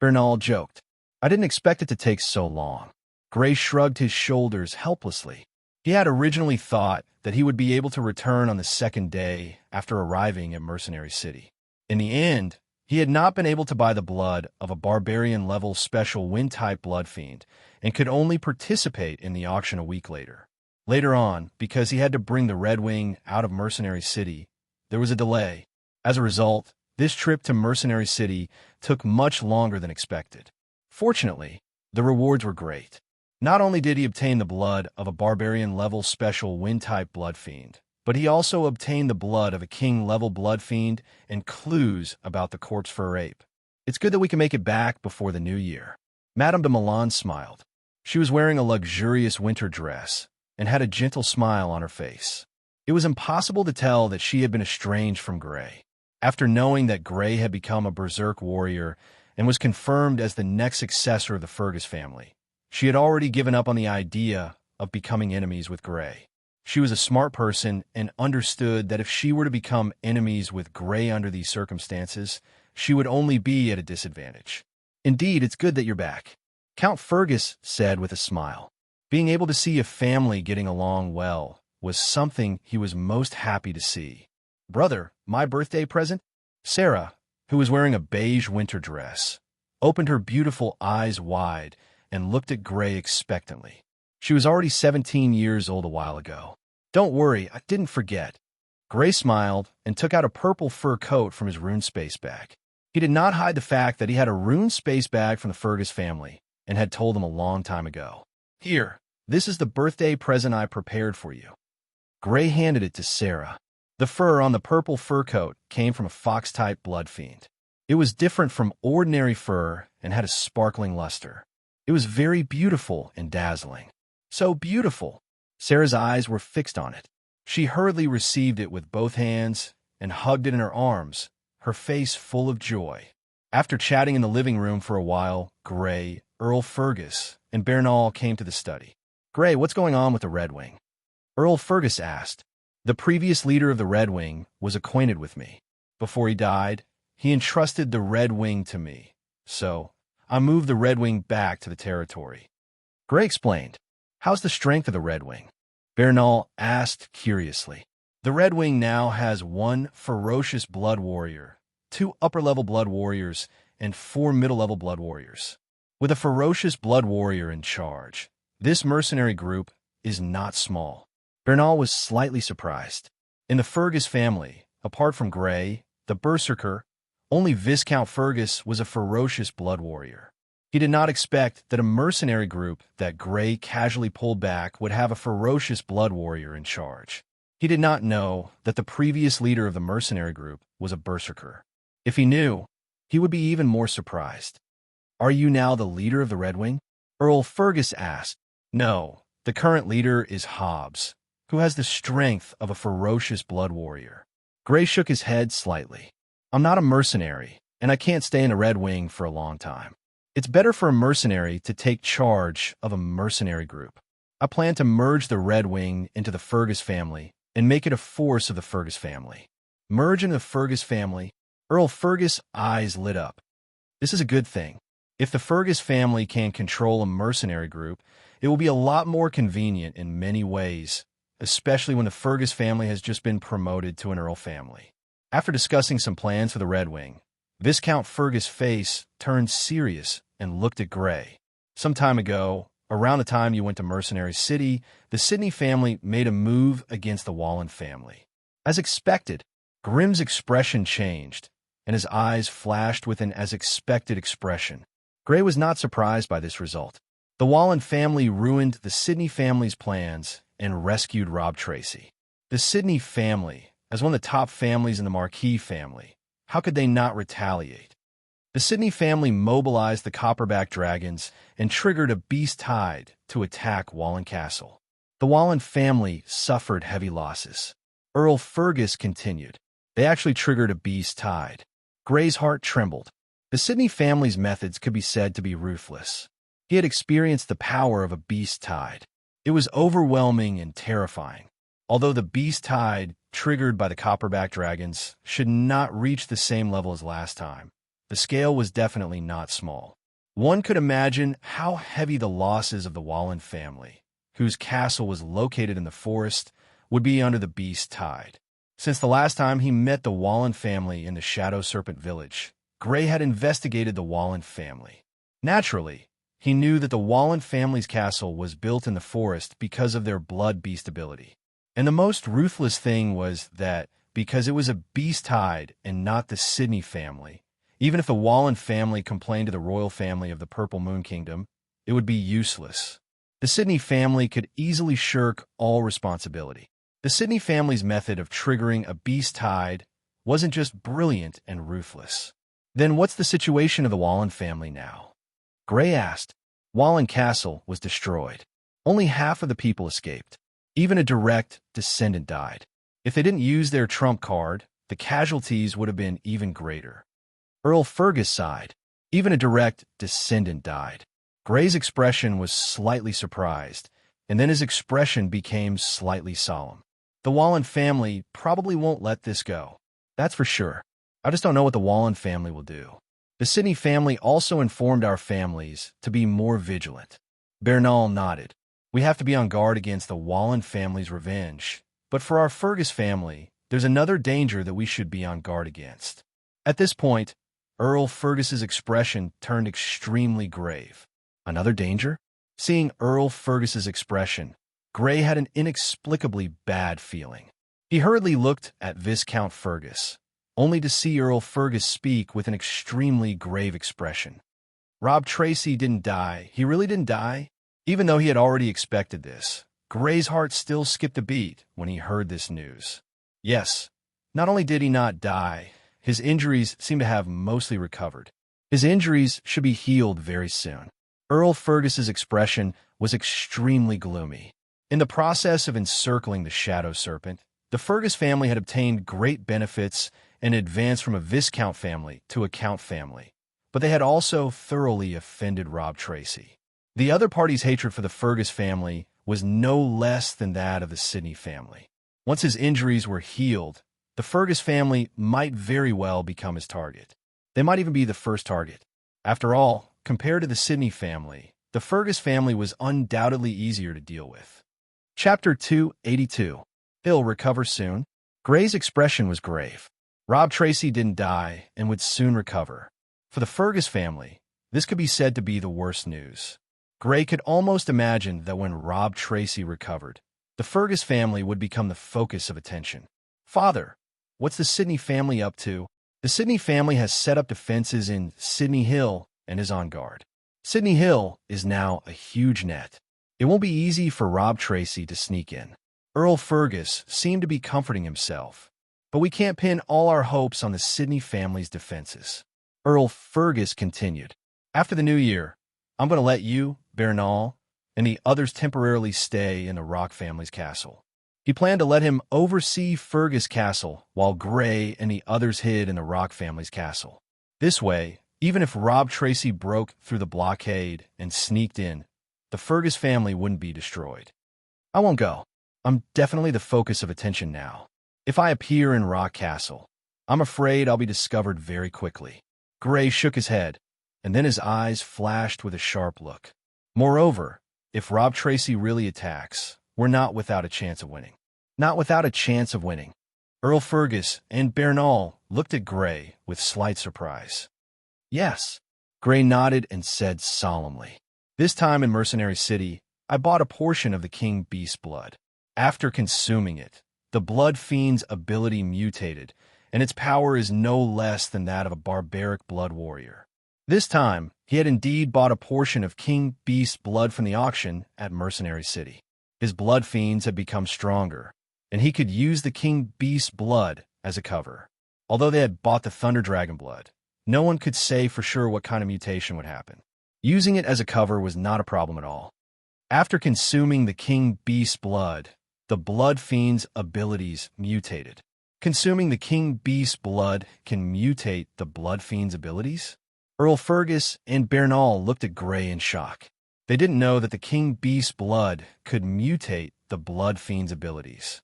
Speaker 1: Bernal joked. I didn't expect it to take so long. Gray shrugged his shoulders helplessly. He had originally thought that he would be able to return on the second day after arriving at Mercenary City. In the end, he had not been able to buy the blood of a barbarian-level special wind-type blood fiend and could only participate in the auction a week later. Later on, because he had to bring the Red Wing out of Mercenary City, there was a delay. As a result, This trip to Mercenary City took much longer than expected. Fortunately, the rewards were great. Not only did he obtain the blood of a barbarian-level special wind-type blood fiend, but he also obtained the blood of a king-level blood fiend and clues about the corpse fur ape. It's good that we can make it back before the new year. Madame de Milan smiled. She was wearing a luxurious winter dress and had a gentle smile on her face. It was impossible to tell that she had been estranged from Gray. After knowing that Gray had become a berserk warrior and was confirmed as the next successor of the Fergus family, she had already given up on the idea of becoming enemies with Gray. She was a smart person and understood that if she were to become enemies with Gray under these circumstances, she would only be at a disadvantage. Indeed, it's good that you're back, Count Fergus said with a smile. Being able to see a family getting along well was something he was most happy to see. Brother, my birthday present? Sarah, who was wearing a beige winter dress, opened her beautiful eyes wide and looked at Gray expectantly. She was already 17 years old a while ago. Don't worry, I didn't forget. Gray smiled and took out a purple fur coat from his rune space bag. He did not hide the fact that he had a rune space bag from the Fergus family and had told them a long time ago. Here, this is the birthday present I prepared for you. Gray handed it to Sarah. The fur on the purple fur coat came from a fox-type blood fiend. It was different from ordinary fur and had a sparkling luster. It was very beautiful and dazzling. So beautiful. Sarah's eyes were fixed on it. She hurriedly received it with both hands and hugged it in her arms, her face full of joy. After chatting in the living room for a while, Gray, Earl Fergus, and Bernal came to the study. Gray, what's going on with the Red Wing? Earl Fergus asked. The previous leader of the Red Wing was acquainted with me. Before he died, he entrusted the Red Wing to me. So, I moved the Red Wing back to the territory. Gray explained. How's the strength of the Red Wing? Bernal asked curiously. The Red Wing now has 1 ferocious blood warrior, 2 upper-level blood warriors, and 4 middle-level blood warriors. With a ferocious blood warrior in charge, this mercenary group is not small. Bernal was slightly surprised. In the Fergus family, apart from Gray, the berserker, only Viscount Fergus was a ferocious blood warrior. He did not expect that a mercenary group that Gray casually pulled back would have a ferocious blood warrior in charge. He did not know that the previous leader of the mercenary group was a berserker. If he knew, he would be even more surprised. Are you now the leader of the Red Wing? Earl Fergus asked. No, the current leader is Hobbs, who has the strength of a ferocious blood warrior. Gray shook his head slightly. I'm not a mercenary, and I can't stay in the Red Wing for a long time. It's better for a mercenary to take charge of a mercenary group. I plan to merge the Red Wing into the Fergus family and make it a force of the Fergus family. Merge into the Fergus family? Earl Fergus' eyes lit up. This is a good thing. If the Fergus family can control a mercenary group, it will be a lot more convenient in many ways, especially when the Fergus family has just been promoted to an Earl family. After discussing some plans for the Red Wing, Viscount Fergus' face turned serious and looked at Gray. Some time ago, around the time you went to Mercenary City, the Sidney family made a move against the Wallen family. As expected, Grimm's expression changed, and his eyes flashed with an as-expected expression. Gray was not surprised by this result. The Wallen family ruined the Sidney family's plans and rescued Rob Tracy. The Sidney family, as one of the top families in the Marquis family, how could they not retaliate? The Sidney family mobilized the Copperback Dragons and triggered a beast tide to attack Wallen Castle. The Wallen family suffered heavy losses. Earl Fergus continued. They actually triggered a beast tide. Gray's heart trembled. The Sidney family's methods could be said to be ruthless. He had experienced the power of a beast tide. It was overwhelming and terrifying. Although the beast tide, triggered by the Copperback Dragons, should not reach the same level as last time, the scale was definitely not small. One could imagine how heavy the losses of the Wallen family, whose castle was located in the forest, would be under the beast tide. Since the last time he met the Wallen family in the Shadow Serpent Village, Gray had investigated the Wallen family. Naturally, he knew that the Wallen family's castle was built in the forest because of their blood beast ability. And the most ruthless thing was that because it was a beast hide and not the Sydney family. Even if the Wallen family complained to the royal family of the Purple Moon Kingdom, it would be useless. The Sydney family could easily shirk all responsibility. The Sydney family's method of triggering a beast hide wasn't just brilliant and ruthless. Then what's the situation of the Wallen family now? Gray asked. Wallen Castle was destroyed. Only half of the people escaped. Even a direct descendant died. If they didn't use their trump card, the casualties would have been even greater. Earl Fergus sighed. Even a direct descendant died. Gray's expression was slightly surprised, and then his expression became slightly solemn. The Wallen family probably won't let this go. That's for sure. I just don't know what the Wallen family will do. The Sydney family also informed our families to be more vigilant. Bernal nodded. We have to be on guard against the Wallen family's revenge. But for our Fergus family, there's another danger that we should be on guard against. At this point, Earl Fergus's expression turned extremely grave. Another danger? Seeing Earl Fergus's expression, Gray had an inexplicably bad feeling. He hurriedly looked at Viscount Fergus, only to see Earl Fergus speak with an extremely grave expression. Rob Tracy didn't die. He really didn't die? Even though he had already expected this, Gray's heart still skipped a beat when he heard this news. Yes, not only did he not die, his injuries seem to have mostly recovered. His injuries should be healed very soon. Earl Fergus's expression was extremely gloomy. In the process of encircling the Shadow Serpent, the Fergus family had obtained great benefits and advanced from a Viscount family to a Count family, but they had also thoroughly offended Rob Tracy. The other party's hatred for the Fergus family was no less than that of the Sydney family. Once his injuries were healed, the Fergus family might very well become his target. They might even be the first target. After all, compared to the Sydney family, the Fergus family was undoubtedly easier to deal with. Chapter 282. He'll recover soon. Gray's expression was grave. Rob Tracy didn't die and would soon recover. For the Fergus family, this could be said to be the worst news. Gray could almost imagine that when Rob Tracy recovered, the Fergus family would become the focus of attention. Father, what's the Sydney family up to? The Sydney family has set up defenses in Sydney Hill and is on guard. Sydney Hill is now a huge net. It won't be easy for Rob Tracy to sneak in. Earl Fergus seemed to be comforting himself. But we can't pin all our hopes on the Sydney family's defenses. Earl Fergus continued. After the new year, I'm going to let you, Bernal, and the others temporarily stay in the Rock family's castle. He planned to let him oversee Fergus Castle while Gray and the others hid in the Rock family's castle. This way, even if Rob Tracy broke through the blockade and sneaked in, the Fergus family wouldn't be destroyed. I won't go. I'm definitely the focus of attention now. If I appear in Rock Castle, I'm afraid I'll be discovered very quickly. Gray shook his head, and then his eyes flashed with a sharp look. Moreover, if Rob Tracy really attacks, we're not without a chance of winning. Not without a chance of winning. Earl Fergus and Bernal looked at Gray with slight surprise. Yes. Gray nodded and said solemnly. This time in Mercenary City, I bought a portion of the King Beast's blood. After consuming it, the Blood Fiend's ability mutated, and its power is no less than that of a barbaric blood warrior. This time, he had indeed bought a portion of King Beast's blood from the auction at Mercenary City. His Blood Fiends had become stronger, and he could use the King Beast's blood as a cover. Although they had bought the Thunder Dragon blood, no one could say for sure what kind of mutation would happen. Using it as a cover was not a problem at all. After consuming the King Beast's blood, the Blood Fiend's abilities mutated. Consuming the King Beast's blood can mutate the Blood Fiend's abilities? Earl Fergus and Bernal looked at Gray in shock. They didn't know that the King Beast's blood could mutate the Blood Fiend's abilities.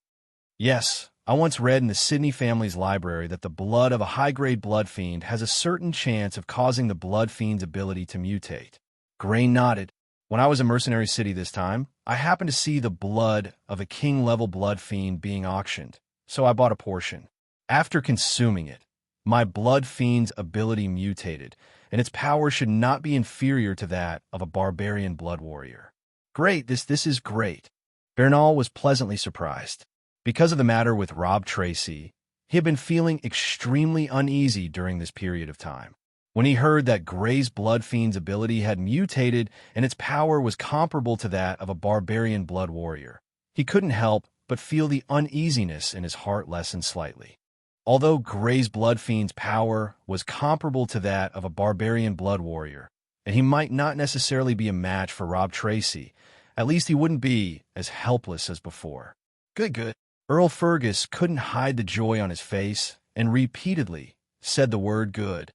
Speaker 1: Yes, I once read in the Sydney family's library that the blood of a high-grade Blood Fiend has a certain chance of causing the Blood Fiend's ability to mutate. Gray nodded. When I was in Mercenary City this time, I happened to see the blood of a king-level Blood Fiend being auctioned, so I bought a portion. After consuming it, my Blood Fiend's ability mutated, and its power should not be inferior to that of a barbarian blood warrior. Great, this is great. Bernal was pleasantly surprised. Because of the matter with Rob Tracy, He had been feeling extremely uneasy during this period of time. When he heard that Gray's Blood Fiend's ability had mutated and its power was comparable to that of a barbarian blood warrior, he couldn't help but feel the uneasiness in his heart lessen slightly. Although Gray's Blood Fiend's power was comparable to that of a barbarian blood warrior, and he might not necessarily be a match for Rob Tracy, at least he wouldn't be as helpless as before. Good. Earl Fergus couldn't hide the joy on his face and repeatedly said the word good.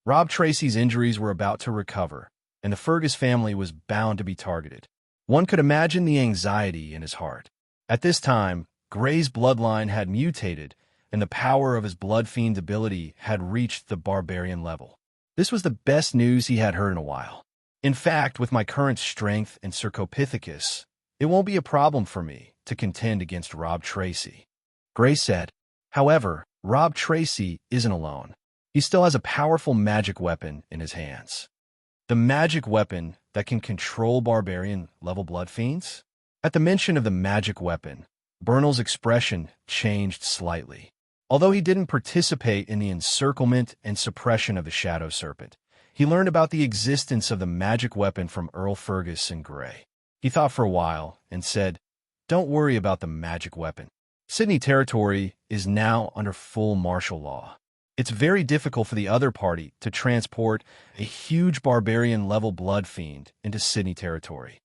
Speaker 1: Rob Tracy's injuries were about to recover, and the Fergus family was bound to be targeted. One could imagine the anxiety in his heart. At this time, Gray's bloodline had mutated, and the power of his Blood Fiend's ability had reached the barbarian level. This was the best news he had heard in a while. In fact, with my current strength and Sarcopithecus, it won't be a problem for me to contend against Rob Tracy, Gray said. However, Rob Tracy isn't alone. He still has a powerful magic weapon in his hands. The magic weapon that can control barbarian-level blood fiends? At the mention of the magic weapon, Bernal's expression changed slightly. Although he didn't participate in the encirclement and suppression of the Shadow Serpent, he learned about the existence of the magic weapon from Earl Fergus and Gray. He thought for a while and said, "Don't worry about the magic weapon. Sydney territory is now under full martial law. It's very difficult for the other party to transport a huge barbarian-level blood fiend into Sydney territory.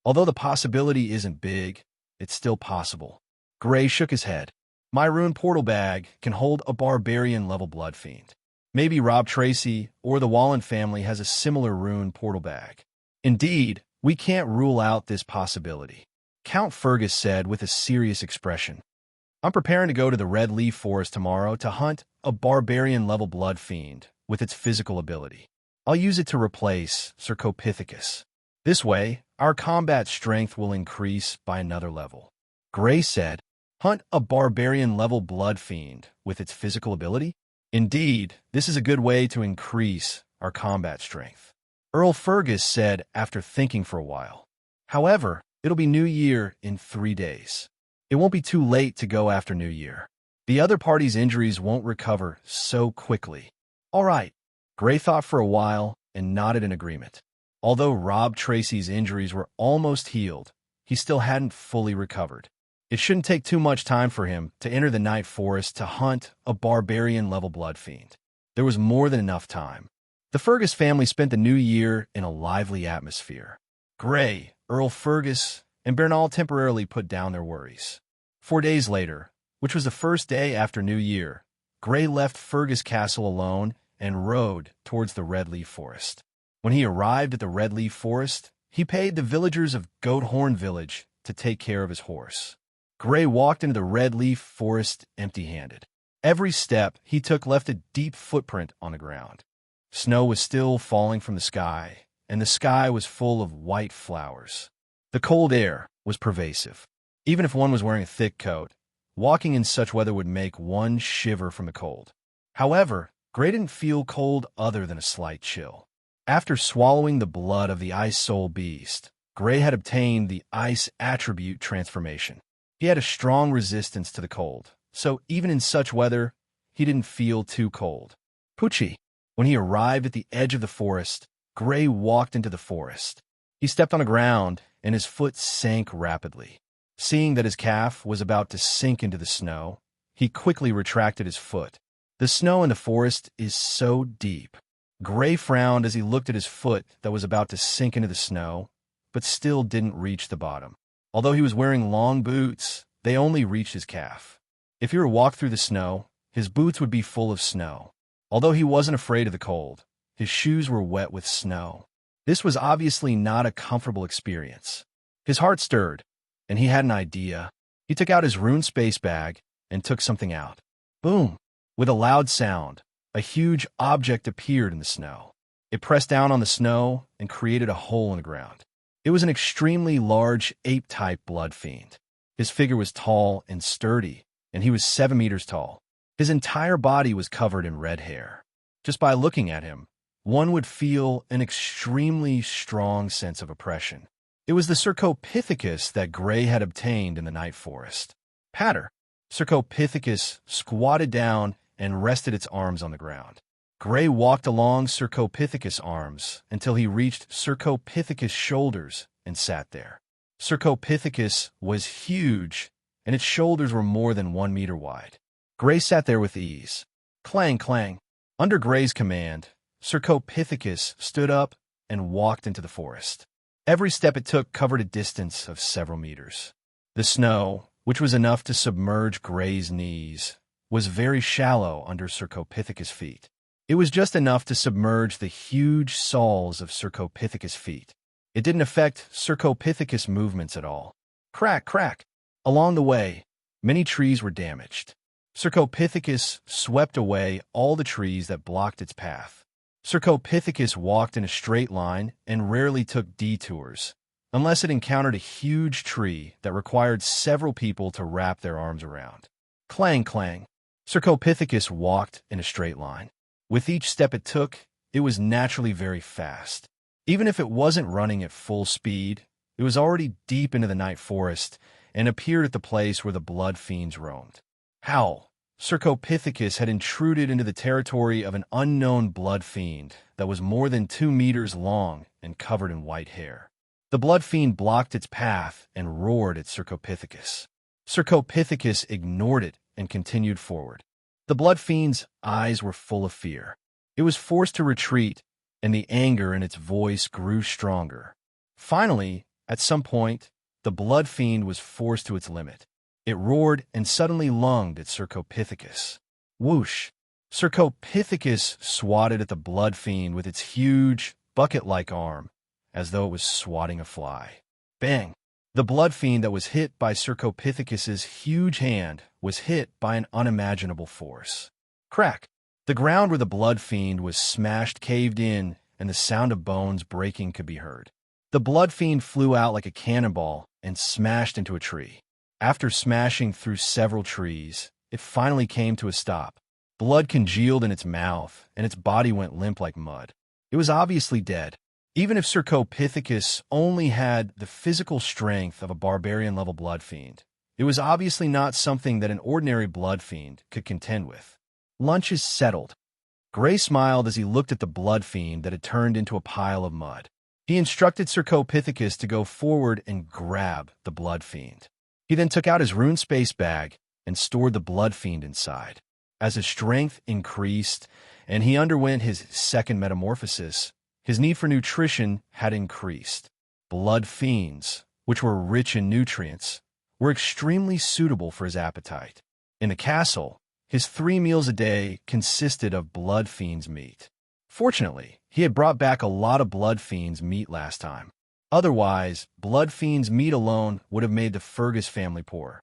Speaker 1: Although the possibility isn't big, it's still possible." Gray shook his head. "My rune portal bag can hold a barbarian-level blood fiend. Maybe Rob Tracy or the Wallen family has a similar rune portal bag. Indeed, we can't rule out this possibility," Count Fergus said with a serious expression. "I'm preparing to go to the Red Leaf Forest tomorrow to hunt a barbarian-level blood fiend with its physical ability. I'll use it to replace Sarcopithecus. This way, our combat strength will increase by another level." Gray said, "Hunt a barbarian-level blood fiend with its physical ability? Indeed, this is a good way to increase our combat strength," Earl Fergus said after thinking for a while. "However, it'll be New Year in 3 days. It won't be too late to go after New Year. The other party's injuries won't recover so quickly." "All right." Gray thought for a while and nodded in agreement. Although Rob Tracy's injuries were almost healed, he still hadn't fully recovered. It shouldn't take too much time for him to enter the Night Forest to hunt a barbarian-level blood fiend. There was more than enough time. The Fergus family spent the new year in a lively atmosphere. Gray, Earl Fergus, and Bernal temporarily put down their worries. 4 days later, which was the first day after New Year, Gray left Fergus Castle alone and rode towards the Red Leaf Forest. When he arrived at the Red Leaf Forest, he paid the villagers of Goathorn Village to take care of his horse. Gray walked into the Red Leaf Forest empty-handed. Every step he took left a deep footprint on the ground. Snow was still falling from the sky, and the sky was full of white flowers. The cold air was pervasive. Even if one was wearing a thick coat, walking in such weather would make one shiver from the cold. However, Gray didn't feel cold other than a slight chill. After swallowing the blood of the Ice Soul Beast, Gray had obtained the Ice Attribute transformation. He had a strong resistance to the cold, so even in such weather, he didn't feel too cold. Poochie. When he arrived at the edge of the forest, Gray walked into the forest. He stepped on the ground, and his foot sank rapidly. Seeing that his calf was about to sink into the snow, he quickly retracted his foot. The snow in the forest is so deep. Gray frowned as he looked at his foot that was about to sink into the snow, but still didn't reach the bottom. Although he was wearing long boots, they only reached his calf. If he were to walk through the snow, his boots would be full of snow. Although he wasn't afraid of the cold, his shoes were wet with snow. This was obviously not a comfortable experience. His heart stirred, and he had an idea. He took out his rune space bag and took something out. Boom! With a loud sound, a huge object appeared in the snow. It pressed down on the snow and created a hole in the ground. It was an extremely large ape-type blood fiend. His figure was tall and sturdy, and he was 7 meters tall. His entire body was covered in red hair. Just by looking at him, one would feel an extremely strong sense of oppression. It was the Sarcopithecus that Gray had obtained in the Night Forest. Patter. Cercopithecus squatted down and rested its arms on the ground. Gray walked along Cercopithecus' arms until he reached Cercopithecus' shoulders and sat there. Cercopithecus was huge, and its shoulders were more than 1 meter wide. Gray sat there with ease. Clang, clang. Under Gray's command, Cercopithecus stood up and walked into the forest. Every step it took covered a distance of several meters. The snow, which was enough to submerge Gray's knees, was very shallow under Cercopithecus' feet. It was just enough to submerge the huge soles of Cercopithecus' feet. It didn't affect Cercopithecus' movements at all. Crack, crack. Along the way, many trees were damaged. Cercopithecus swept away all the trees that blocked its path. Cercopithecus walked in a straight line and rarely took detours, unless it encountered a huge tree that required several people to wrap their arms around. Clang, clang. Cercopithecus walked in a straight line. With each step it took, it was naturally very fast. Even if it wasn't running at full speed, it was already deep into the night forest and appeared at the place where the blood fiends roamed. Howl! Cercopithecus had intruded into the territory of an unknown blood fiend that was more than 2 meters long and covered in white hair. The blood fiend blocked its path and roared at Cercopithecus. Cercopithecus ignored it and continued forward. The blood fiend's eyes were full of fear. It was forced to retreat, and the anger in its voice grew stronger. Finally, at some point, the blood fiend was forced to its limit. It roared and suddenly lunged at Cercopithecus. Whoosh! Cercopithecus swatted at the blood fiend with its huge, bucket-like arm, as though it was swatting a fly. Bang! The blood fiend that was hit by Cercopithecus's huge hand was hit by an unimaginable force. Crack! The ground where the blood fiend was smashed caved in, and the sound of bones breaking could be heard. The blood fiend flew out like a cannonball and smashed into a tree. After smashing through several trees, it finally came to a stop. Blood congealed in its mouth, and its body went limp like mud. It was obviously dead. Even if Cercopithecus only had the physical strength of a barbarian-level blood fiend, it was obviously not something that an ordinary blood fiend could contend with. Lunch is settled. Gray smiled as he looked at the blood fiend that had turned into a pile of mud. He instructed Cercopithecus to go forward and grab the blood fiend. He then took out his rune space bag and stored the blood fiend inside. As his strength increased and he underwent his second metamorphosis, his need for nutrition had increased. Blood fiends, which were rich in nutrients, were extremely suitable for his appetite. In the castle, his 3 meals a day consisted of blood fiend's meat. Fortunately, he had brought back a lot of blood fiend's meat last time. Otherwise, blood fiend's meat alone would have made the Fergus family poor.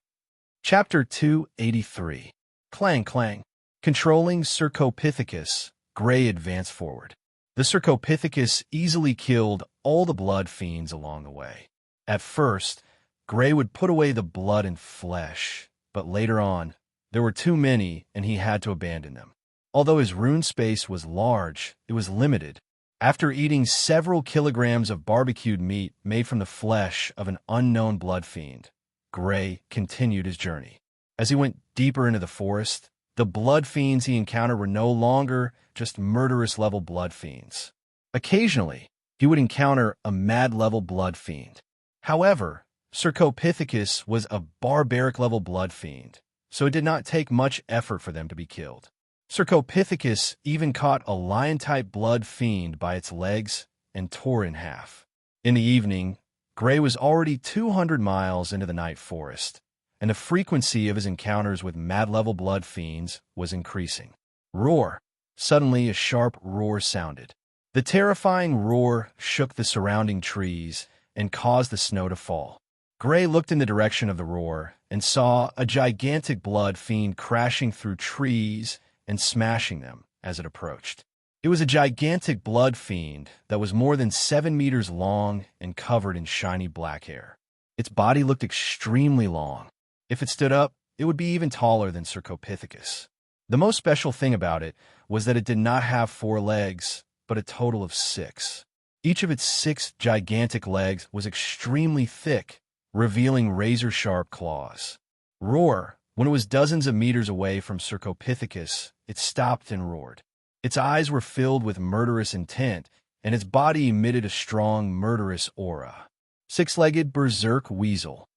Speaker 1: Chapter 283. Clang, clang. Controlling Cercopithecus, Gray advanced forward. The Cercopithecus easily killed all the blood fiends along the way. At first, Gray would put away the blood and flesh, but later on, there were too many and he had to abandon them. Although his rune space was large, it was limited. After eating several kilograms of barbecued meat made from the flesh of an unknown blood fiend, Gray continued his journey. As he went deeper into the forest, the blood fiends he encountered were no longer just murderous-level blood fiends. Occasionally, he would encounter a mad-level blood fiend. However, Cercopithecus was a barbaric-level blood fiend, so it did not take much effort for them to be killed. Cercopithecus even caught a lion-type blood fiend by its legs and tore it in half. In the evening, Gray was already 200 miles into the night forest, and the frequency of his encounters with mad-level blood fiends was increasing. Roar! Suddenly, a sharp roar sounded. The terrifying roar shook the surrounding trees and caused the snow to fall. Gray looked in the direction of the roar and saw a gigantic blood fiend crashing through trees and smashing them as it approached. It was a gigantic blood fiend that was more than 7 meters long and covered in shiny black hair. Its body looked extremely long. If it stood up, it would be even taller than Cercopithecus. The most special thing about it was that it did not have 4 legs, but a total of 6. Each of its 6 gigantic legs was extremely thick, revealing razor-sharp claws. Roar! When it was dozens of meters away from Cercopithecus, it stopped and roared. Its eyes were filled with murderous intent, and its body emitted a strong, murderous aura. Six-legged berserk weasel.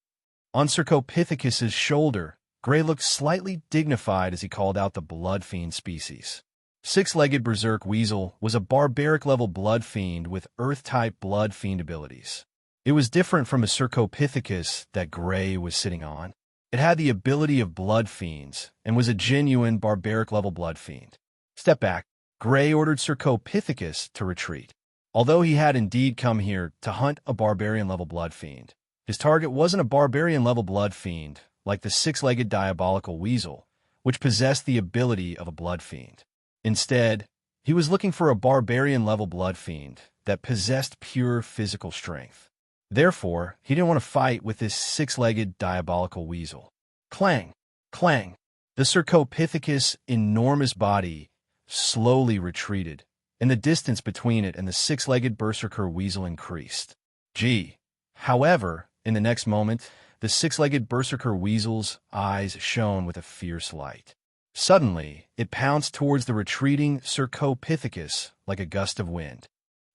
Speaker 1: On Cercopithecus's shoulder, Gray looked slightly dignified as he called out the blood fiend species. Six-legged berserk weasel was a barbaric-level blood fiend with earth-type blood fiend abilities. It was different from a Cercopithecus that Gray was sitting on. It had the ability of blood fiends and was a genuine barbaric-level blood fiend. Step back. Gray ordered Cercopithecus to retreat. Although he had indeed come here to hunt a barbarian-level blood fiend, his target wasn't a barbarian-level blood fiend like the six-legged diabolical weasel, which possessed the ability of a blood fiend. Instead, he was looking for a barbarian-level blood fiend that possessed pure physical strength. Therefore, he didn't want to fight with this six-legged diabolical weasel. Clang! Clang! The Cercopithecus' enormous body slowly retreated, and the distance between it and the six-legged berserker weasel increased. However, in the next moment, the six-legged berserker weasel's eyes shone with a fierce light. Suddenly, it pounced towards the retreating Cercopithecus like a gust of wind.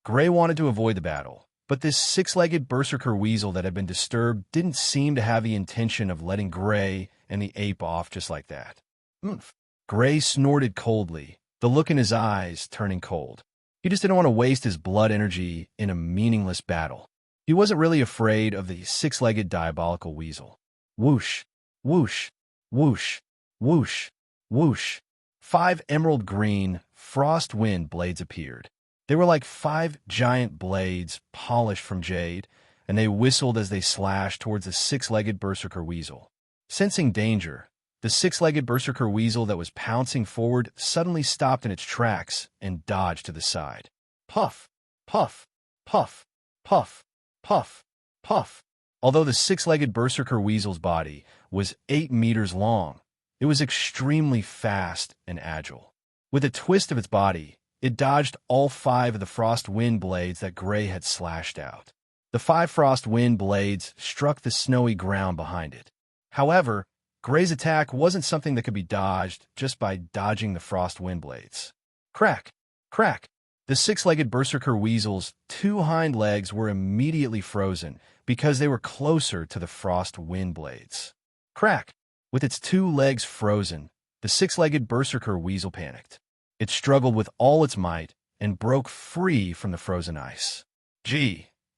Speaker 1: Gray wanted to avoid the battle, but this six-legged berserker weasel that had been disturbed didn't seem to have the intention of letting Gray and the ape off just like that. Oomph! Gray snorted coldly, the look in his eyes turning cold. He just didn't want to waste his blood energy in a meaningless battle. He wasn't really afraid of the six-legged diabolical weasel. Whoosh! Whoosh! Whoosh! Whoosh! Whoosh! 5 emerald green frost wind blades appeared. They were like 5 giant blades polished from jade, and they whistled as they slashed towards the six-legged berserker weasel. Sensing danger, the six-legged berserker weasel that was pouncing forward suddenly stopped in its tracks and dodged to the side. Puff! Puff! Puff! Puff! Puff! Puff! Although the six-legged berserker weasel's body was 8 meters long, it was extremely fast and agile. With a twist of its body, it dodged all 5 of the frost wind blades that Gray had slashed out. The 5 frost wind blades struck the snowy ground behind it. However, Gray's attack wasn't something that could be dodged just by dodging the frost wind blades. Crack! Crack! The six-legged berserker weasel's 2 hind legs were immediately frozen because they were closer to the frost wind blades. Crack! With its 2 legs frozen, the six-legged berserker weasel panicked. It struggled with all its might and broke free from the frozen ice.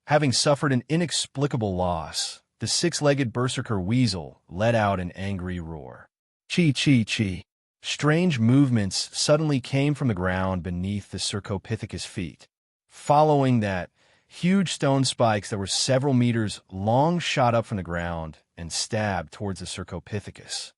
Speaker 1: Having suffered an inexplicable loss, the six-legged berserker weasel let out an angry roar. Chi. Strange movements suddenly came from the ground beneath the Cercopithecus' feet. Following that, huge stone spikes that were several meters long shot up from the ground and stabbed towards the Cercopithecus.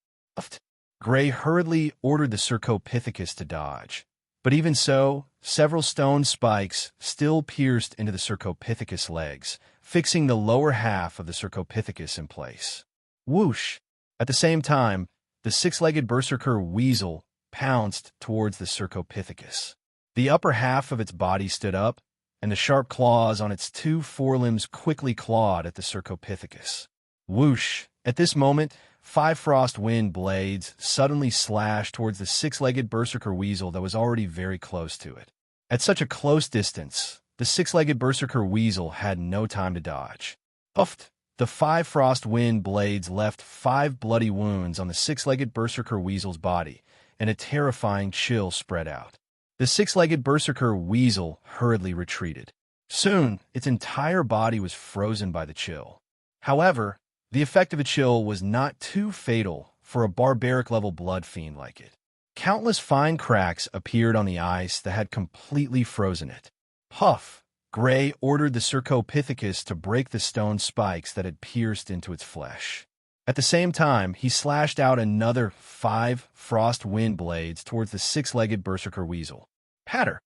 Speaker 1: Gray hurriedly ordered the Cercopithecus to dodge. But even so, several stone spikes still pierced into the Cercopithecus' legs, fixing the lower half of the Cercopithecus in place. Whoosh! At the same time, the six-legged berserker weasel pounced towards the Cercopithecus. The upper half of its body stood up, and the sharp claws on its 2 forelimbs quickly clawed at the Cercopithecus. Whoosh! At this moment, 5 frost wind blades suddenly slashed towards the six-legged berserker weasel that was already very close to it. At such a close distance, the six-legged berserker weasel had no time to dodge. Uffed! The 5 frost wind blades left 5 bloody wounds on the six-legged berserker weasel's body, and a terrifying chill spread out. The six-legged berserker weasel hurriedly retreated. Soon, its entire body was frozen by the chill. However, the effect of a chill was not too fatal for a barbaric-level blood fiend like it. Countless fine cracks appeared on the ice that had completely frozen it. Puff! Gray ordered the Cercopithecus to break the stone spikes that had pierced into its flesh. At the same time, he slashed out another 5 frost wind blades towards the six-legged berserker weasel. Patter!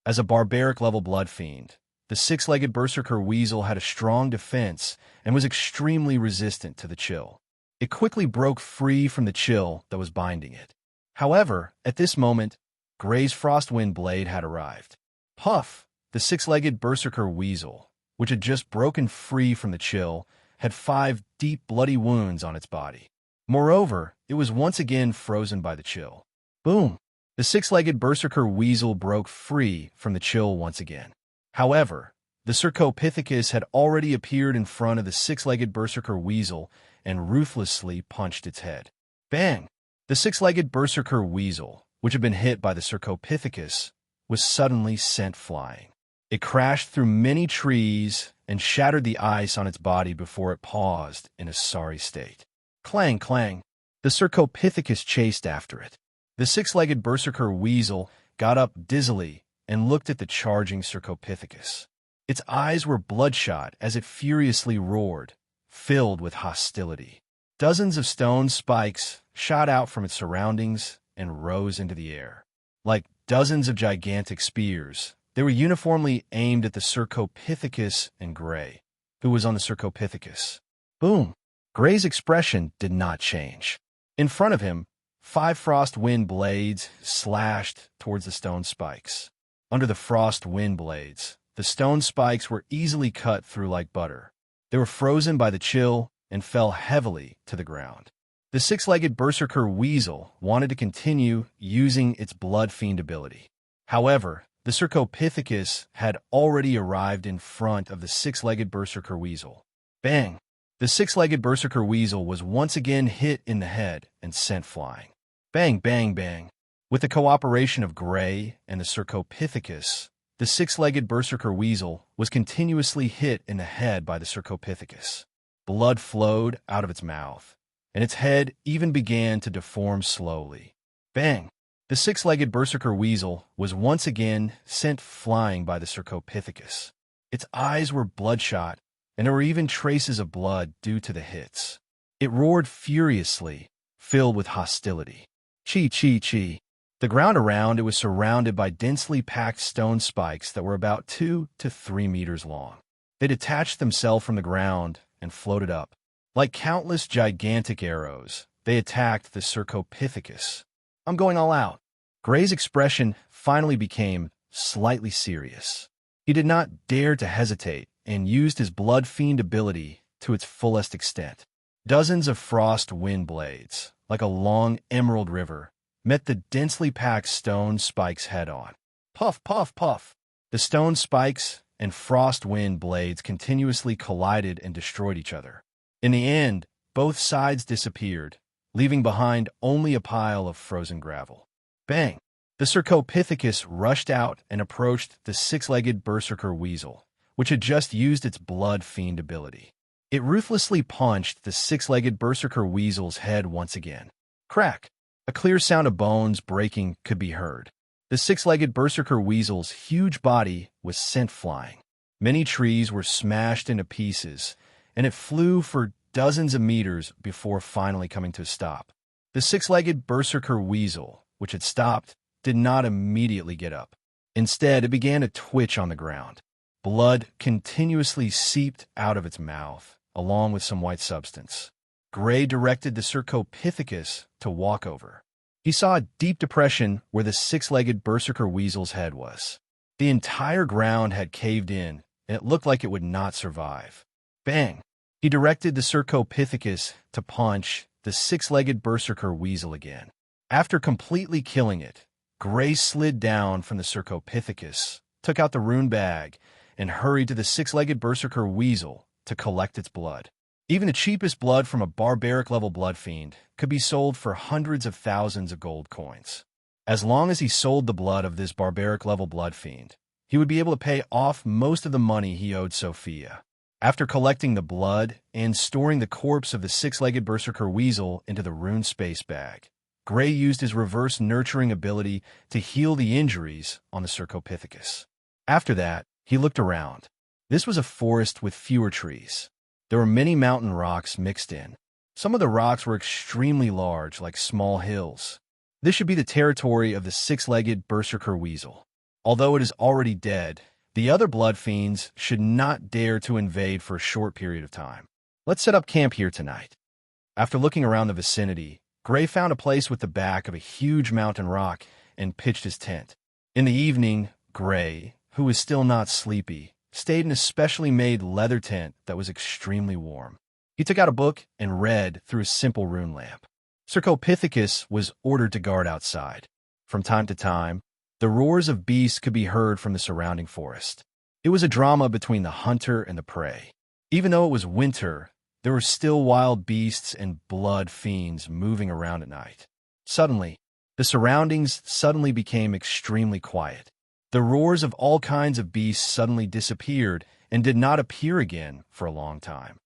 Speaker 1: As a barbaric-level blood fiend, the six-legged berserker weasel had a strong defense and was extremely resistant to the chill. It quickly broke free from the chill that was binding it. However, at this moment, Gray's frostwind blade had arrived. Puff! The six-legged berserker weasel, which had just broken free from the chill, had 5 deep bloody wounds on its body. Moreover, it was once again frozen by the chill. Boom! The six-legged berserker weasel broke free from the chill once again. However, the Cercopithecus had already appeared in front of the six-legged berserker weasel and ruthlessly punched its head. Bang! The six-legged berserker weasel, which had been hit by the Cercopithecus, was suddenly sent flying. It crashed through many trees and shattered the ice on its body before it paused in a sorry state. Clang, clang! The Cercopithecus chased after it. The six-legged berserker weasel got up dizzily and looked at the charging Cercopithecus. Its eyes were bloodshot as it furiously roared, filled with hostility. Dozens of stone spikes shot out from its surroundings and rose into the air. Like dozens of gigantic spears, they were uniformly aimed at the Cercopithecus and Gray, who was on the Cercopithecus. Boom! Gray's expression did not change. In front of him, 5 frost wind blades slashed towards the stone spikes. Under the frost wind blades, the stone spikes were easily cut through like butter. They were frozen by the chill and fell heavily to the ground. The six-legged berserker weasel wanted to continue using its blood fiend ability. However, the Cercopithecus had already arrived in front of the six-legged berserker weasel. Bang! The six-legged berserker weasel was once again hit in the head and sent flying. Bang, bang, bang! With the cooperation of Gray and the Cercopithecus, the six-legged berserker weasel was continuously hit in the head by the Cercopithecus. Blood flowed out of its mouth, and its head even began to deform slowly. Bang! The six-legged berserker weasel was once again sent flying by the Cercopithecus. Its eyes were bloodshot, and there were even traces of blood due to the hits. It roared furiously, filled with hostility. Chee, chee, chee. The ground around it was surrounded by densely packed stone spikes that were about 2 to 3 meters long. They detached themselves from the ground and floated up. Like countless gigantic arrows, they attacked the Cercopithecus. I'm going all out. Gray's expression finally became slightly serious. He did not dare to hesitate and used his blood fiend ability to its fullest extent. Dozens of frost wind blades, like a long emerald river, met the densely packed stone spikes head-on. Puff, puff, puff! The stone spikes and frost wind blades continuously collided and destroyed each other. In the end, both sides disappeared, leaving behind only a pile of frozen gravel. Bang! The Cercopithecus rushed out and approached the six-legged berserker weasel, which had just used its blood fiend ability. It ruthlessly punched the six-legged berserker weasel's head once again. Crack! A clear sound of bones breaking could be heard. The six-legged berserker weasel's huge body was sent flying. Many trees were smashed into pieces, and it flew for dozens of meters before finally coming to a stop. The six-legged berserker weasel, which had stopped, did not immediately get up. Instead, it began to twitch on the ground. Blood continuously seeped out of its mouth, along with some white substance. Gray directed the Cercopithecus to walk over. He saw a deep depression where the six-legged berserker weasel's head was. The entire ground had caved in, and it looked like it would not survive. Bang! He directed the Cercopithecus to punch the six-legged berserker weasel again. After completely killing it, Gray slid down from the Cercopithecus, took out the rune bag, and hurried to the six-legged berserker weasel to collect its blood. Even the cheapest blood from a barbaric-level blood fiend could be sold for hundreds of thousands of gold coins. As long as he sold the blood of this barbaric-level blood fiend, he would be able to pay off most of the money he owed Sophia. After collecting the blood and storing the corpse of the six-legged berserker weasel into the rune space bag, Gray used his reverse nurturing ability to heal the injuries on the Cercopithecus. After that, he looked around. This was a forest with fewer trees. There were many mountain rocks mixed in. Some of the rocks were extremely large, like small hills. This should be the territory of the six-legged berserker weasel. Although it is already dead, the other blood fiends should not dare to invade for a short period of time. Let's set up camp here tonight. After looking around the vicinity, Gray found a place with the back of a huge mountain rock and pitched his tent. In the evening, Gray, who was still not sleepy, stayed in a specially made leather tent that was extremely warm. He took out a book and read through a simple rune lamp. Cercopithecus was ordered to guard outside. From time to time, the roars of beasts could be heard from the surrounding forest. It was a drama between the hunter and the prey. Even though it was winter, there were still wild beasts and blood fiends moving around at night. Suddenly, the surroundings suddenly became extremely quiet. The roars of all kinds of beasts suddenly disappeared and did not appear again for a long time.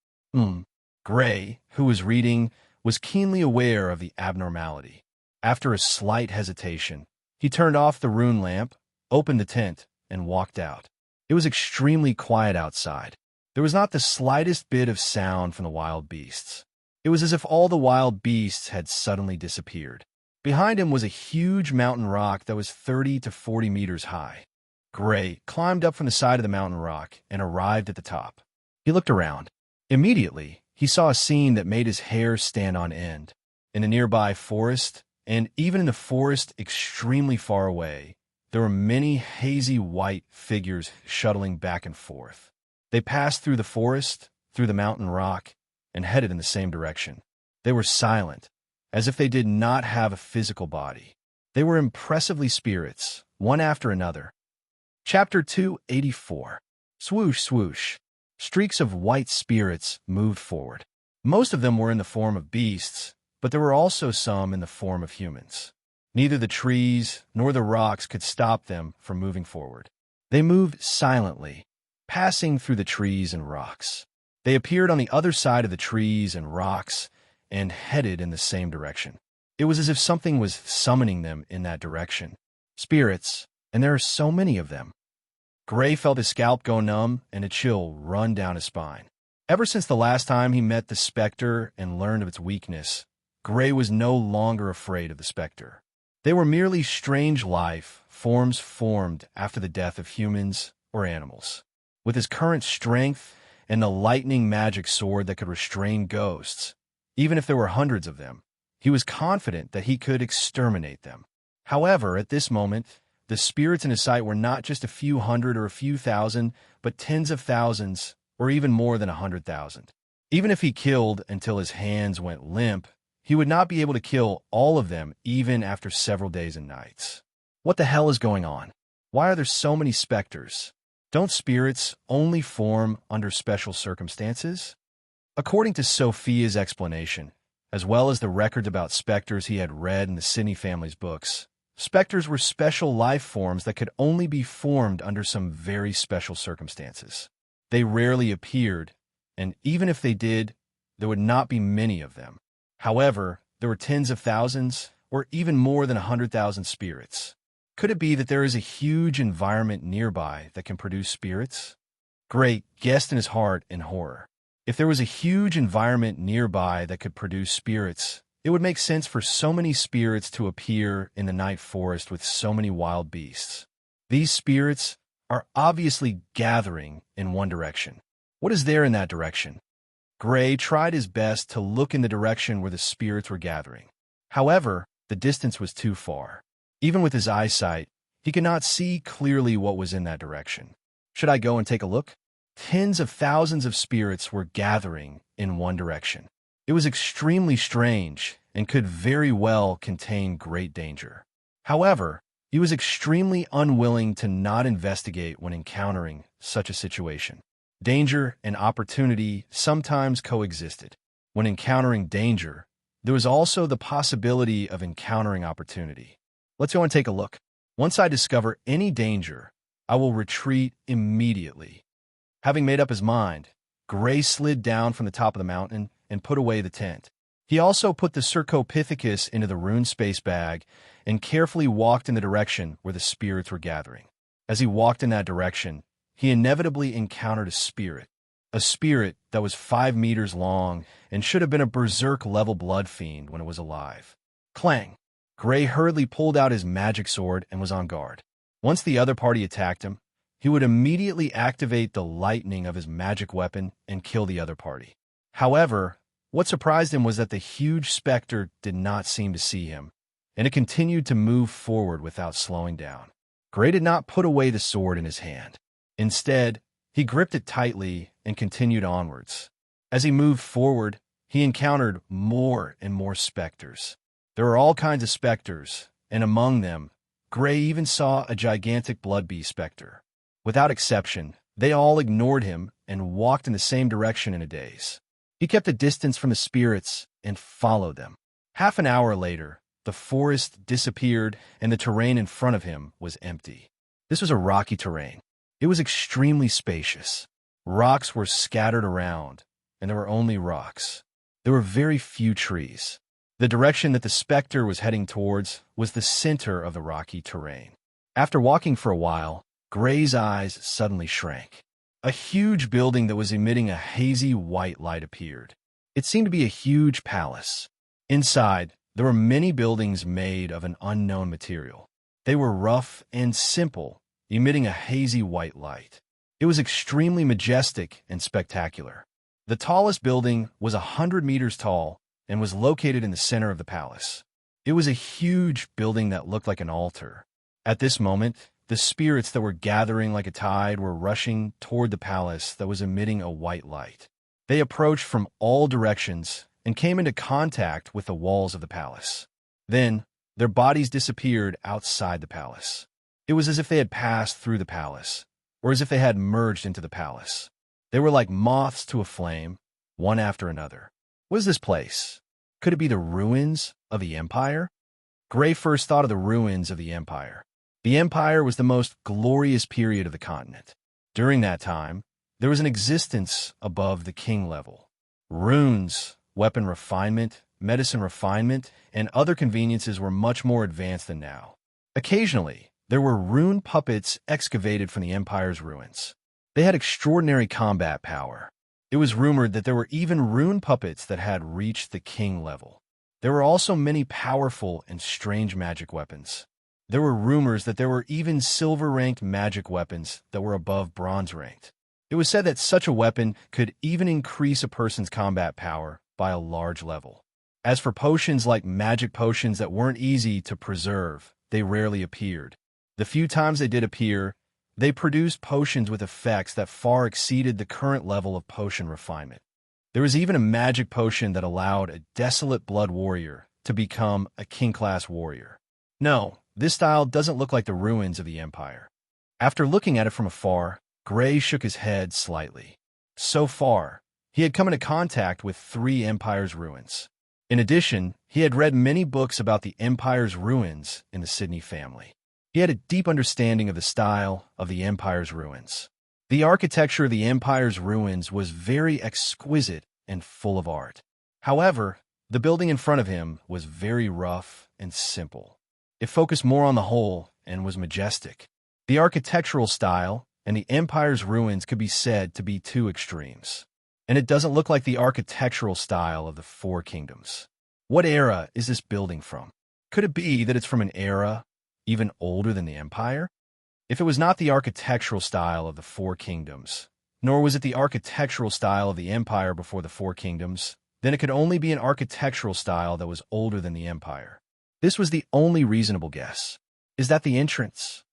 Speaker 1: Gray, who was reading, was keenly aware of the abnormality. After a slight hesitation, he turned off the rune lamp, opened the tent, and walked out. It was extremely quiet outside. There was not the slightest bit of sound from the wild beasts. It was as if all the wild beasts had suddenly disappeared. Behind him was a huge mountain rock that was 30 to 40 meters high. Gray climbed up from the side of the mountain rock and arrived at the top. He looked around. Immediately, he saw a scene that made his hair stand on end. In a nearby forest, and even in the forest extremely far away, there were many hazy white figures shuttling back and forth. They passed through the forest, through the mountain rock, and headed in the same direction. They were silent, as if they did not have a physical body. They were impressively spirits, one after another. Chapter 284. Swoosh, swoosh. Streaks of white spirits moved forward. Most of them were in the form of beasts, but there were also some in the form of humans. Neither the trees nor the rocks could stop them from moving forward. They moved silently, passing through the trees and rocks. They appeared on the other side of the trees and rocks and headed in the same direction. It was as if something was summoning them in that direction. Spirits, and there are so many of them. Gray felt his scalp go numb and a chill run down his spine. Ever since the last time he met the specter and learned of its weakness, Gray was no longer afraid of the specter. They were merely strange life forms formed after the death of humans or animals. With his current strength and the lightning magic sword that could restrain ghosts, even if there were hundreds of them, he was confident that he could exterminate them. However, at this moment, the spirits in his sight were not just a few hundred or a few thousand, but tens of thousands, or even more than 100,000. Even if he killed until his hands went limp, he would not be able to kill all of them even after several days and nights. What the hell is going on? Why are there so many specters? Don't spirits only form under special circumstances? According to Sophia's explanation, as well as the records about specters he had read in the Sidney family's books, specters were special life forms that could only be formed under some very special circumstances. They rarely appeared, and even if they did, there would not be many of them. However, there were tens of thousands, or even more than 100,000 spirits. Could it be that there is a huge environment nearby that can produce spirits? Gray guessed in his heart in horror. If there was a huge environment nearby that could produce spirits, it would make sense for so many spirits to appear in the night forest with so many wild beasts. These spirits are obviously gathering in one direction. What is there in that direction? Gray tried his best to look in the direction where the spirits were gathering. However, the distance was too far. Even with his eyesight, he could not see clearly what was in that direction. Should I go and take a look? Tens of thousands of spirits were gathering in one direction. It was extremely strange and could very well contain great danger. However, he was extremely unwilling to not investigate when encountering such a situation. Danger and opportunity sometimes coexisted. When encountering danger, there was also the possibility of encountering opportunity. Let's go and take a look. Once I discover any danger, I will retreat immediately. Having made up his mind, Gray slid down from the top of the mountain and put away the tent. He also put the Cercopithecus into the rune space bag and carefully walked in the direction where the spirits were gathering. As he walked in that direction, he inevitably encountered a spirit that was 5 meters long and should have been a berserk-level blood fiend when it was alive. Clang! Gray hurriedly pulled out his magic sword and was on guard. Once the other party attacked him, he would immediately activate the lightning of his magic weapon and kill the other party. However, what surprised him was that the huge specter did not seem to see him, and it continued to move forward without slowing down. Gray did not put away the sword in his hand. Instead, he gripped it tightly and continued onwards. As he moved forward, he encountered more and more specters. There were all kinds of specters, and among them, Gray even saw a gigantic blood bee specter. Without exception, they all ignored him and walked in the same direction in a daze. He kept a distance from the spirits and followed them. Half an hour later, the forest disappeared and the terrain in front of him was empty. This was a rocky terrain. It was extremely spacious. Rocks were scattered around, and there were only rocks. There were very few trees. The direction that the specter was heading towards was the center of the rocky terrain. After walking for a while, Gray's eyes suddenly shrank. A huge building that was emitting a hazy white light appeared. It seemed to be a huge palace. Inside, there were many buildings made of an unknown material. They were rough and simple, emitting a hazy white light. It was extremely majestic and spectacular. The tallest building was 100 meters tall and was located in the center of the palace. It was a huge building that looked like an altar. At this moment, the spirits that were gathering like a tide were rushing toward the palace that was emitting a white light. They approached from all directions and came into contact with the walls of the palace. Then, their bodies disappeared outside the palace. It was as if they had passed through the palace, or as if they had merged into the palace. They were like moths to a flame, one after another. What is this place? Could it be the ruins of the Empire? Gray first thought of the ruins of the Empire. The Empire was the most glorious period of the continent. During that time, there was an existence above the king level. Runes, weapon refinement, medicine refinement, and other conveniences were much more advanced than now. Occasionally, there were rune puppets excavated from the Empire's ruins. They had extraordinary combat power. It was rumored that there were even rune puppets that had reached the king level. There were also many powerful and strange magic weapons. There were rumors that there were even silver-ranked magic weapons that were above bronze-ranked. It was said that such a weapon could even increase a person's combat power by a large level. As for potions like magic potions that weren't easy to preserve, they rarely appeared. The few times they did appear, they produced potions with effects that far exceeded the current level of potion refinement. There was even a magic potion that allowed a desolate blood warrior to become a king-class warrior. No, this style doesn't look like the ruins of the Empire. After looking at it from afar, Gray shook his head slightly. So far, he had come into contact with 3 Empire's ruins. In addition, he had read many books about the Empire's ruins in the Sydney family. He had a deep understanding of the style of the Empire's ruins. The architecture of the Empire's ruins was very exquisite and full of art. However, the building in front of him was very rough and simple. It focused more on the whole and was majestic. The architectural style and the Empire's ruins could be said to be 2 extremes. And it doesn't look like the architectural style of the 4 kingdoms. What era is this building from? Could it be that it's from an era even older than the Empire? If it was not the architectural style of the 4 kingdoms, nor was it the architectural style of the Empire before the 4 kingdoms, then it could only be an architectural style that was older than the Empire. This was the only reasonable guess. Is that the entrance?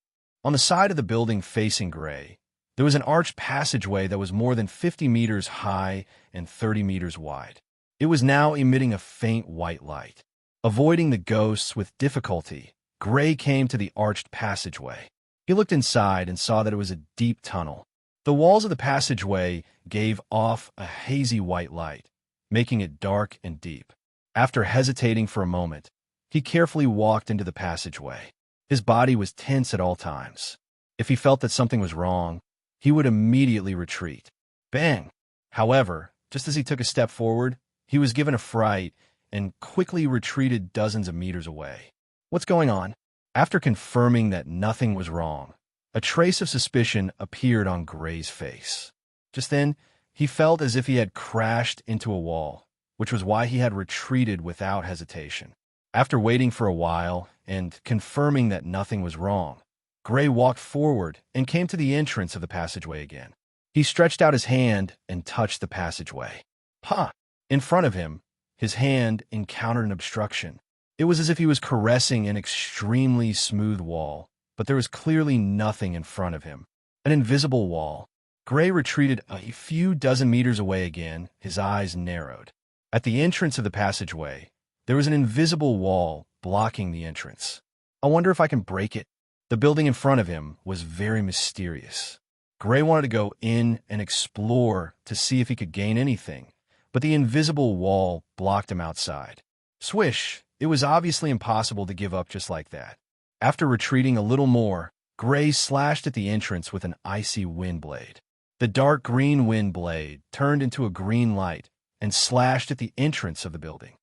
Speaker 1: On the side of the building facing Gray, there was an arched passageway that was more than 50 meters high and 30 meters wide. It was now emitting a faint white light. Avoiding the ghosts with difficulty, Gray came to the arched passageway. He looked inside and saw that it was a deep tunnel. The walls of the passageway gave off a hazy white light, making it dark and deep. After hesitating for a moment, he carefully walked into the passageway. His body was tense at all times. If he felt that something was wrong, he would immediately retreat. Bang! However, just as he took a step forward, he was given a fright and quickly retreated dozens of meters away. What's going on? After confirming that nothing was wrong, a trace of suspicion appeared on Gray's face. Just then, he felt as if he had crashed into a wall, which was why he had retreated without hesitation. After waiting for a while and confirming that nothing was wrong, Gray walked forward and came to the entrance of the passageway again. He stretched out his hand and touched the passageway. Ha! In front of him, his hand encountered an obstruction. It was as if he was caressing an extremely smooth wall, but there was clearly nothing in front of him. An invisible wall. Gray retreated a few dozen meters away again, his eyes narrowed. At the entrance of the passageway, there was an invisible wall blocking the entrance. I wonder if I can break it. The building in front of him was very mysterious. Gray wanted to go in and explore to see if he could gain anything, but the invisible wall blocked him outside. Swish! It was obviously impossible to give up just like that. After retreating a little more, Gray slashed at the entrance with an icy wind blade. The dark green wind blade turned into a green light and slashed at the entrance of the building.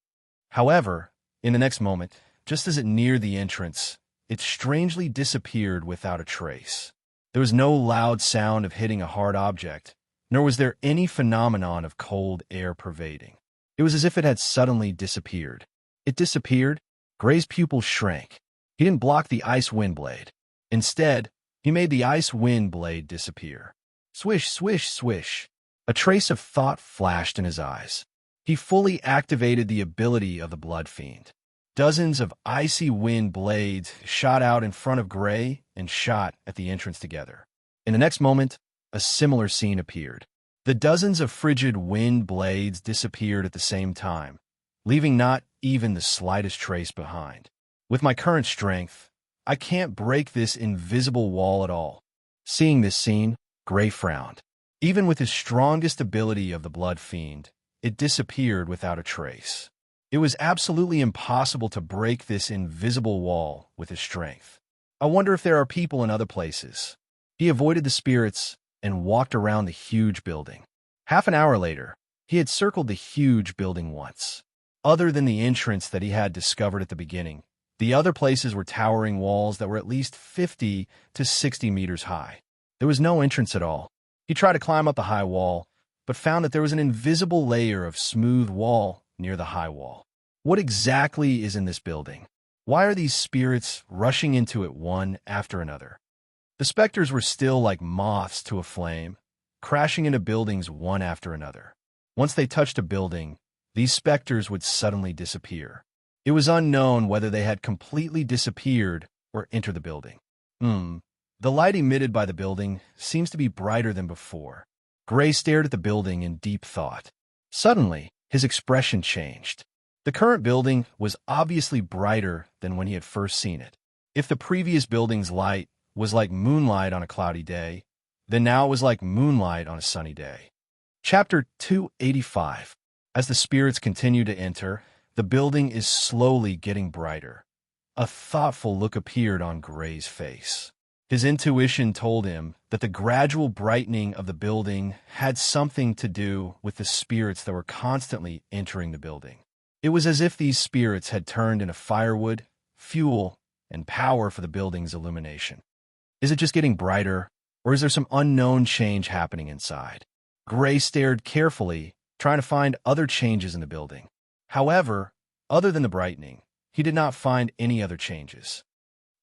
Speaker 1: However, in the next moment, just as it neared the entrance, it strangely disappeared without a trace. There was no loud sound of hitting a hard object, nor was there any phenomenon of cold air pervading. It was as if it had suddenly disappeared. It disappeared. Gray's pupils shrank. He didn't block the ice wind blade. Instead, he made the ice wind blade disappear. Swish, swish, swish. A trace of thought flashed in his eyes. He fully activated the ability of the Blood Fiend. Dozens of icy wind blades shot out in front of Gray and shot at the entrance together. In the next moment, a similar scene appeared. The dozens of frigid wind blades disappeared at the same time, leaving not even the slightest trace behind. With my current strength, I can't break this invisible wall at all. Seeing this scene, Gray frowned. Even with his strongest ability of the Blood Fiend, it disappeared without a trace. It was absolutely impossible to break this invisible wall with his strength. I wonder if there are people in other places. He avoided the spirits and walked around the huge building. Half an hour later, he had circled the huge building once. Other than the entrance that he had discovered at the beginning, the other places were towering walls that were at least 50 to 60 meters high. There was no entrance at all. He tried to climb up the high wall, but found that there was an invisible layer of smooth wall near the high wall. What exactly is in this building? Why are these spirits rushing into it one after another? The specters were still like moths to a flame, crashing into buildings one after another. Once they touched a building, these specters would suddenly disappear. It was unknown whether they had completely disappeared or entered the building. The light emitted by the building seems to be brighter than before. Gray stared at the building in deep thought. Suddenly, his expression changed. The current building was obviously brighter than when he had first seen it. If the previous building's light was like moonlight on a cloudy day, then now it was like moonlight on a sunny day. Chapter 285. As the spirits continue to enter, the building is slowly getting brighter. A thoughtful look appeared on Gray's face. His intuition told him that the gradual brightening of the building had something to do with the spirits that were constantly entering the building. It was as if these spirits had turned into firewood, fuel, and power for the building's illumination. Is it just getting brighter, or is there some unknown change happening inside? Gray stared carefully, trying to find other changes in the building. However, other than the brightening, he did not find any other changes.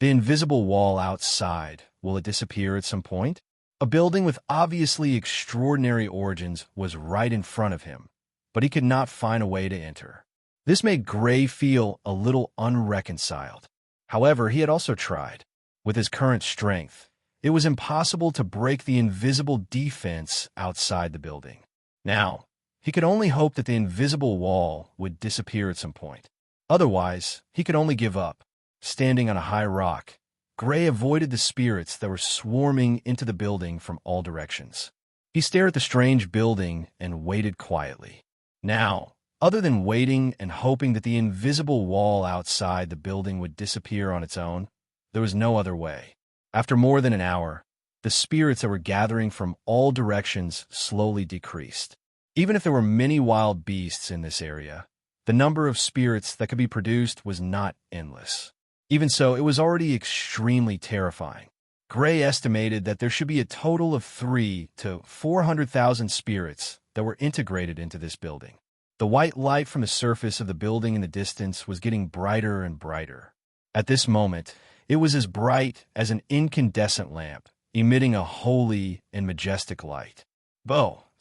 Speaker 1: The invisible wall outside, will it disappear at some point? A building with obviously extraordinary origins was right in front of him, but he could not find a way to enter. This made Gray feel a little unreconciled. However, he had also tried. With his current strength, it was impossible to break the invisible defense outside the building. Now, he could only hope that the invisible wall would disappear at some point. Otherwise, he could only give up. Standing on a high rock, Gray avoided the spirits that were swarming into the building from all directions. He stared at the strange building and waited quietly. Now, other than waiting and hoping that the invisible wall outside the building would disappear on its own, there was no other way. After more than an hour, the spirits that were gathering from all directions slowly decreased. Even if there were many wild beasts in this area, the number of spirits that could be produced was not endless. Even so, it was already extremely terrifying. Gray estimated that there should be a total of 300,000 to 400,000 spirits that were integrated into this building. The white light from the surface of the building in the distance was getting brighter and brighter. At this moment, it was as bright as an incandescent lamp, emitting a holy and majestic light.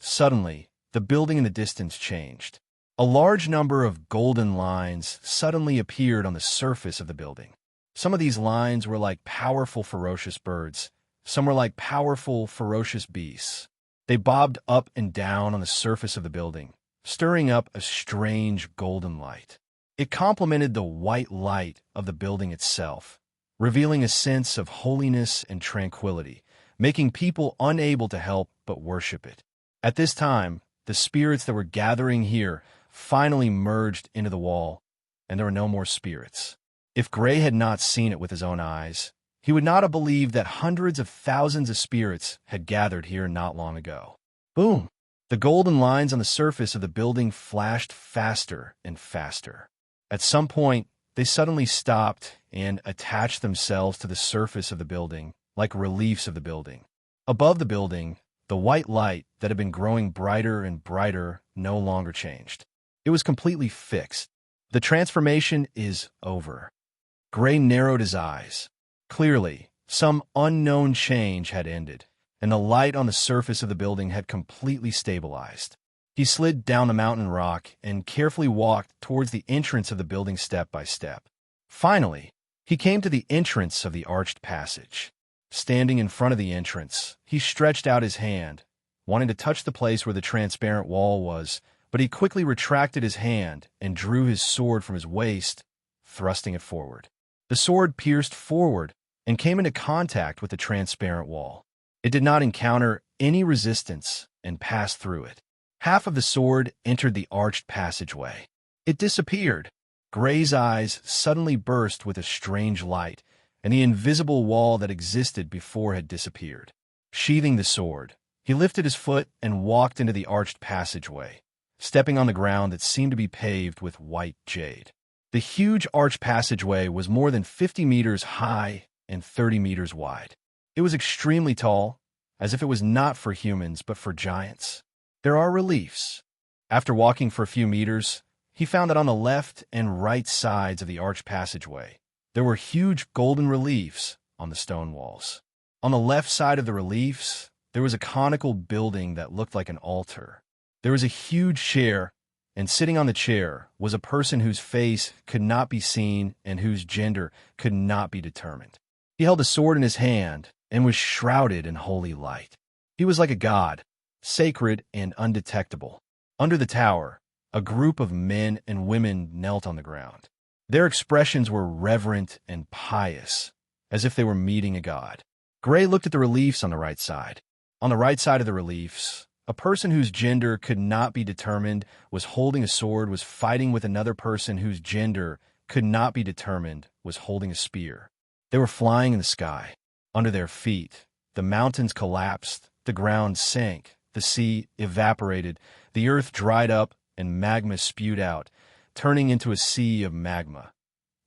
Speaker 1: Suddenly, the building in the distance changed. A large number of golden lines suddenly appeared on the surface of the building. Some of these lines were like powerful, ferocious birds. Some were like powerful, ferocious beasts. They bobbed up and down on the surface of the building, stirring up a strange golden light. It complemented the white light of the building itself, revealing a sense of holiness and tranquility, making people unable to help but worship it. At this time, the spirits that were gathering here finally merged into the wall, and there were no more spirits. If Gray had not seen it with his own eyes, he would not have believed that hundreds of thousands of spirits had gathered here not long ago. Boom! The golden lines on the surface of the building flashed faster and faster. At some point, they suddenly stopped and attached themselves to the surface of the building, like reliefs of the building. Above the building, the white light that had been growing brighter and brighter no longer changed. It was completely fixed. The transformation is over. Gray narrowed his eyes. Clearly, some unknown change had ended, and the light on the surface of the building had completely stabilized. He slid down the mountain rock and carefully walked towards the entrance of the building step by step. Finally, he came to the entrance of the arched passage. Standing in front of the entrance, he stretched out his hand, wanting to touch the place where the transparent wall was, but he quickly retracted his hand and drew his sword from his waist, thrusting it forward. The sword pierced forward and came into contact with the transparent wall. It did not encounter any resistance and passed through it. Half of the sword entered the arched passageway. It disappeared. Gray's eyes suddenly burst with a strange light, and the invisible wall that existed before had disappeared. Sheathing the sword, he lifted his foot and walked into the arched passageway, stepping on the ground that seemed to be paved with white jade. The huge arched passageway was more than 50 meters high and 30 meters wide. It was extremely tall, as if it was not for humans but for giants. There are reliefs. After walking for a few meters, he found that on the left and right sides of the arched passageway, there were huge golden reliefs on the stone walls. On the left side of the reliefs, there was a conical building that looked like an altar. There was a huge chair, and sitting on the chair was a person whose face could not be seen and whose gender could not be determined. He held a sword in his hand and was shrouded in holy light. He was like a god, sacred and undetectable. Under the tower, a group of men and women knelt on the ground. Their expressions were reverent and pious, as if they were meeting a god. Gray looked at the reliefs on the right side. On the right side of the reliefs, a person whose gender could not be determined was holding a sword, was fighting with another person whose gender could not be determined, was holding a spear. They were flying in the sky. Under their feet, the mountains collapsed, the ground sank, the sea evaporated, the earth dried up, and magma spewed out, turning into a sea of magma.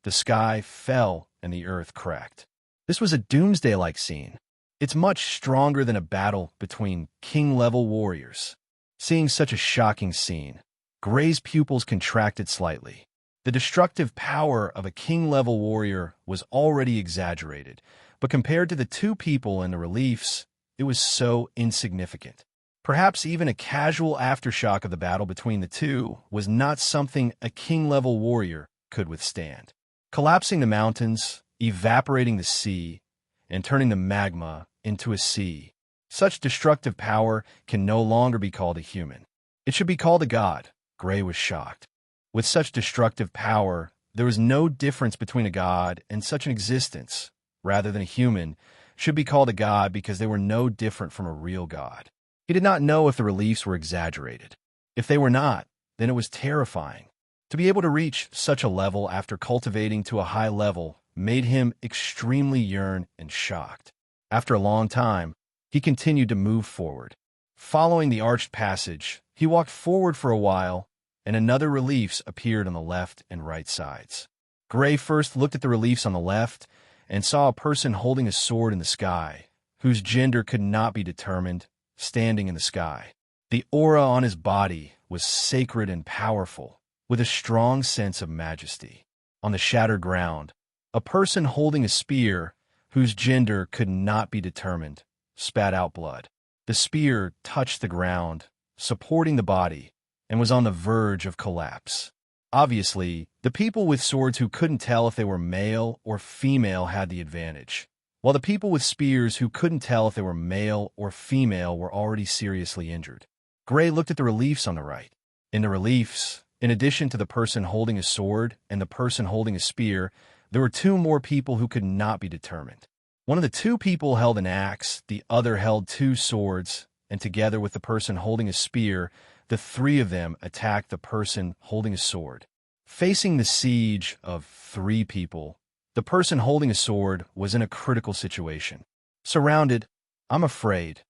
Speaker 1: The sky fell and the earth cracked. This was a doomsday-like scene. It's much stronger than a battle between king-level warriors. Seeing such a shocking scene, Gray's pupils contracted slightly. The destructive power of a king-level warrior was already exaggerated, but compared to the two people in the reliefs, it was so insignificant. Perhaps even a casual aftershock of the battle between the two was not something a king-level warrior could withstand. Collapsing the mountains, evaporating the sea, and turning the magma into a sea. Such destructive power can no longer be called a human. It should be called a god. Gray was shocked. With such destructive power, there was no difference between a god and such an existence, rather than a human, should be called a god because they were no different from a real god. He did not know if the reliefs were exaggerated. If they were not, then it was terrifying. To be able to reach such a level after cultivating to a high level made him extremely yearn and shocked. After a long time, he continued to move forward. Following the arched passage, he walked forward for a while, and another reliefs appeared on the left and right sides. Gray first looked at the reliefs on the left and saw a person holding a sword in the sky, whose gender could not be determined, standing in the sky. The aura on his body was sacred and powerful, with a strong sense of majesty. On the shattered ground, a person holding a spear, whose gender could not be determined, spat out blood. The spear touched the ground, supporting the body, and was on the verge of collapse. Obviously, the people with swords who couldn't tell if they were male or female had the advantage, while the people with spears who couldn't tell if they were male or female were already seriously injured. Gray looked at the reliefs on the right. In the reliefs, in addition to the person holding a sword and the person holding a spear, there were two more people who could not be determined. One of the two people held an axe, the other held two swords, and together with the person holding a spear, the three of them attacked the person holding a sword. Facing the siege of three people, the person holding a sword was in a critical situation. Surrounded, I'm afraid.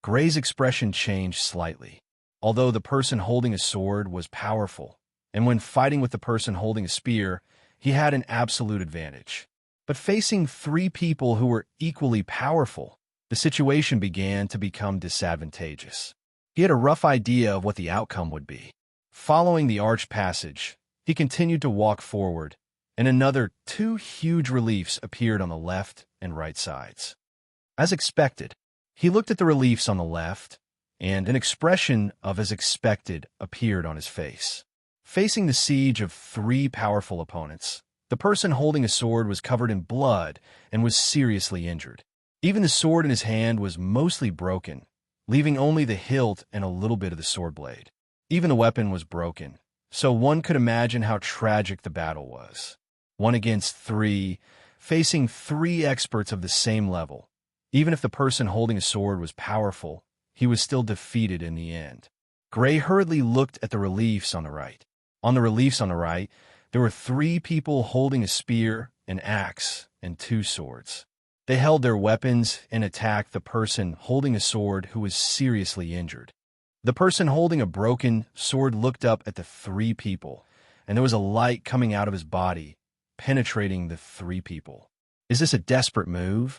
Speaker 1: Gray's expression changed slightly. Although the person holding a sword was powerful, and when fighting with the person holding a spear, he had an absolute advantage. But facing three people who were equally powerful, the situation began to become disadvantageous. He had a rough idea of what the outcome would be. Following the arched passage, he continued to walk forward, and another two huge reliefs appeared on the left and right sides. As expected, he looked at the reliefs on the left, and an expression of as expected appeared on his face. Facing the siege of three powerful opponents, the person holding a sword was covered in blood and was seriously injured. Even the sword in his hand was mostly broken, leaving only the hilt and a little bit of the sword blade. Even the weapon was broken, so one could imagine how tragic the battle was. 1 against 3, facing 3 experts of the same level. Even if the person holding a sword was powerful, he was still defeated in the end. Gray hurriedly looked at the reliefs on the right. On the reliefs on the right, there were 3 people holding a spear, an axe, and 2 swords. They held their weapons and attacked the person holding a sword who was seriously injured. The person holding a broken sword looked up at the 3 people, and there was a light coming out of his body, penetrating the 3 people. Is this a desperate move?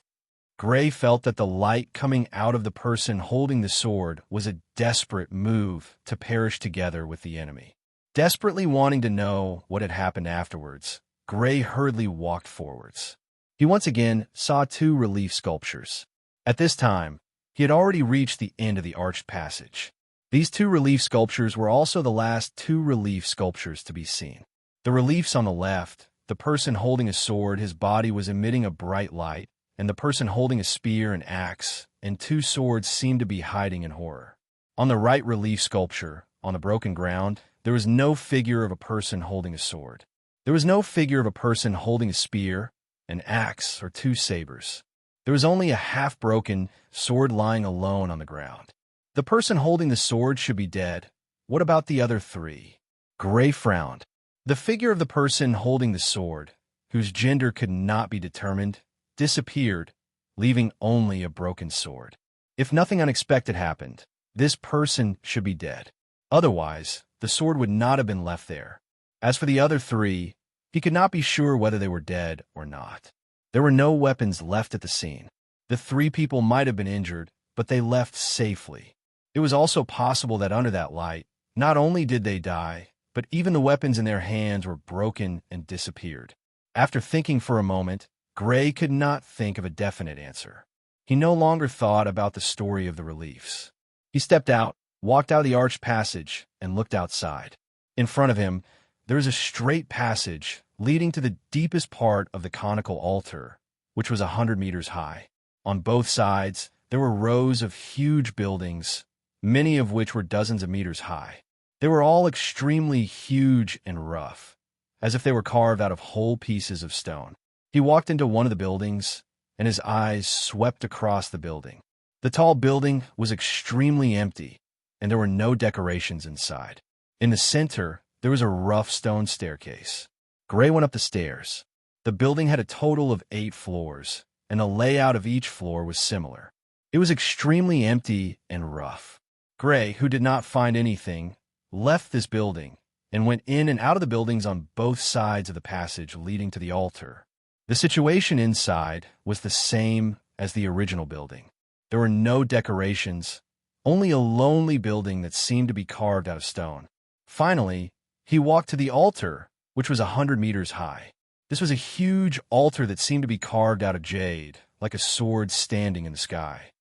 Speaker 1: Gray felt that the light coming out of the person holding the sword was a desperate move to perish together with the enemy. Desperately wanting to know what had happened afterwards, Gray hurriedly walked forwards. He once again saw 2 relief sculptures. At this time, he had already reached the end of the arched passage. These 2 relief sculptures were also the last 2 relief sculptures to be seen. The reliefs on the left, the person holding a sword, his body was emitting a bright light, and the person holding a spear, an axe, and 2 swords seemed to be hiding in horror. On the right relief sculpture, on the broken ground, there was no figure of a person holding a sword. There was no figure of a person holding a spear, an axe, or 2 sabers. There was only a half-broken sword lying alone on the ground. The person holding the sword should be dead. What about the other 3? Gray frowned. The figure of the person holding the sword, whose gender could not be determined, disappeared, leaving only a broken sword. If nothing unexpected happened, this person should be dead. Otherwise, the sword would not have been left there. As for the other 3, he could not be sure whether they were dead or not. There were no weapons left at the scene. The 3 people might have been injured, but they left safely. It was also possible that under that light, not only did they die, but even the weapons in their hands were broken and disappeared. After thinking for a moment, Gray could not think of a definite answer. He no longer thought about the story of the reliefs. He stepped out, walked out of the arched passage, and looked outside. In front of him, there was a straight passage leading to the deepest part of the conical altar, which was 100 meters high. On both sides, there were rows of huge buildings, many of which were dozens of meters high. They were all extremely huge and rough, as if they were carved out of whole pieces of stone. He walked into one of the buildings, and his eyes swept across the building. The tall building was extremely empty, and there were no decorations inside. In the center, there was a rough stone staircase. Gray went up the stairs. The building had a total of 8 floors, and the layout of each floor was similar. It was extremely empty and rough. Gray, who did not find anything, left this building and went in and out of the buildings on both sides of the passage leading to the altar. The situation inside was the same as the original building. There were no decorations, only a lonely building that seemed to be carved out of stone. Finally, he walked to the altar, which was 100 meters high. This was a huge altar that seemed to be carved out of jade, like a sword standing in the sky.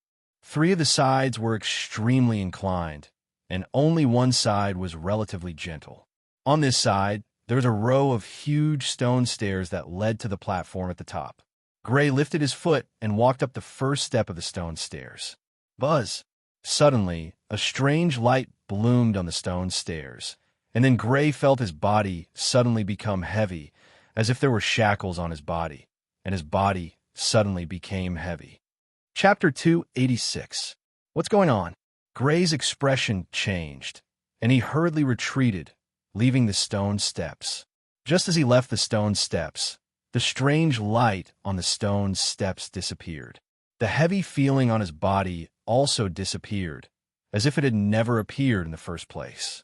Speaker 1: 3 of the sides were extremely inclined, and only one side was relatively gentle. On this side, there was a row of huge stone stairs that led to the platform at the top. Gray lifted his foot and walked up the first step of the stone stairs. Buzz! Suddenly, a strange light bloomed on the stone stairs, And then Gray felt his body suddenly become heavy, as if there were shackles on his body, and his body suddenly became heavy. Chapter 286. What's going on? Gray's expression changed, and he hurriedly retreated, leaving the stone steps. Just as he left the stone steps, the strange light on the stone steps disappeared. The heavy feeling on his body also disappeared, as if it had never appeared in the first place.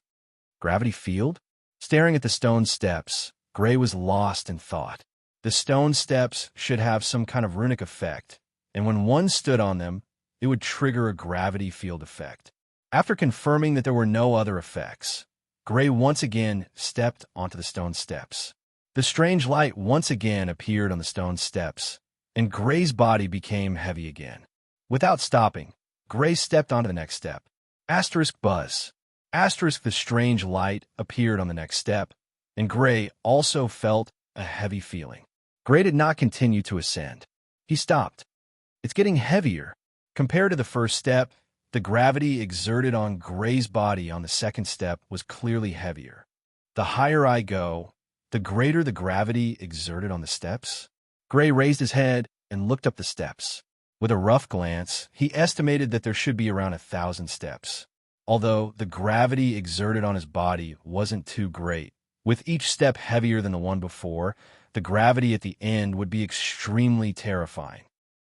Speaker 1: Gravity field? Staring at the stone steps, Gray was lost in thought. The stone steps should have some kind of runic effect, and when one stood on them, it would trigger a gravity field effect. After confirming that there were no other effects, Gray once again stepped onto the stone steps. The strange light once again appeared on the stone steps, and Gray's body became heavy again. Without stopping, Gray stepped onto the next step. Asterisk buzz. Asterisk the strange light appeared on the next step, and Gray also felt a heavy feeling. Gray did not continue to ascend. He stopped. It's getting heavier. Compared to the first step, the gravity exerted on Gray's body on the second step was clearly heavier. The higher I go, the greater the gravity exerted on the steps. Gray raised his head and looked up the steps. With a rough glance, he estimated that there should be around 1,000 steps. Although the gravity exerted on his body wasn't too great, with each step heavier than the one before, the gravity at the end would be extremely terrifying.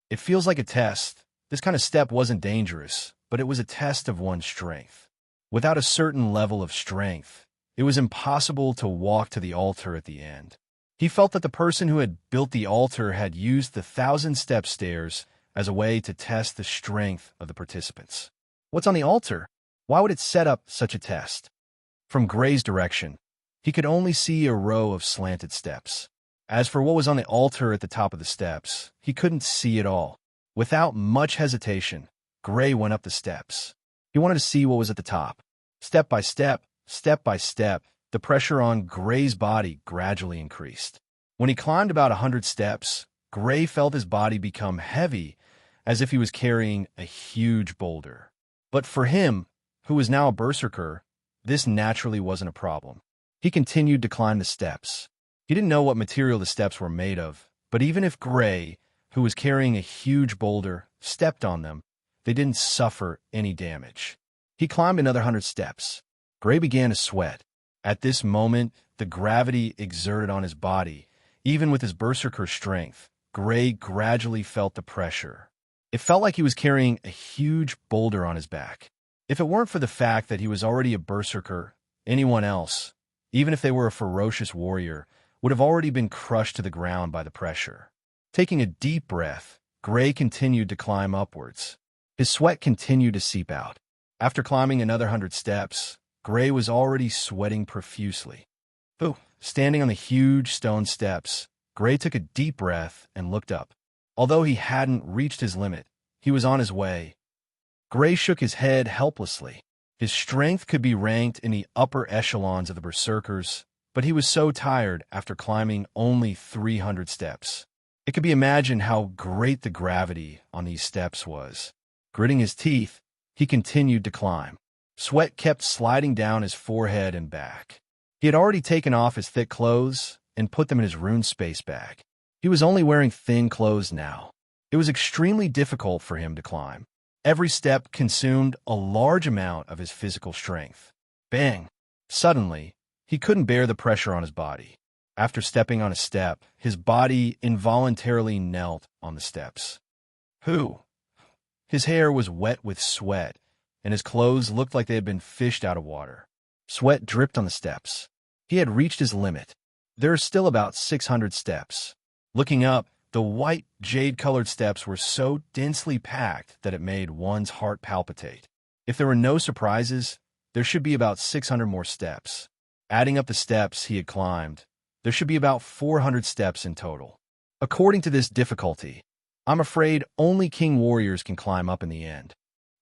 Speaker 1: It feels like a test. This kind of step wasn't dangerous, but it was a test of one's strength. Without a certain level of strength, it was impossible to walk to the altar at the end. He felt that the person who had built the altar had used the 1,000-step stairs as a way to test the strength of the participants. What's on the altar? Why would it set up such a test? From Gray's direction, he could only see a row of slanted steps. As for what was on the altar at the top of the steps, he couldn't see it all. Without much hesitation, Gray went up the steps. He wanted to see what was at the top. Step by step, the pressure on Gray's body gradually increased. When he climbed about 100 steps, Gray felt his body become heavy, as if he was carrying a huge boulder. But for him, who was now a berserker, this naturally wasn't a problem. He continued to climb the steps. He didn't know what material the steps were made of, but even if Gray, who was carrying a huge boulder, stepped on them, they didn't suffer any damage. He climbed another 100 steps. Gray began to sweat. At this moment, the gravity exerted on his body. Even with his berserker strength, Gray gradually felt the pressure. It felt like he was carrying a huge boulder on his back. If it weren't for the fact that he was already a berserker, anyone else, even if they were a ferocious warrior, would have already been crushed to the ground by the pressure. Taking a deep breath, Gray continued to climb upwards. His sweat continued to seep out. After climbing another 100 steps, Gray was already sweating profusely. Standing on the huge stone steps, Gray took a deep breath and looked up. Although he hadn't reached his limit, he was on his way. Gray shook his head helplessly. His strength could be ranked in the upper echelons of the berserkers, but he was so tired after climbing only 300 steps. It could be imagined how great the gravity on these steps was. Gritting his teeth, he continued to climb. Sweat kept sliding down his forehead and back. He had already taken off his thick clothes and put them in his rune space bag. He was only wearing thin clothes now. It was extremely difficult for him to climb. Every step consumed a large amount of his physical strength. Bang! Suddenly, he couldn't bear the pressure on his body. After stepping on a step, his body involuntarily knelt on the steps. His hair was wet with sweat, and his clothes looked like they had been fished out of water. Sweat dripped on the steps. He had reached his limit. There are still about 600 steps. Looking up, the white, jade-colored steps were so densely packed that it made one's heart palpitate. If there were no surprises, there should be about 600 more steps. Adding up the steps he had climbed, there should be about 400 steps in total. According to this difficulty, I'm afraid only king warriors can climb up in the end.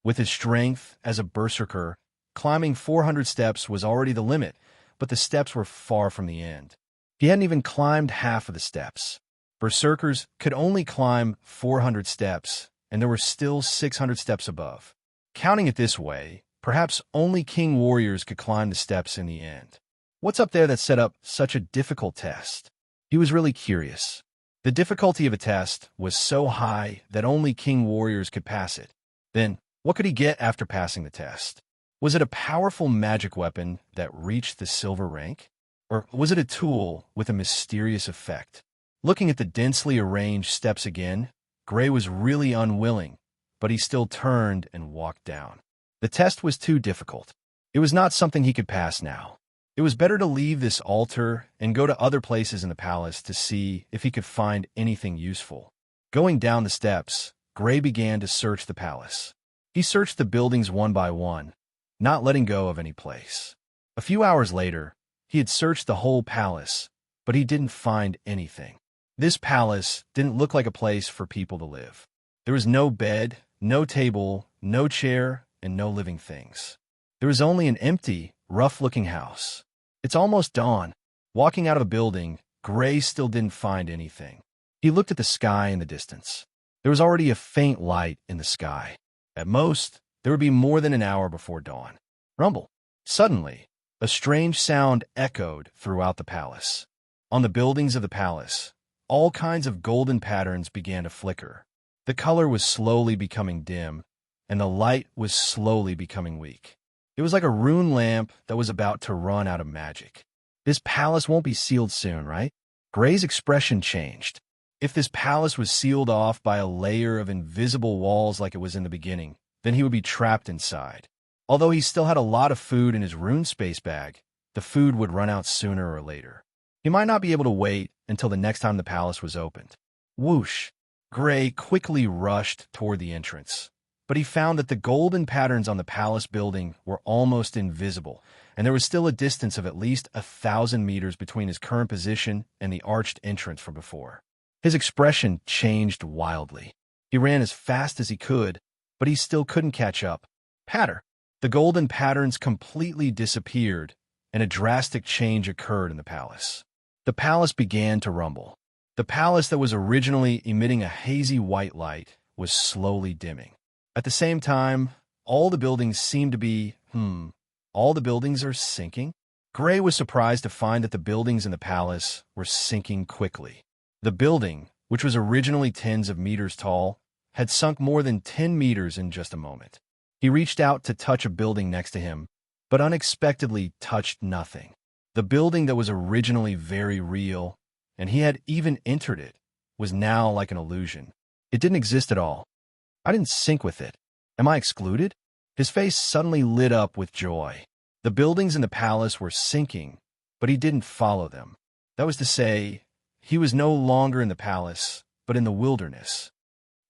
Speaker 1: With his strength as a berserker, climbing 400 steps was already the limit, but the steps were far from the end. He hadn't even climbed half of the steps. Berserkers could only climb 400 steps, and there were still 600 steps above. Counting it this way, Perhaps only king warriors could climb the steps in the end. What's up there that set up such a difficult test? He was really curious. The difficulty of a test was so high that only king warriors could pass it. Then, what could he get after passing the test? Was it a powerful magic weapon that reached the silver rank? Or was it a tool with a mysterious effect? Looking at the densely arranged steps again, Gray was really unwilling, but he still turned and walked down. The test was too difficult. It was not something he could pass now. It was better to leave this altar and go to other places in the palace to see if he could find anything useful. Going down the steps, Gray began to search the palace. He searched the buildings one by one, not letting go of any place. A few hours later, he had searched the whole palace, but he didn't find anything. This palace didn't look like a place for people to live. There was no bed, no table, no chair, and no living things. There was only an empty, rough-looking house. It's almost dawn. Walking out of a building, Gray still didn't find anything. He looked at the sky in the distance. There was already a faint light in the sky. At most, there would be more than an hour before dawn. Rumble. Suddenly, a strange sound echoed throughout the palace. On the buildings of the palace, all kinds of golden patterns began to flicker. The color was slowly becoming dim, and the light was slowly becoming weak. It was like a rune lamp that was about to run out of magic. This palace won't be sealed soon, right? Gray's expression changed. If this palace was sealed off by a layer of invisible walls like it was in the beginning, then he would be trapped inside. Although he still had a lot of food in his rune space bag, the food would run out sooner or later. He might not be able to wait until the next time the palace was opened. Whoosh! Gray quickly rushed toward the entrance. But he found that the golden patterns on the palace building were almost invisible, and there was still a distance of at least 1,000 meters between his current position and the arched entrance from before. His expression changed wildly. He ran as fast as he could, but he still couldn't catch up. Patter! The golden patterns completely disappeared, and a drastic change occurred in the palace. The palace began to rumble. The palace that was originally emitting a hazy white light was slowly dimming. At the same time, all the buildings seemed to be, all the buildings are sinking? Gray was surprised to find that the buildings in the palace were sinking quickly. The building, which was originally tens of meters tall, had sunk more than 10 meters in just a moment. He reached out to touch a building next to him, but unexpectedly touched nothing. The building that was originally very real, and he had even entered it, was now like an illusion. It didn't exist at all. I didn't sync with it. Am I excluded? His face suddenly lit up with joy. The buildings in the palace were sinking, but he didn't follow them. That was to say, he was no longer in the palace, but in the wilderness.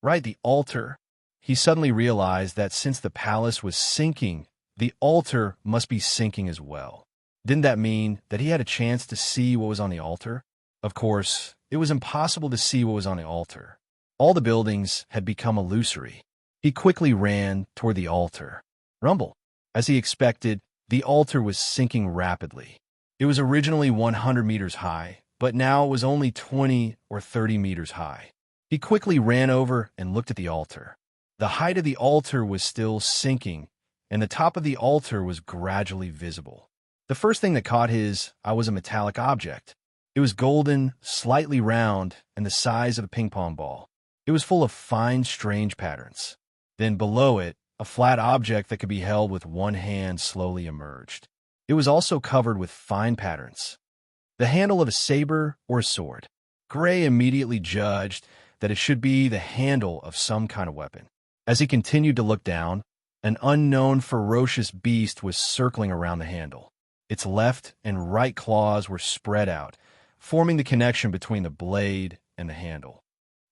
Speaker 1: Right, the altar. He suddenly realized that since the palace was sinking, the altar must be sinking as well. Didn't that mean that he had a chance to see what was on the altar? Of course, it was impossible to see what was on the altar. All the buildings had become illusory. He quickly ran toward the altar. Rumble. As he expected, the altar was sinking rapidly. It was originally 100 meters high, but now it was only 20 or 30 meters high. He quickly ran over and looked at the altar. The height of the altar was still sinking, and the top of the altar was gradually visible. The first thing that caught his eye was a metallic object. It was golden, slightly round, and the size of a ping-pong ball. It was full of fine, strange patterns. Then below it, a flat object that could be held with one hand slowly emerged. It was also covered with fine patterns. The handle of a saber or a sword. Gray immediately judged that it should be the handle of some kind of weapon. As he continued to look down, an unknown ferocious beast was circling around the handle. Its left and right claws were spread out, forming the connection between the blade and the handle.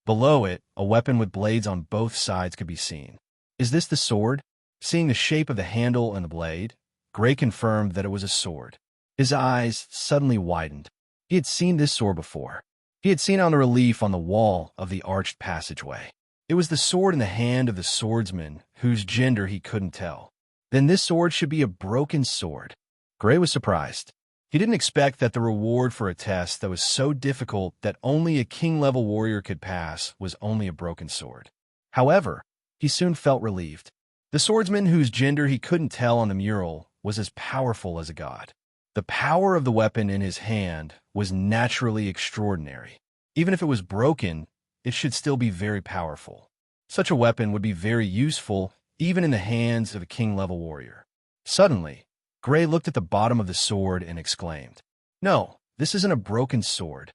Speaker 1: Below it, a weapon with blades on both sides could be seen. Is this the sword? Seeing the shape of the handle and the blade, Gray confirmed that it was a sword. His eyes suddenly widened. He had seen this sword before. He had seen it on the relief on the wall of the arched passageway. It was the sword in the hand of the swordsman, whose gender he couldn't tell. Then this sword should be a broken sword. Gray was surprised. He didn't expect that the reward for a test that was so difficult that only a king-level warrior could pass was only a broken sword. However, he soon felt relieved. The swordsman, whose gender he couldn't tell on the mural, was as powerful as a god. The power of the weapon in his hand was naturally extraordinary. Even if it was broken, it should still be very powerful. Such a weapon would be very useful even in the hands of a king-level warrior. Suddenly, Gray looked at the bottom of the sword and exclaimed, "No, this isn't a broken sword."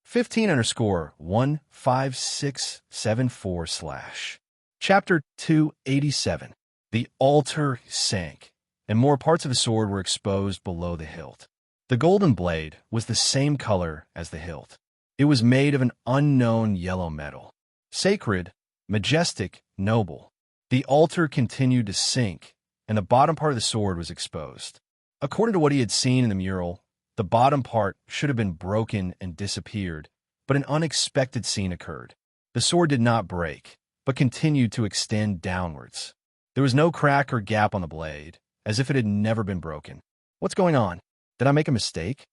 Speaker 1: 15_15674/ Chapter 287. The altar sank, and more parts of the sword were exposed below the hilt. The golden blade was the same color as the hilt. It was made of an unknown yellow metal. Sacred, majestic, noble. The altar continued to sink, and the bottom part of the sword was exposed. According to what he had seen in the mural, the bottom part should have been broken and disappeared, but an unexpected scene occurred. The sword did not break, but continued to extend downwards. There was no crack or gap on the blade, as if it had never been broken. What's going on? Did I make a mistake?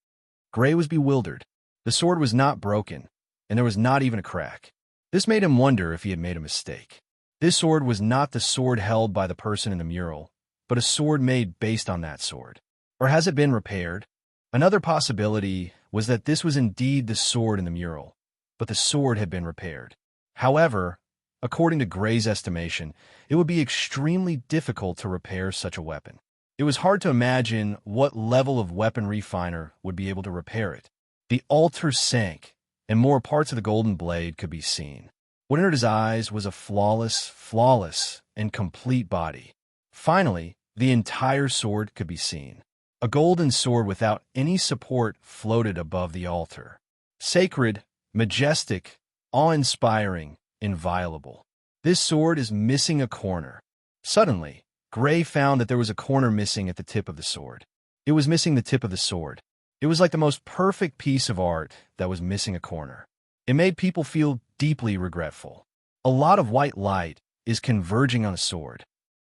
Speaker 1: Gray was bewildered. The sword was not broken, and there was not even a crack. This made him wonder if he had made a mistake. This sword was not the sword held by the person in the mural, but a sword made based on that sword. Or has it been repaired? Another possibility was that this was indeed the sword in the mural, but the sword had been repaired. However, according to Gray's estimation, it would be extremely difficult to repair such a weapon. It was hard to imagine what level of weapon refiner would be able to repair it. The altar sank, and more parts of the golden blade could be seen. What entered his eyes was a flawless, and complete body. Finally, the entire sword could be seen. A golden sword without any support floated above the altar. Sacred, majestic, awe-inspiring, inviolable. This sword is missing a corner. Suddenly, Gray found that there was a corner missing at the tip of the sword. It was missing the tip of the sword. It was like the most perfect piece of art that was missing a corner. It made people feel deeply regretful. A lot of white light is converging on the sword.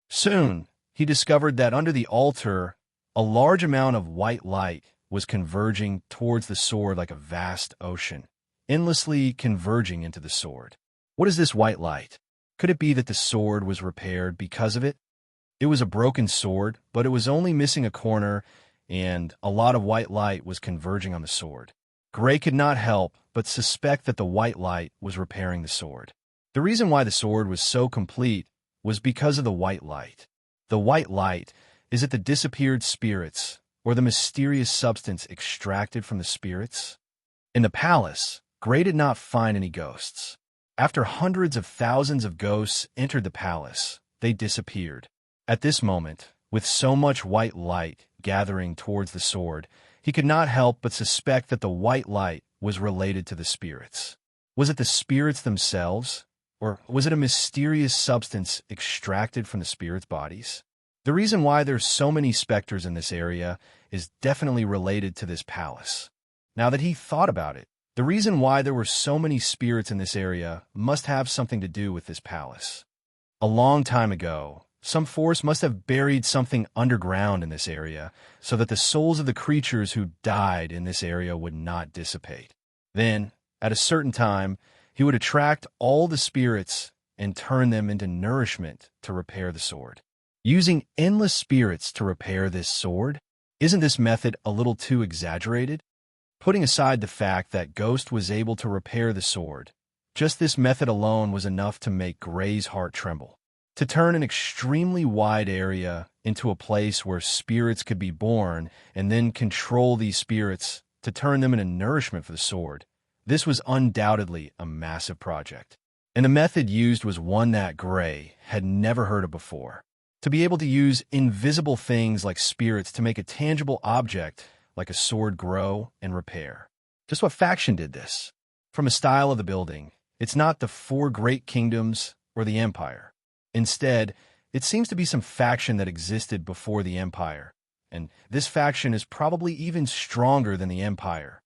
Speaker 1: Soon, he discovered that under the altar, a large amount of white light was converging towards the sword like a vast ocean, endlessly converging into the sword. What is this white light? Could it be that the sword was repaired because of it? It was a broken sword, but it was only missing a corner, and a lot of white light was converging on the sword. Gray could not help but suspect that the white light was repairing the sword. The reason why the sword was so complete was because of the white light. The white light is it the disappeared spirits, or the mysterious substance extracted from the spirits? In the palace, Gray did not find any ghosts. After hundreds of thousands of ghosts entered the palace, they disappeared. At this moment, with so much white light gathering towards the sword, he could not help but suspect that the white light was related to the spirits. Was it the spirits themselves, or was it a mysterious substance extracted from the spirits' bodies? The reason why there's so many specters in this area is definitely related to this palace. Now that he thought about it, the reason why there were so many spirits in this area must have something to do with this palace. A long time ago, some force must have buried something underground in this area so that the souls of the creatures who died in this area would not dissipate. Then, at a certain time, he would attract all the spirits and turn them into nourishment to repair the sword. Using endless spirits to repair this sword? Isn't this method a little too exaggerated? Putting aside the fact that Ghost was able to repair the sword, just this method alone was enough to make Gray's heart tremble. To turn an extremely wide area into a place where spirits could be born and then control these spirits to turn them into nourishment for the sword, this was undoubtedly a massive project. And the method used was one that Gray had never heard of before. To be able to use invisible things like spirits to make a tangible object like a sword grow and repair. Just what faction did this? From a style of the building, it's not the four great kingdoms or the empire. Instead, it seems to be some faction that existed before the empire, and this faction is probably even stronger than the empire.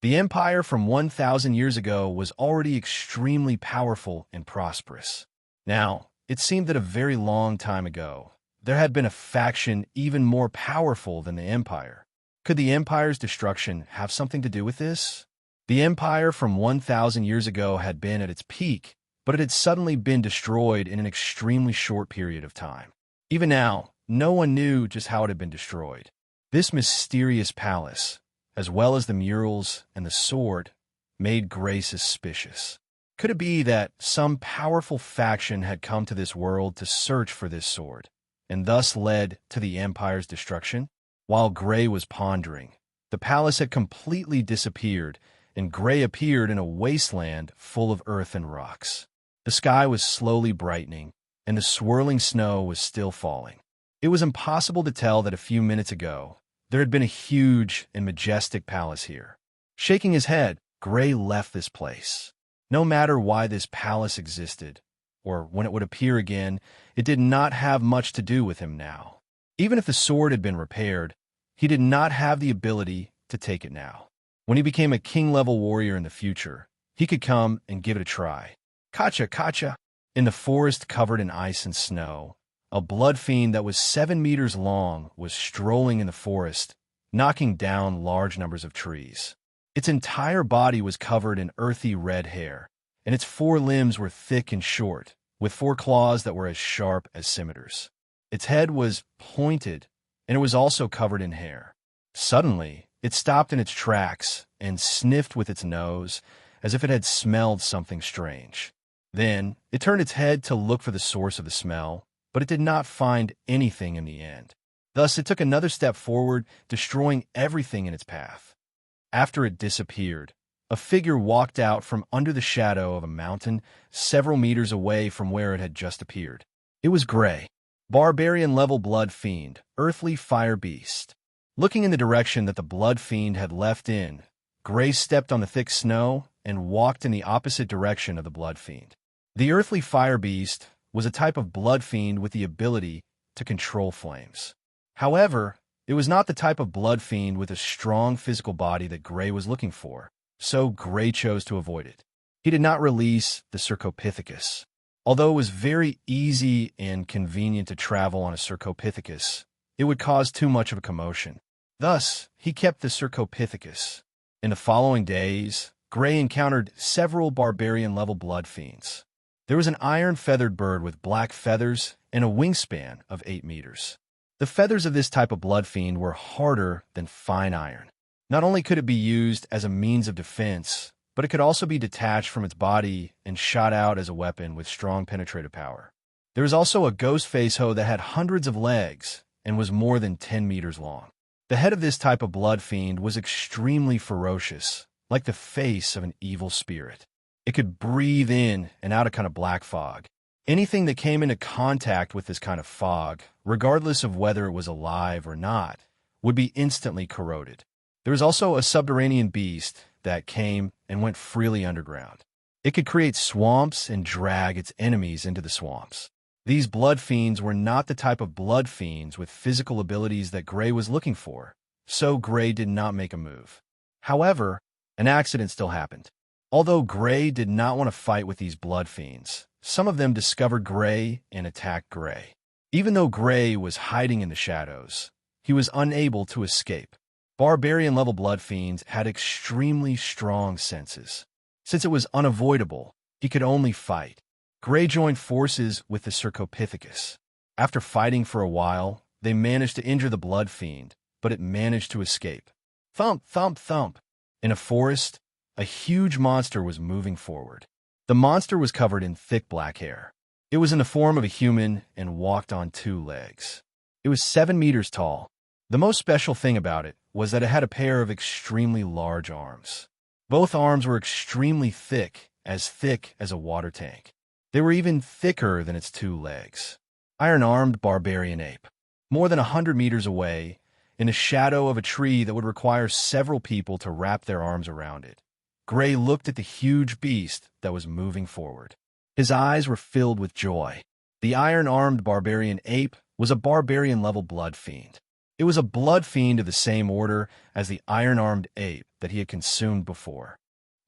Speaker 1: The empire from 1,000 years ago was already extremely powerful and prosperous. Now, it seemed that a very long time ago, there had been a faction even more powerful than the empire. Could the empire's destruction have something to do with this? The empire from 1,000 years ago had been at its peak but it had suddenly been destroyed in an extremely short period of time. Even now, no one knew just how it had been destroyed. This mysterious palace, as well as the murals and the sword, made Gray suspicious. Could it be that some powerful faction had come to this world to search for this sword, and thus led to the Empire's destruction? While Gray was pondering, the palace had completely disappeared, and Gray appeared in a wasteland full of earth and rocks. The sky was slowly brightening, and the swirling snow was still falling. It was impossible to tell that a few minutes ago there had been a huge and majestic palace here. Shaking his head, Gray left this place. No matter why this palace existed, or when it would appear again, it did not have much to do with him now. Even if the sword had been repaired, he did not have the ability to take it now. When he became a king-level warrior in the future, he could come and give it a try. Kacha, kacha! In the forest covered in ice and snow, a blood fiend that was 7 meters long was strolling in the forest, knocking down large numbers of trees. Its entire body was covered in earthy red hair, and its 4 limbs were thick and short, with 4 claws that were as sharp as scimitars. Its head was pointed, and it was also covered in hair. Suddenly, it stopped in its tracks and sniffed with its nose as if it had smelled something strange. Then, it turned its head to look for the source of the smell, but it did not find anything in the end. Thus, it took another step forward, destroying everything in its path. After it disappeared, a figure walked out from under the shadow of a mountain several meters away from where it had just appeared. It was Gray, barbarian-level blood fiend, earthly fire beast. Looking in the direction that the blood fiend had left in, Gray stepped on the thick snow and walked in the opposite direction of the blood fiend. The earthly fire beast was a type of blood fiend with the ability to control flames. However, it was not the type of blood fiend with a strong physical body that Gray was looking for, so Gray chose to avoid it. He did not release the Cercopithecus. Although it was very easy and convenient to travel on a Cercopithecus, it would cause too much of a commotion. Thus, he kept the Cercopithecus. In the following days, Gray encountered several barbarian-level blood fiends. There was an iron-feathered bird with black feathers and a wingspan of 8 meters. The feathers of this type of blood fiend were harder than fine iron. Not only could it be used as a means of defense, but it could also be detached from its body and shot out as a weapon with strong penetrative power. There was also a ghost face hoe that had hundreds of legs and was more than 10 meters long. The head of this type of blood fiend was extremely ferocious, like the face of an evil spirit. It could breathe in and out a kind of black fog. Anything that came into contact with this kind of fog, regardless of whether it was alive or not, would be instantly corroded. There was also a subterranean beast that came and went freely underground. It could create swamps and drag its enemies into the swamps. These blood fiends were not the type of blood fiends with physical abilities that Gray was looking for, so Gray did not make a move. However, an accident still happened. Although Gray did not want to fight with these blood fiends, some of them discovered Gray and attacked Gray. Even though Gray was hiding in the shadows, he was unable to escape. Barbarian-level blood fiends had extremely strong senses. Since it was unavoidable, he could only fight. Gray joined forces with the Cercopithecus. After fighting for a while, they managed to injure the blood fiend, but it managed to escape. Thump, thump, thump. In a forest, a huge monster was moving forward. The monster was covered in thick black hair. It was in the form of a human and walked on 2 legs. It was 7 meters tall. The most special thing about it was that it had a pair of extremely large arms. Both arms were extremely thick as a water tank. They were even thicker than its 2 legs. Iron-armed barbarian ape. More than 100 meters away, in the shadow of a tree that would require several people to wrap their arms around it, Gray looked at the huge beast that was moving forward. His eyes were filled with joy. The iron-armed barbarian ape was a barbarian-level blood fiend. It was a blood fiend of the same order as the iron-armed ape that he had consumed before.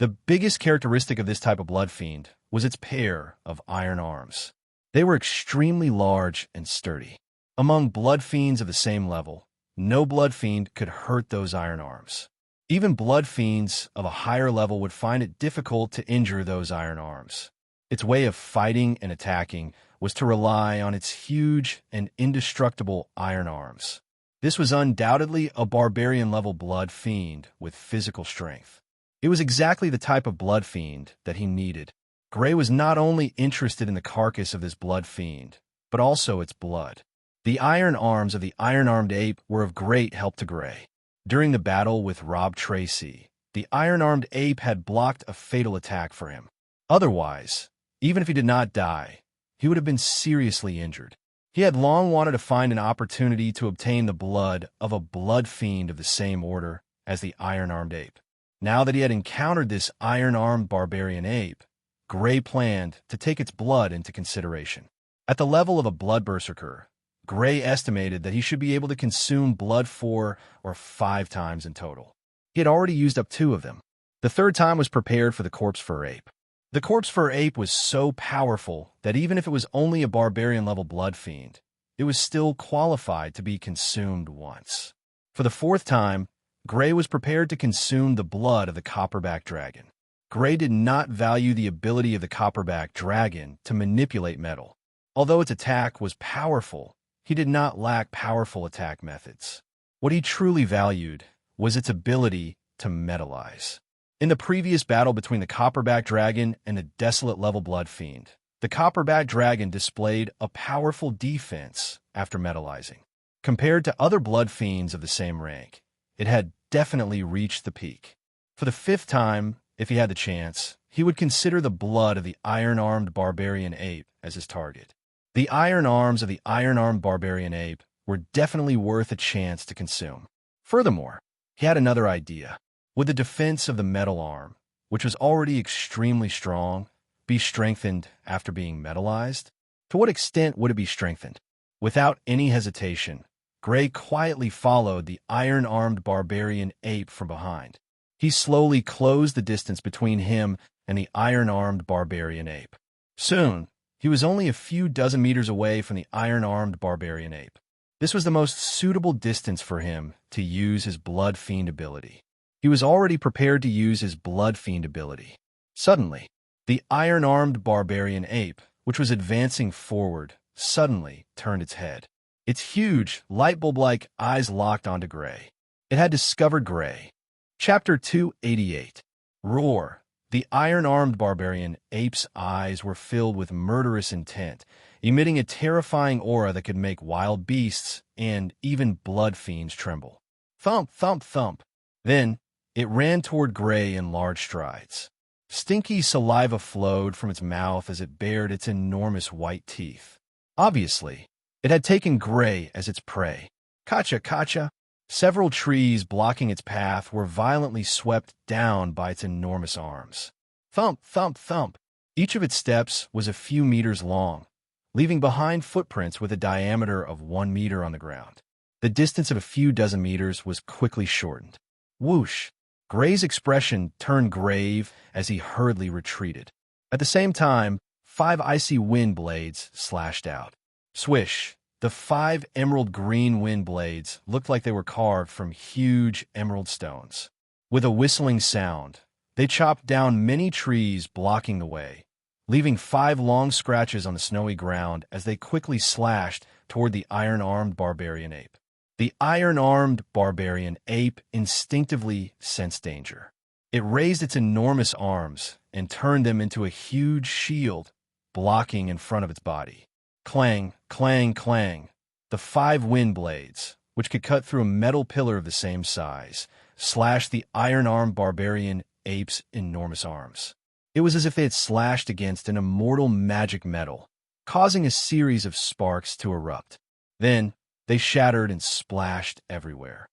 Speaker 1: The biggest characteristic of this type of blood fiend was its pair of iron arms. They were extremely large and sturdy. Among blood fiends of the same level, no blood fiend could hurt those iron arms. Even blood fiends of a higher level would find it difficult to injure those iron arms. Its way of fighting and attacking was to rely on its huge and indestructible iron arms. This was undoubtedly a barbarian-level blood fiend with physical strength. It was exactly the type of blood fiend that he needed. Gray was not only interested in the carcass of this blood fiend, but also its blood. The iron arms of the iron-armed ape were of great help to Gray. During the battle with Rob Tracy, the iron-armed ape had blocked a fatal attack for him. Otherwise, even if he did not die, he would have been seriously injured. He had long wanted to find an opportunity to obtain the blood of a blood fiend of the same order as the iron-armed ape. Now that he had encountered this iron-armed barbarian ape, Gray planned to take its blood into consideration. At the level of a blood berserker, Gray estimated that he should be able to consume blood 4 or 5 times in total. He had already used up 2 of them. The third time was prepared for the corpse fur ape. The corpse fur ape was so powerful that even if it was only a barbarian-level blood fiend, it was still qualified to be consumed once. For the 4th time, Gray was prepared to consume the blood of the copperback dragon. Gray did not value the ability of the copperback dragon to manipulate metal. Although its attack was powerful, he did not lack powerful attack methods. What he truly valued was its ability to metalize. In the previous battle between the copperback dragon and the desolate-level blood fiend, the copperback dragon displayed a powerful defense after metalizing. Compared to other blood fiends of the same rank, it had definitely reached the peak. For the 5th time, if he had the chance, he would consider the blood of the iron-armed barbarian ape as his target. The iron arms of the iron-armed barbarian ape were definitely worth a chance to consume. Furthermore, he had another idea. Would the defense of the metal arm, which was already extremely strong, be strengthened after being metalized? To what extent would it be strengthened? Without any hesitation, Gray quietly followed the iron-armed barbarian ape from behind. He slowly closed the distance between him and the iron-armed barbarian ape. Soon, he was only a few dozen meters away from the iron-armed barbarian ape. This was the most suitable distance for him to use his blood fiend ability. He was already prepared to use his blood fiend ability. Suddenly, the iron-armed barbarian ape, which was advancing forward, suddenly turned its head. Its huge, light bulb-like eyes locked onto Gray. It had discovered Gray. Chapter 288. Roar. The iron-armed barbarian ape's eyes were filled with murderous intent, emitting a terrifying aura that could make wild beasts and even blood fiends tremble. Thump, thump, thump. Then, it ran toward Gray in large strides. Stinky saliva flowed from its mouth as it bared its enormous white teeth. Obviously, it had taken Gray as its prey. Kacha, kacha. Several trees blocking its path were violently swept down by its enormous arms. Thump, thump, thump. Each of its steps was a few meters long, leaving behind footprints with a diameter of 1 meter on the ground. The distance of a few dozen meters was quickly shortened. Whoosh! Gray's expression turned grave as he hurriedly retreated. At the same time, 5 icy wind blades slashed out. Swish! The 5 emerald green wind blades looked like they were carved from huge emerald stones. With a whistling sound, they chopped down many trees blocking the way, leaving 5 long scratches on the snowy ground as they quickly slashed toward the iron-armed barbarian ape. The iron-armed barbarian ape instinctively sensed danger. It raised its enormous arms and turned them into a huge shield, blocking in front of its body. Clang, clang, clang. The 5 wind blades, which could cut through a metal pillar of the same size, slashed the iron-armed barbarian ape's enormous arms. It was as if they had slashed against an immortal magic metal, causing a series of sparks to erupt. Then, they shattered and splashed everywhere.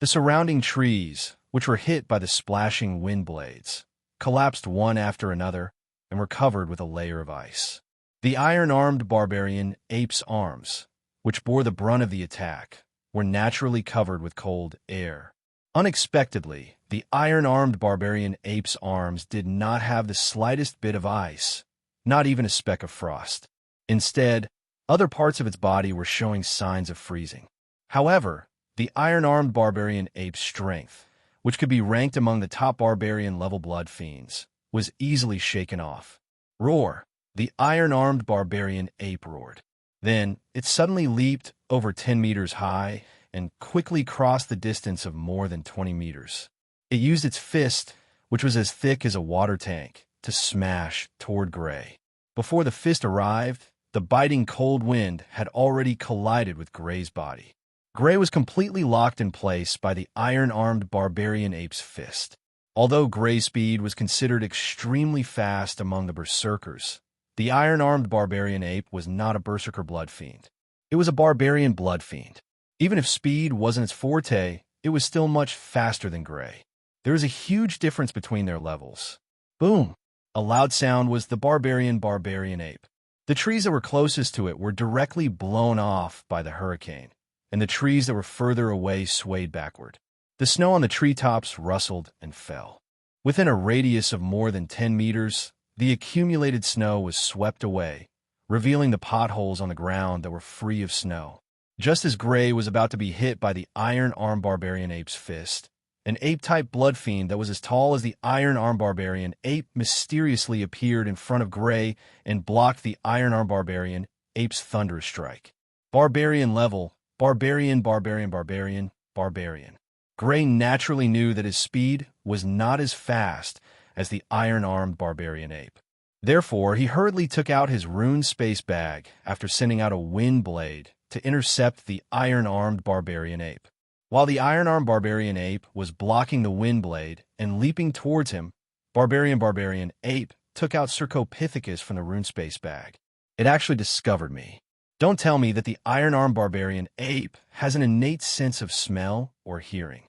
Speaker 1: The surrounding trees, which were hit by the splashing wind blades, collapsed one after another and were covered with a layer of ice. The iron-armed barbarian ape's arms, which bore the brunt of the attack, were naturally covered with cold air. Unexpectedly, the iron-armed barbarian ape's arms did not have the slightest bit of ice, not even a speck of frost. Instead, other parts of its body were showing signs of freezing. However, the iron-armed barbarian ape's strength, which could be ranked among the top barbarian-level blood fiends, was easily shaken off. Roar! The iron-armed barbarian ape roared. Then it suddenly leaped over 10 meters high and quickly crossed the distance of more than 20 meters. It used its fist, which was as thick as a water tank, to smash toward Gray. Before the fist arrived, the biting cold wind had already collided with Gray's body. Gray was completely locked in place by the iron-armed barbarian ape's fist. Although Gray's speed was considered extremely fast among the berserkers, the iron-armed barbarian ape was not a berserker blood fiend. It was a barbarian blood fiend. Even if speed wasn't its forte, it was still much faster than Gray. There was a huge difference between their levels. Boom! A loud sound was the barbarian ape. The trees that were closest to it were directly blown off by the hurricane, and the trees that were further away swayed backward. The snow on the treetops rustled and fell. Within a radius of more than 10 meters, the accumulated snow was swept away, revealing the potholes on the ground that were free of snow. Just as Gray was about to be hit by the iron-armed barbarian ape's fist, an ape-type blood fiend that was as tall as the iron-armed barbarian ape mysteriously appeared in front of Gray and blocked the iron-armed barbarian ape's thunderous strike. Barbarian level, barbarian. Gray naturally knew that his speed was not as fast as the iron-armed barbarian ape. Therefore, he hurriedly took out his rune space bag after sending out a wind blade to intercept the iron-armed barbarian ape. While the iron-armed barbarian ape was blocking the wind blade and leaping towards him, barbarian ape took out Cercopithecus from the rune space bag. It actually discovered me. Don't tell me that the iron-armed barbarian ape has an innate sense of smell or hearing.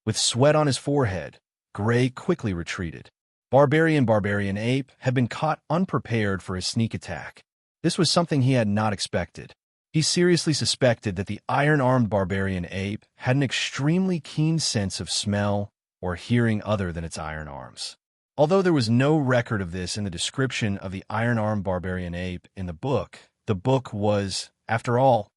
Speaker 1: With sweat on his forehead, Gray quickly retreated. Barbarian ape had been caught unprepared for his sneak attack. This was something he had not expected. He seriously suspected that the iron-armed barbarian ape had an extremely keen sense of smell or hearing other than its iron arms. Although there was no record of this in the description of the iron-armed barbarian ape in the book was, after all,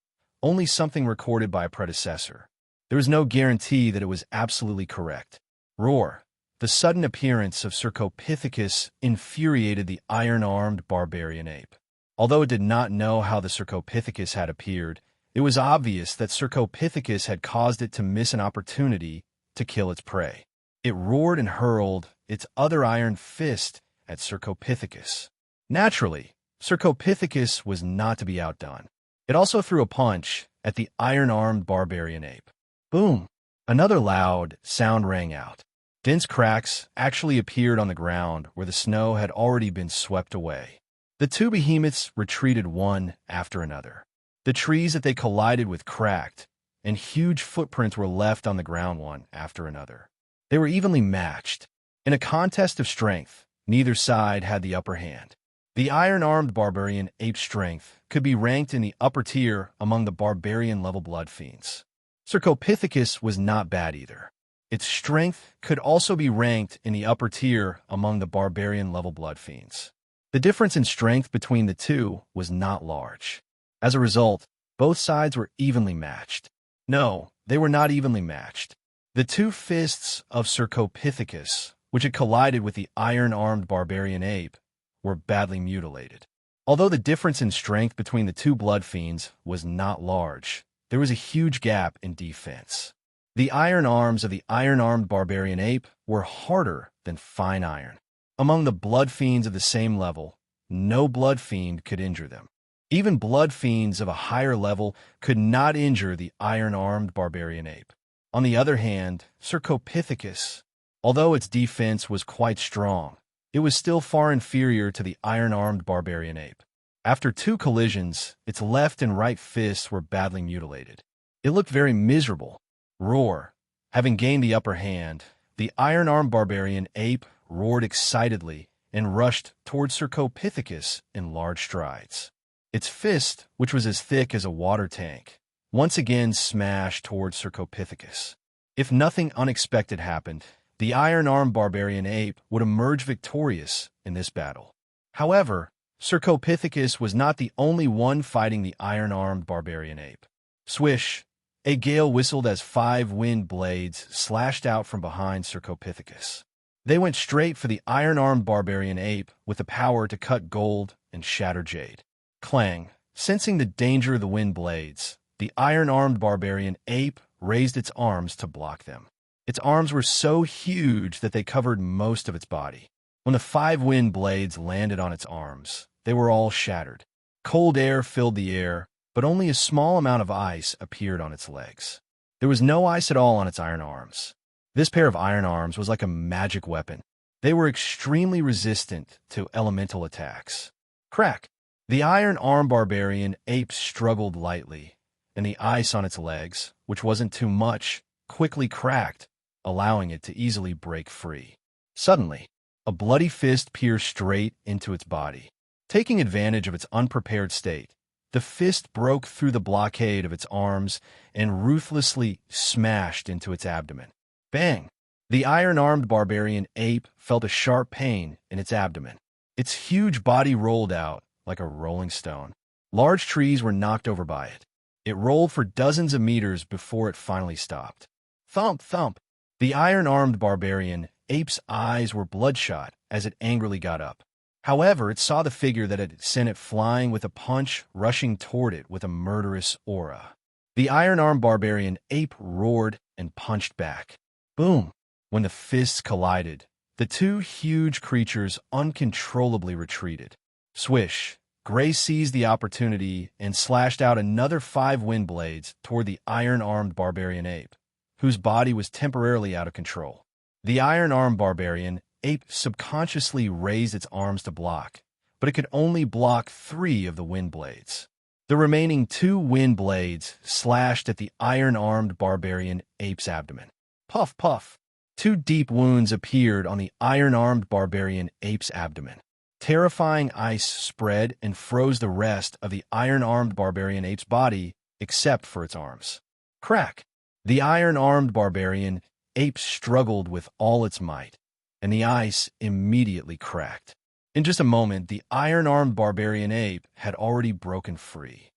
Speaker 1: only something recorded by a predecessor. There was no guarantee that it was absolutely correct. Roar! The sudden appearance of Cercopithecus infuriated the iron-armed barbarian ape. Although it did not know how the Cercopithecus had appeared, it was obvious that Cercopithecus had caused it to miss an opportunity to kill its prey. It roared and hurled its other iron fist at Cercopithecus. Naturally, Cercopithecus was not to be outdone. It also threw a punch at the iron-armed barbarian ape. Boom! Another loud sound rang out. Dense cracks actually appeared on the ground where the snow had already been swept away. The two behemoths retreated one after another. The trees that they collided with cracked, and huge footprints were left on the ground one after another. They were evenly matched. In a contest of strength, neither side had the upper hand. The iron-armed barbarian ape's strength could be ranked in the upper tier among the barbarian-level blood fiends. Cercopithecus was not bad either. Its strength could also be ranked in the upper tier among the barbarian-level blood fiends. The difference in strength between the two was not large. As a result, both sides were evenly matched. No, they were not evenly matched. The two fists of Cercopithecus, which had collided with the iron-armed barbarian ape, were badly mutilated. Although the difference in strength between the two blood fiends was not large, there was a huge gap in defense. The iron arms of the iron-armed barbarian ape were harder than fine iron. Among the blood fiends of the same level, no blood fiend could injure them. Even blood fiends of a higher level could not injure the iron-armed barbarian ape. On the other hand, Cercopithecus, although its defense was quite strong, it was still far inferior to the iron-armed barbarian ape. After two collisions, its left and right fists were badly mutilated. It looked very miserable. Roar! Having gained the upper hand, the iron-armed barbarian ape roared excitedly and rushed towards Cercopithecus in large strides. Its fist, which was as thick as a water tank, once again smashed towards Cercopithecus. If nothing unexpected happened, the iron-armed barbarian ape would emerge victorious in this battle. However, Cercopithecus was not the only one fighting the iron-armed barbarian ape. Swish! A gale whistled as 5 wind blades slashed out from behind Cercopithecus. They went straight for the iron-armed barbarian ape with the power to cut gold and shatter jade. Clang. Sensing the danger of the wind blades, the iron-armed barbarian ape raised its arms to block them. Its arms were so huge that they covered most of its body. When the 5 wind blades landed on its arms, they were all shattered. Cold air filled the air, but only a small amount of ice appeared on its legs. There was no ice at all on its iron arms. This pair of iron arms was like a magic weapon. They were extremely resistant to elemental attacks. Crack! The iron-armed barbarian ape struggled lightly, and the ice on its legs, which wasn't too much, quickly cracked, allowing it to easily break free. Suddenly, a bloody fist pierced straight into its body. Taking advantage of its unprepared state, the fist broke through the blockade of its arms and ruthlessly smashed into its abdomen. Bang! The iron-armed barbarian ape felt a sharp pain in its abdomen. Its huge body rolled out like a rolling stone. Large trees were knocked over by it. It rolled for dozens of meters before it finally stopped. Thump, thump! The iron-armed barbarian ape's eyes were bloodshot as it angrily got up. However, it saw the figure that had sent it flying with a punch rushing toward it with a murderous aura. The iron-armed barbarian ape roared and punched back. Boom! When the fists collided, the 2 huge creatures uncontrollably retreated. Swish! Gray seized the opportunity and slashed out another 5 wind blades toward the iron-armed barbarian ape, whose body was temporarily out of control. The iron-armed barbarian ape subconsciously raised its arms to block, but it could only block 3 of the wind blades. The remaining 2 wind blades slashed at the iron-armed barbarian ape's abdomen. Puff, puff! 2 deep wounds appeared on the iron-armed barbarian ape's abdomen. Terrifying ice spread and froze the rest of the iron-armed barbarian ape's body except for its arms. Crack! The iron-armed barbarian ape struggled with all its might, and the ice immediately cracked. In just a moment, the iron-armed barbarian ape had already broken free.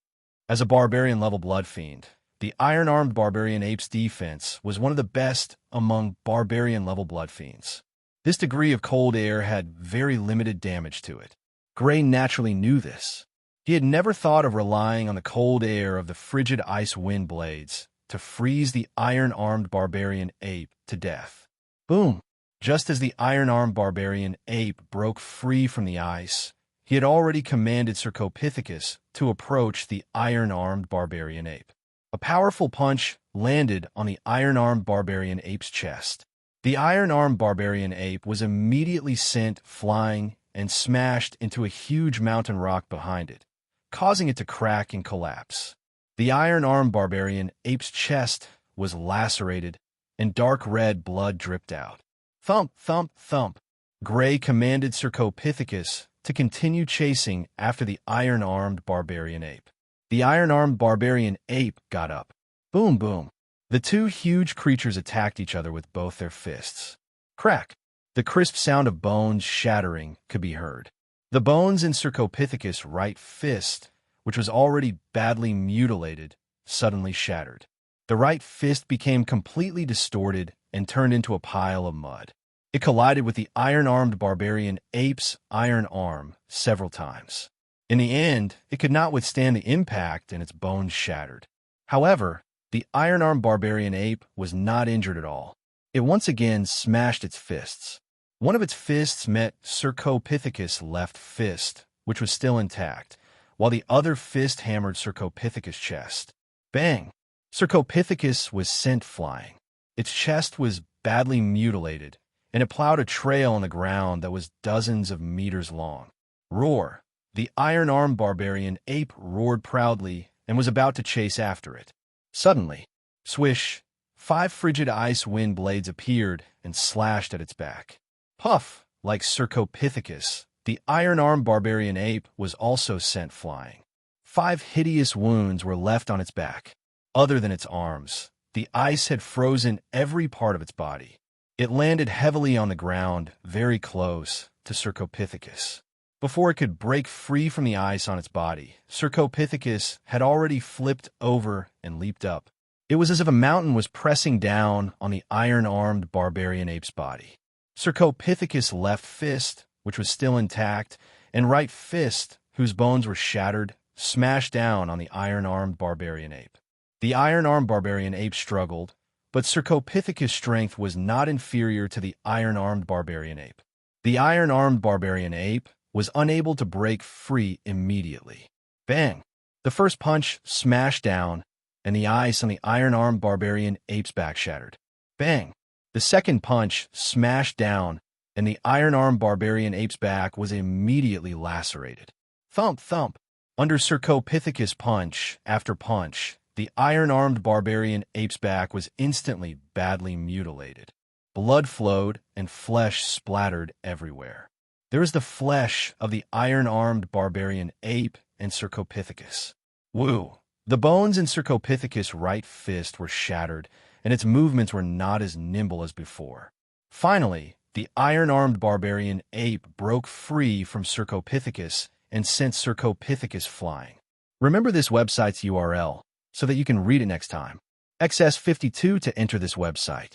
Speaker 1: As a barbarian-level blood fiend, the iron-armed barbarian ape's defense was one of the best among barbarian-level blood fiends. This degree of cold air had very limited damage to it. Gray naturally knew this. He had never thought of relying on the cold air of the frigid ice wind blades to freeze the iron-armed barbarian ape to death. Boom! Just as the iron-armed barbarian ape broke free from the ice, he had already commanded Cercopithecus to approach the iron-armed barbarian ape. A powerful punch landed on the iron-armed barbarian ape's chest. The iron-armed barbarian ape was immediately sent flying and smashed into a huge mountain rock behind it, causing it to crack and collapse. The iron-armed barbarian ape's chest was lacerated, and dark red blood dripped out. Thump, thump, thump! Gray commanded Cercopithecus to continue chasing after the iron-armed barbarian ape. The iron-armed barbarian ape got up. Boom, boom! The 2 huge creatures attacked each other with both their fists. Crack! The crisp sound of bones shattering could be heard. The bones in Cercopithecus' right fist, which was already badly mutilated, suddenly shattered. The right fist became completely distorted and turned into a pile of mud. It collided with the iron-armed barbarian ape's iron arm several times. In the end, it could not withstand the impact and its bones shattered. However, the iron-armed barbarian ape was not injured at all. It once again smashed its fists. One of its fists met Cercopithecus' left fist, which was still intact, while the other fist hammered Cercopithecus' chest. Bang! Cercopithecus was sent flying. Its chest was badly mutilated, and it plowed a trail on the ground that was dozens of meters long. Roar! The iron-armed barbarian ape roared proudly and was about to chase after it. Suddenly, swish, 5 frigid ice wind blades appeared and slashed at its back. Puff! Like Cercopithecus, the iron-armed barbarian ape was also sent flying. 5 hideous wounds were left on its back. Other than its arms, the ice had frozen every part of its body. It landed heavily on the ground, very close to Cercopithecus. Before it could break free from the ice on its body, Cercopithecus had already flipped over and leaped up. It was as if a mountain was pressing down on the iron-armed barbarian ape's body. Cercopithecus' left fist, which was still intact, and right fist, whose bones were shattered, smashed down on the iron-armed barbarian ape. The iron-armed barbarian ape struggled, but Cercopithecus' strength was not inferior to the iron-armed barbarian ape. The iron-armed barbarian ape was unable to break free immediately. Bang! The first punch smashed down, and the ice on the iron-armed barbarian ape's back shattered. Bang! The second punch smashed down, and the iron-armed barbarian ape's back was immediately lacerated. Thump, thump! Under Cercopithecus' punch after punch, the iron-armed barbarian ape's back was instantly badly mutilated. Blood flowed, and flesh splattered everywhere. There was the flesh of the iron-armed barbarian ape and Cercopithecus. Woo! The bones in Cercopithecus' right fist were shattered, and its movements were not as nimble as before. Finally, the iron-armed barbarian ape broke free from Cercopithecus and sent Cercopithecus flying. Remember this website's URL so that you can read it next time. XS52 to enter this website.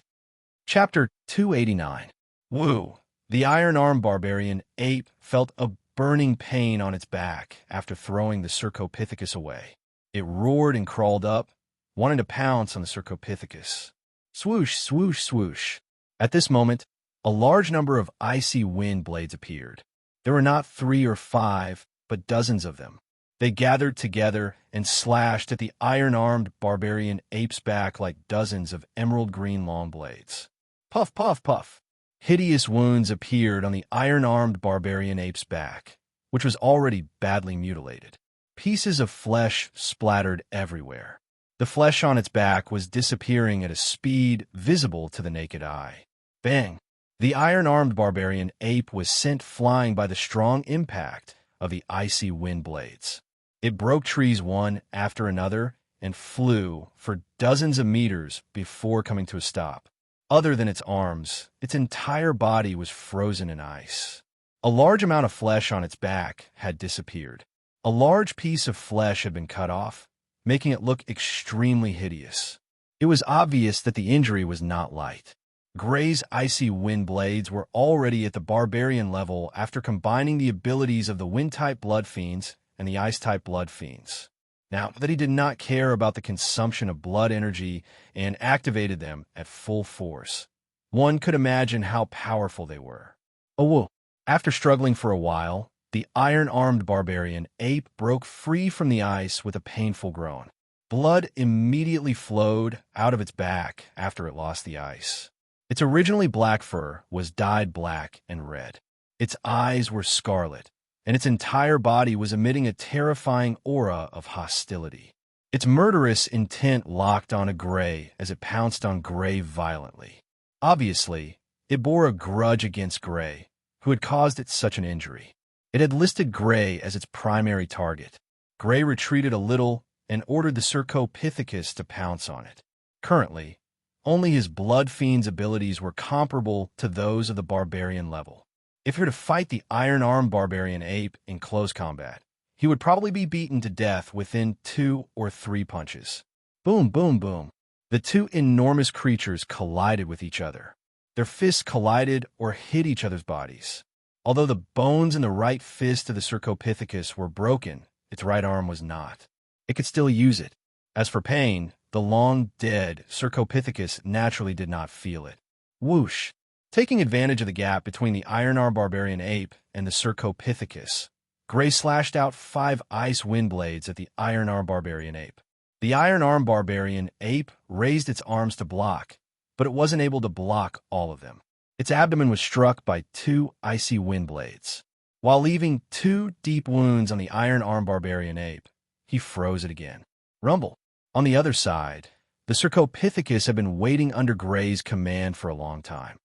Speaker 1: Chapter 289. Woo! The iron-armed barbarian ape felt a burning pain on its back after throwing the Cercopithecus away. It roared and crawled up, wanting to pounce on the Cercopithecus. Swoosh, swoosh, swoosh. At this moment, a large number of icy wind blades appeared. There were not 3 or 5, but dozens of them. They gathered together and slashed at the iron-armed barbarian ape's back like dozens of emerald-green long blades. Puff, puff, puff. Hideous wounds appeared on the iron-armed barbarian ape's back, which was already badly mutilated. Pieces of flesh splattered everywhere. The flesh on its back was disappearing at a speed visible to the naked eye. Bang! The iron-armed barbarian ape was sent flying by the strong impact of the icy wind blades. It broke trees one after another and flew for dozens of meters before coming to a stop. Other than its arms, its entire body was frozen in ice. A large amount of flesh on its back had disappeared. A large piece of flesh had been cut off, making it look extremely hideous. It was obvious that the injury was not light. Gray's icy wind blades were already at the barbarian level after combining the abilities of the wind-type blood fiends and the ice-type blood fiends. Now that he did not care about the consumption of blood energy and activated them at full force, one could imagine how powerful they were. Oh, whoa. After struggling for a while, the iron-armed barbarian ape broke free from the ice with a painful groan. Blood immediately flowed out of its back after it lost the ice. Its originally black fur was dyed black and red. Its eyes were scarlet, and its entire body was emitting a terrifying aura of hostility. Its murderous intent locked on a Gray as it pounced on Gray violently. Obviously, it bore a grudge against Gray, who had caused it such an injury. It had listed Gray as its primary target. Gray retreated a little and ordered the Cercopithecus to pounce on it. Currently, only his blood fiend's abilities were comparable to those of the barbarian level. If he were to fight the iron-armed barbarian ape in close combat, he would probably be beaten to death within 2 or 3 punches. Boom, boom, boom. The two enormous creatures collided with each other. Their fists collided or hit each other's bodies. Although the bones in the right fist of the Cercopithecus were broken, its right arm was not. It could still use it. As for pain, the long-dead Cercopithecus naturally did not feel it. Whoosh! Taking advantage of the gap between the iron-armed barbarian ape and the Cercopithecus, Gray slashed out 5 ice wind blades at the iron-armed barbarian ape. The iron-armed barbarian ape raised its arms to block, but it wasn't able to block all of them. Its abdomen was struck by 2 icy wind blades. While leaving 2 deep wounds on the iron-armed barbarian ape, he froze it again. Rumble. On the other side, the Cercopithecus had been waiting under Gray's command for a long time.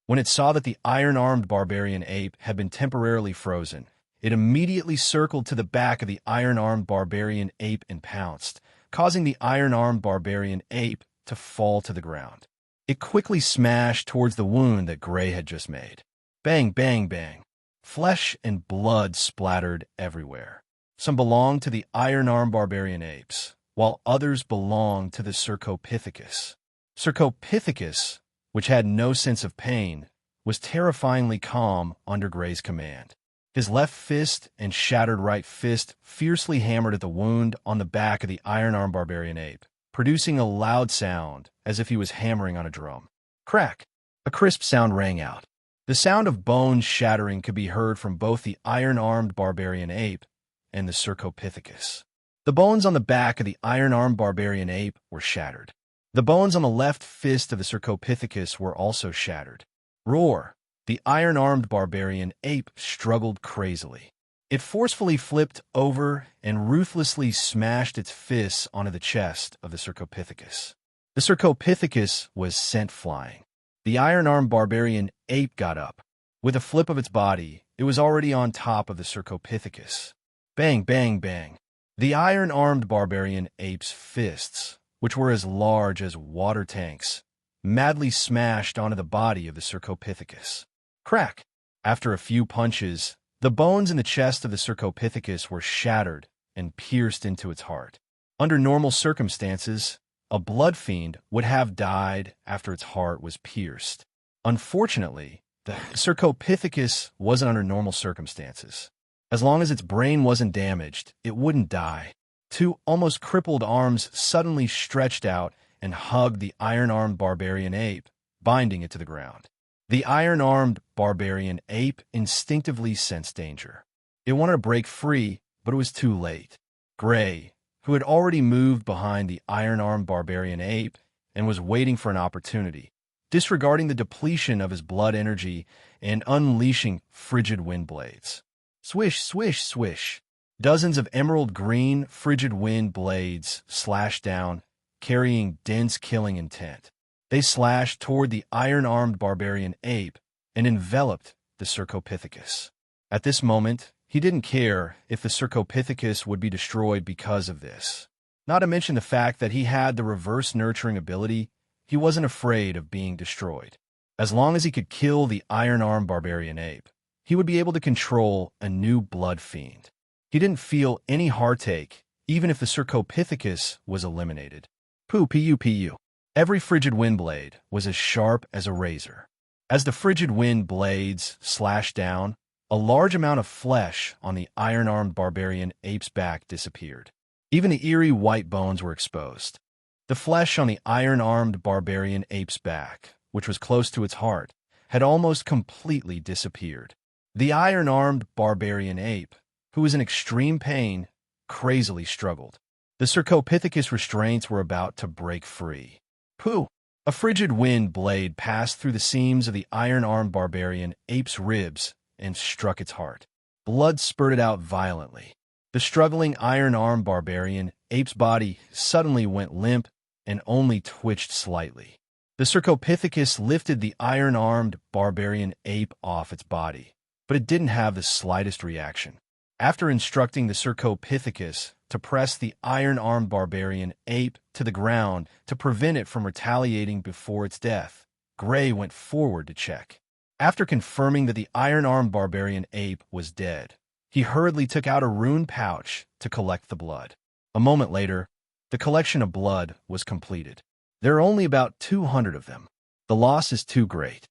Speaker 1: When it saw that the iron-armed barbarian ape had been temporarily frozen, it immediately circled to the back of the iron-armed barbarian ape and pounced, causing the iron-armed barbarian ape to fall to the ground. It quickly smashed towards the wound that Gray had just made. Bang, bang, bang. Flesh and blood splattered everywhere. Some belonged to the iron-armed barbarian apes, while others belonged to the Cercopithecus. Cercopithecus, which had no sense of pain, was terrifyingly calm under Gray's command. His left fist and shattered right fist fiercely hammered at the wound on the back of the iron-armed barbarian ape, producing a loud sound as if he was hammering on a drum. Crack! A crisp sound rang out. The sound of bones shattering could be heard from both the iron-armed barbarian ape and the Cercopithecus. The bones on the back of the iron-armed barbarian ape were shattered. The bones on the left fist of the Cercopithecus were also shattered. Roar! The iron-armed barbarian ape struggled crazily. It forcefully flipped over and ruthlessly smashed its fists onto the chest of the Cercopithecus. The Cercopithecus was sent flying. The iron-armed barbarian ape got up. With a flip of its body, it was already on top of the Cercopithecus. Bang, bang, bang. The iron-armed barbarian ape's fists, which were as large as water tanks, madly smashed onto the body of the Cercopithecus. Crack! After a few punches, the bones in the chest of the Cercopithecus were shattered and pierced into its heart. Under normal circumstances, a blood fiend would have died after its heart was pierced. Unfortunately, the Cercopithecus wasn't under normal circumstances. As long as its brain wasn't damaged, it wouldn't die. Two almost crippled arms suddenly stretched out and hugged the iron-armed barbarian ape, binding it to the ground. The iron-armed barbarian ape instinctively sensed danger. It wanted to break free, but it was too late. Gray, who had already moved behind the iron-armed barbarian ape and was waiting for an opportunity, disregarding the depletion of his blood energy and unleashing frigid wind blades. Swish, swish, swish. Dozens of emerald green, frigid wind blades slashed down, carrying dense killing intent. They slashed toward the iron-armed barbarian ape and enveloped the Cercopithecus. At this moment, he didn't care if the Cercopithecus would be destroyed because of this. Not to mention the fact that he had the reverse nurturing ability, he wasn't afraid of being destroyed. As long as he could kill the iron-armed barbarian ape, he would be able to control a new blood fiend. He didn't feel any heartache, even if the Cercopithecus was eliminated. Pu. Every frigid wind blade was as sharp as a razor. As the frigid wind blades slashed down, a large amount of flesh on the iron-armed barbarian ape's back disappeared. Even the eerie white bones were exposed. The flesh on the iron-armed barbarian ape's back, which was close to its heart, had almost completely disappeared. The iron-armed barbarian ape, who was in extreme pain, crazily struggled. The Cercopithecus restraints were about to break free. Pooh! A frigid wind blade passed through the seams of the iron-armed barbarian ape's ribs and struck its heart. Blood spurted out violently. The struggling iron-armed barbarian ape's body suddenly went limp and only twitched slightly. The Cercopithecus lifted the iron-armed barbarian ape off its body, but it didn't have the slightest reaction. After instructing the Cercopithecus to press the iron-armed barbarian ape to the ground to prevent it from retaliating before its death, Gray went forward to check. After confirming that the iron-armed barbarian ape was dead, he hurriedly took out a rune pouch to collect the blood. A moment later, the collection of blood was completed. There are only about 200 of them. The loss is too great.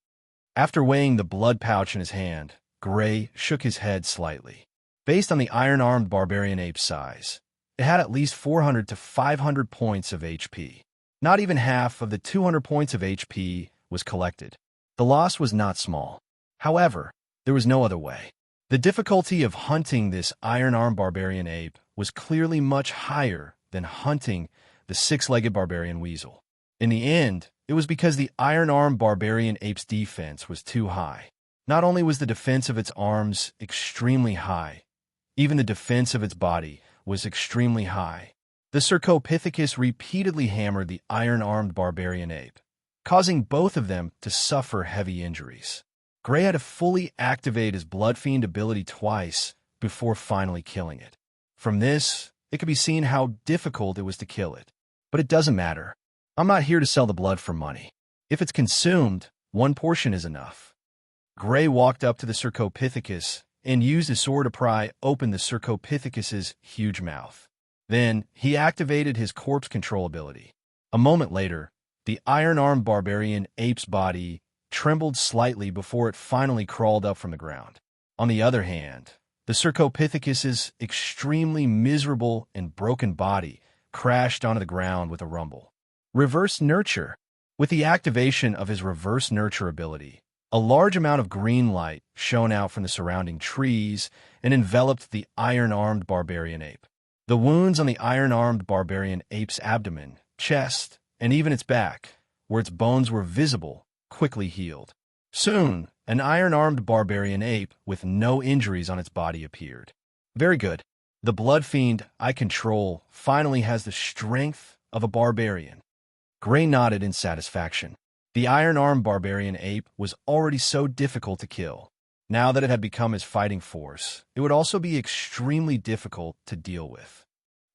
Speaker 1: After weighing the blood pouch in his hand, Gray shook his head slightly. Based on the iron-armed barbarian ape's size, it had at least 400 to 500 points of HP. Not even half of the 200 points of HP was collected. The loss was not small. However, there was no other way. The difficulty of hunting this iron-armed barbarian ape was clearly much higher than hunting the six-legged barbarian weasel. In the end, it was because the iron-armed barbarian ape's defense was too high. Not only was the defense of its arms extremely high, even the defense of its body was extremely high. The Cercopithecus repeatedly hammered the iron-armed barbarian ape, causing both of them to suffer heavy injuries. Gray had to fully activate his Blood Fiend ability twice before finally killing it. From this, it could be seen how difficult it was to kill it. But it doesn't matter. I'm not here to sell the blood for money. If it's consumed, one portion is enough. Gray walked up to the Cercopithecus and used his sword to pry open the Cercopithecus's huge mouth. Then, he activated his corpse control ability. A moment later, the iron-armed barbarian ape's body trembled slightly before it finally crawled up from the ground. On the other hand, the Cercopithecus's extremely miserable and broken body crashed onto the ground with a rumble. Reverse nurture. With the activation of his reverse nurture ability, a large amount of green light shone out from the surrounding trees and enveloped the iron-armed barbarian ape. The wounds on the iron-armed barbarian ape's abdomen, chest, and even its back, where its bones were visible, quickly healed. Soon, an iron-armed barbarian ape with no injuries on its body appeared. Very good. The blood fiend I control finally has the strength of a barbarian. Gray nodded in satisfaction. The iron-armed barbarian ape was already so difficult to kill. Now that it had become his fighting force, it would also be extremely difficult to deal with.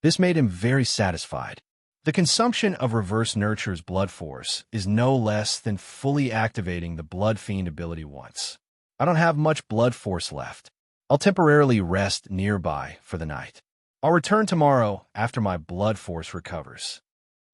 Speaker 1: This made him very satisfied. The consumption of Reverse Nurture's blood force is no less than fully activating the Blood Fiend ability once. I don't have much blood force left. I'll temporarily rest nearby for the night. I'll return tomorrow after my blood force recovers.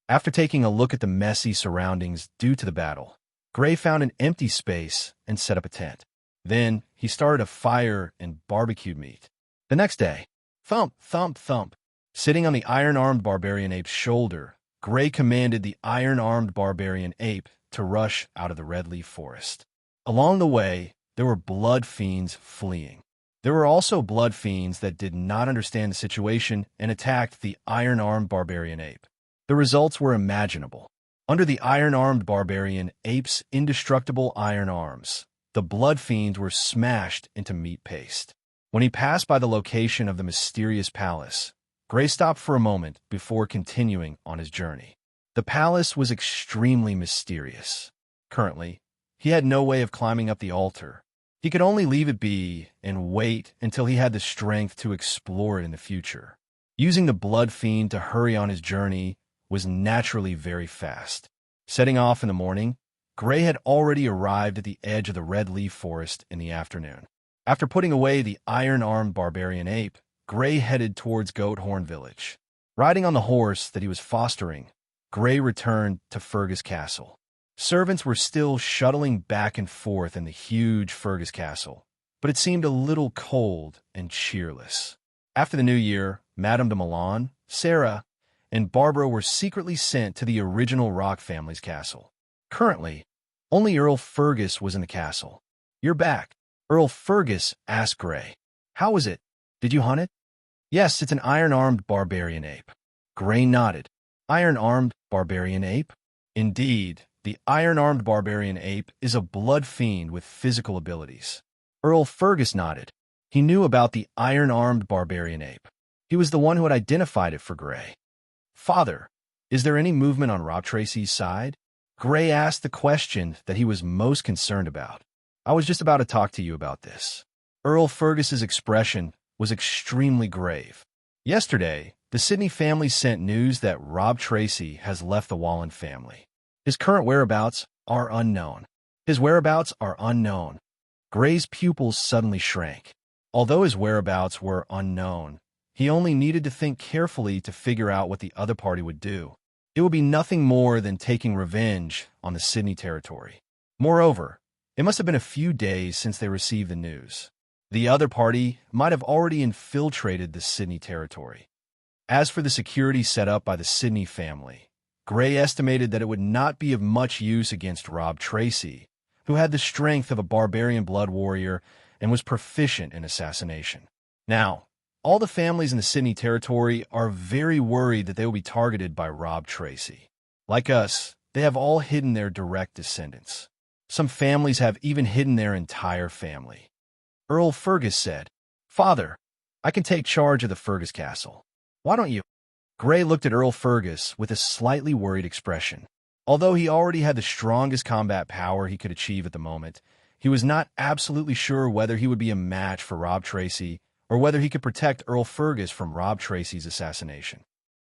Speaker 1: After taking a look at the messy surroundings due to the battle, Gray found an empty space and set up a tent. Then he started a fire and barbecued meat. The next day, thump, thump, thump. Sitting on the iron-armed barbarian ape's shoulder, Gray commanded the iron-armed barbarian ape to rush out of the redleaf forest. Along the way, there were blood fiends fleeing. There were also blood fiends that did not understand the situation and attacked the iron-armed barbarian ape. The results were imaginable. Under the iron-armed barbarian ape's indestructible iron arms, the blood fiends were smashed into meat paste. When he passed by the location of the mysterious palace, Gray stopped for a moment before continuing on his journey. The palace was extremely mysterious. Currently, he had no way of climbing up the altar. He could only leave it be and wait until he had the strength to explore it in the future. Using the blood fiend to hurry on his journey was naturally very fast. Setting off in the morning, Gray had already arrived at the edge of the red leaf forest in the afternoon. After putting away the iron-armed barbarian ape, Gray headed towards Goathorn Village. Riding on the horse that he was fostering, Gray returned to Fergus Castle. Servants were still shuttling back and forth in the huge Fergus Castle, but it seemed a little cold and cheerless. After the new year, Madame de Milan, Sarah, and Barbara were secretly sent to the original Rock family's castle. Currently, only Earl Fergus was in the castle. "You're back," Earl Fergus asked Gray. "How was it? Did you hunt it?" "Yes, it's an iron-armed barbarian ape." Gray nodded. "Iron-armed barbarian ape?" "Indeed, the iron-armed barbarian ape is a blood fiend with physical abilities." Earl Fergus nodded. He knew about the iron-armed barbarian ape. He was the one who had identified it for Gray. "Father, is there any movement on Rob Tracy's side?" Gray asked the question that he was most concerned about. "I was just about to talk to you about this." Earl Fergus's expression was extremely grave. "Yesterday, the Sidney family sent news that Rob Tracy has left the Wallen family. His current whereabouts are unknown." "His whereabouts are unknown." Gray's pupils suddenly shrank. Although his whereabouts were unknown, he only needed to think carefully to figure out what the other party would do. It would be nothing more than taking revenge on the Sidney territory. Moreover, it must have been a few days since they received the news. The other party might have already infiltrated the Sidney territory. As for the security set up by the Sidney family, Gray estimated that it would not be of much use against Rob Tracy, who had the strength of a barbarian blood warrior and was proficient in assassination. Now, all the families in the Sidney territory are very worried that they will be targeted by Rob Tracy. Like us, they have all hidden their direct descendants. Some families have even hidden their entire family. Earl Fergus said, "Father, I can take charge of the Fergus Castle. Why don't you?" Gray looked at Earl Fergus with a slightly worried expression. Although he already had the strongest combat power he could achieve at the moment, he was not absolutely sure whether he would be a match for Rob Tracy or whether he could protect Earl Fergus from Rob Tracy's assassination.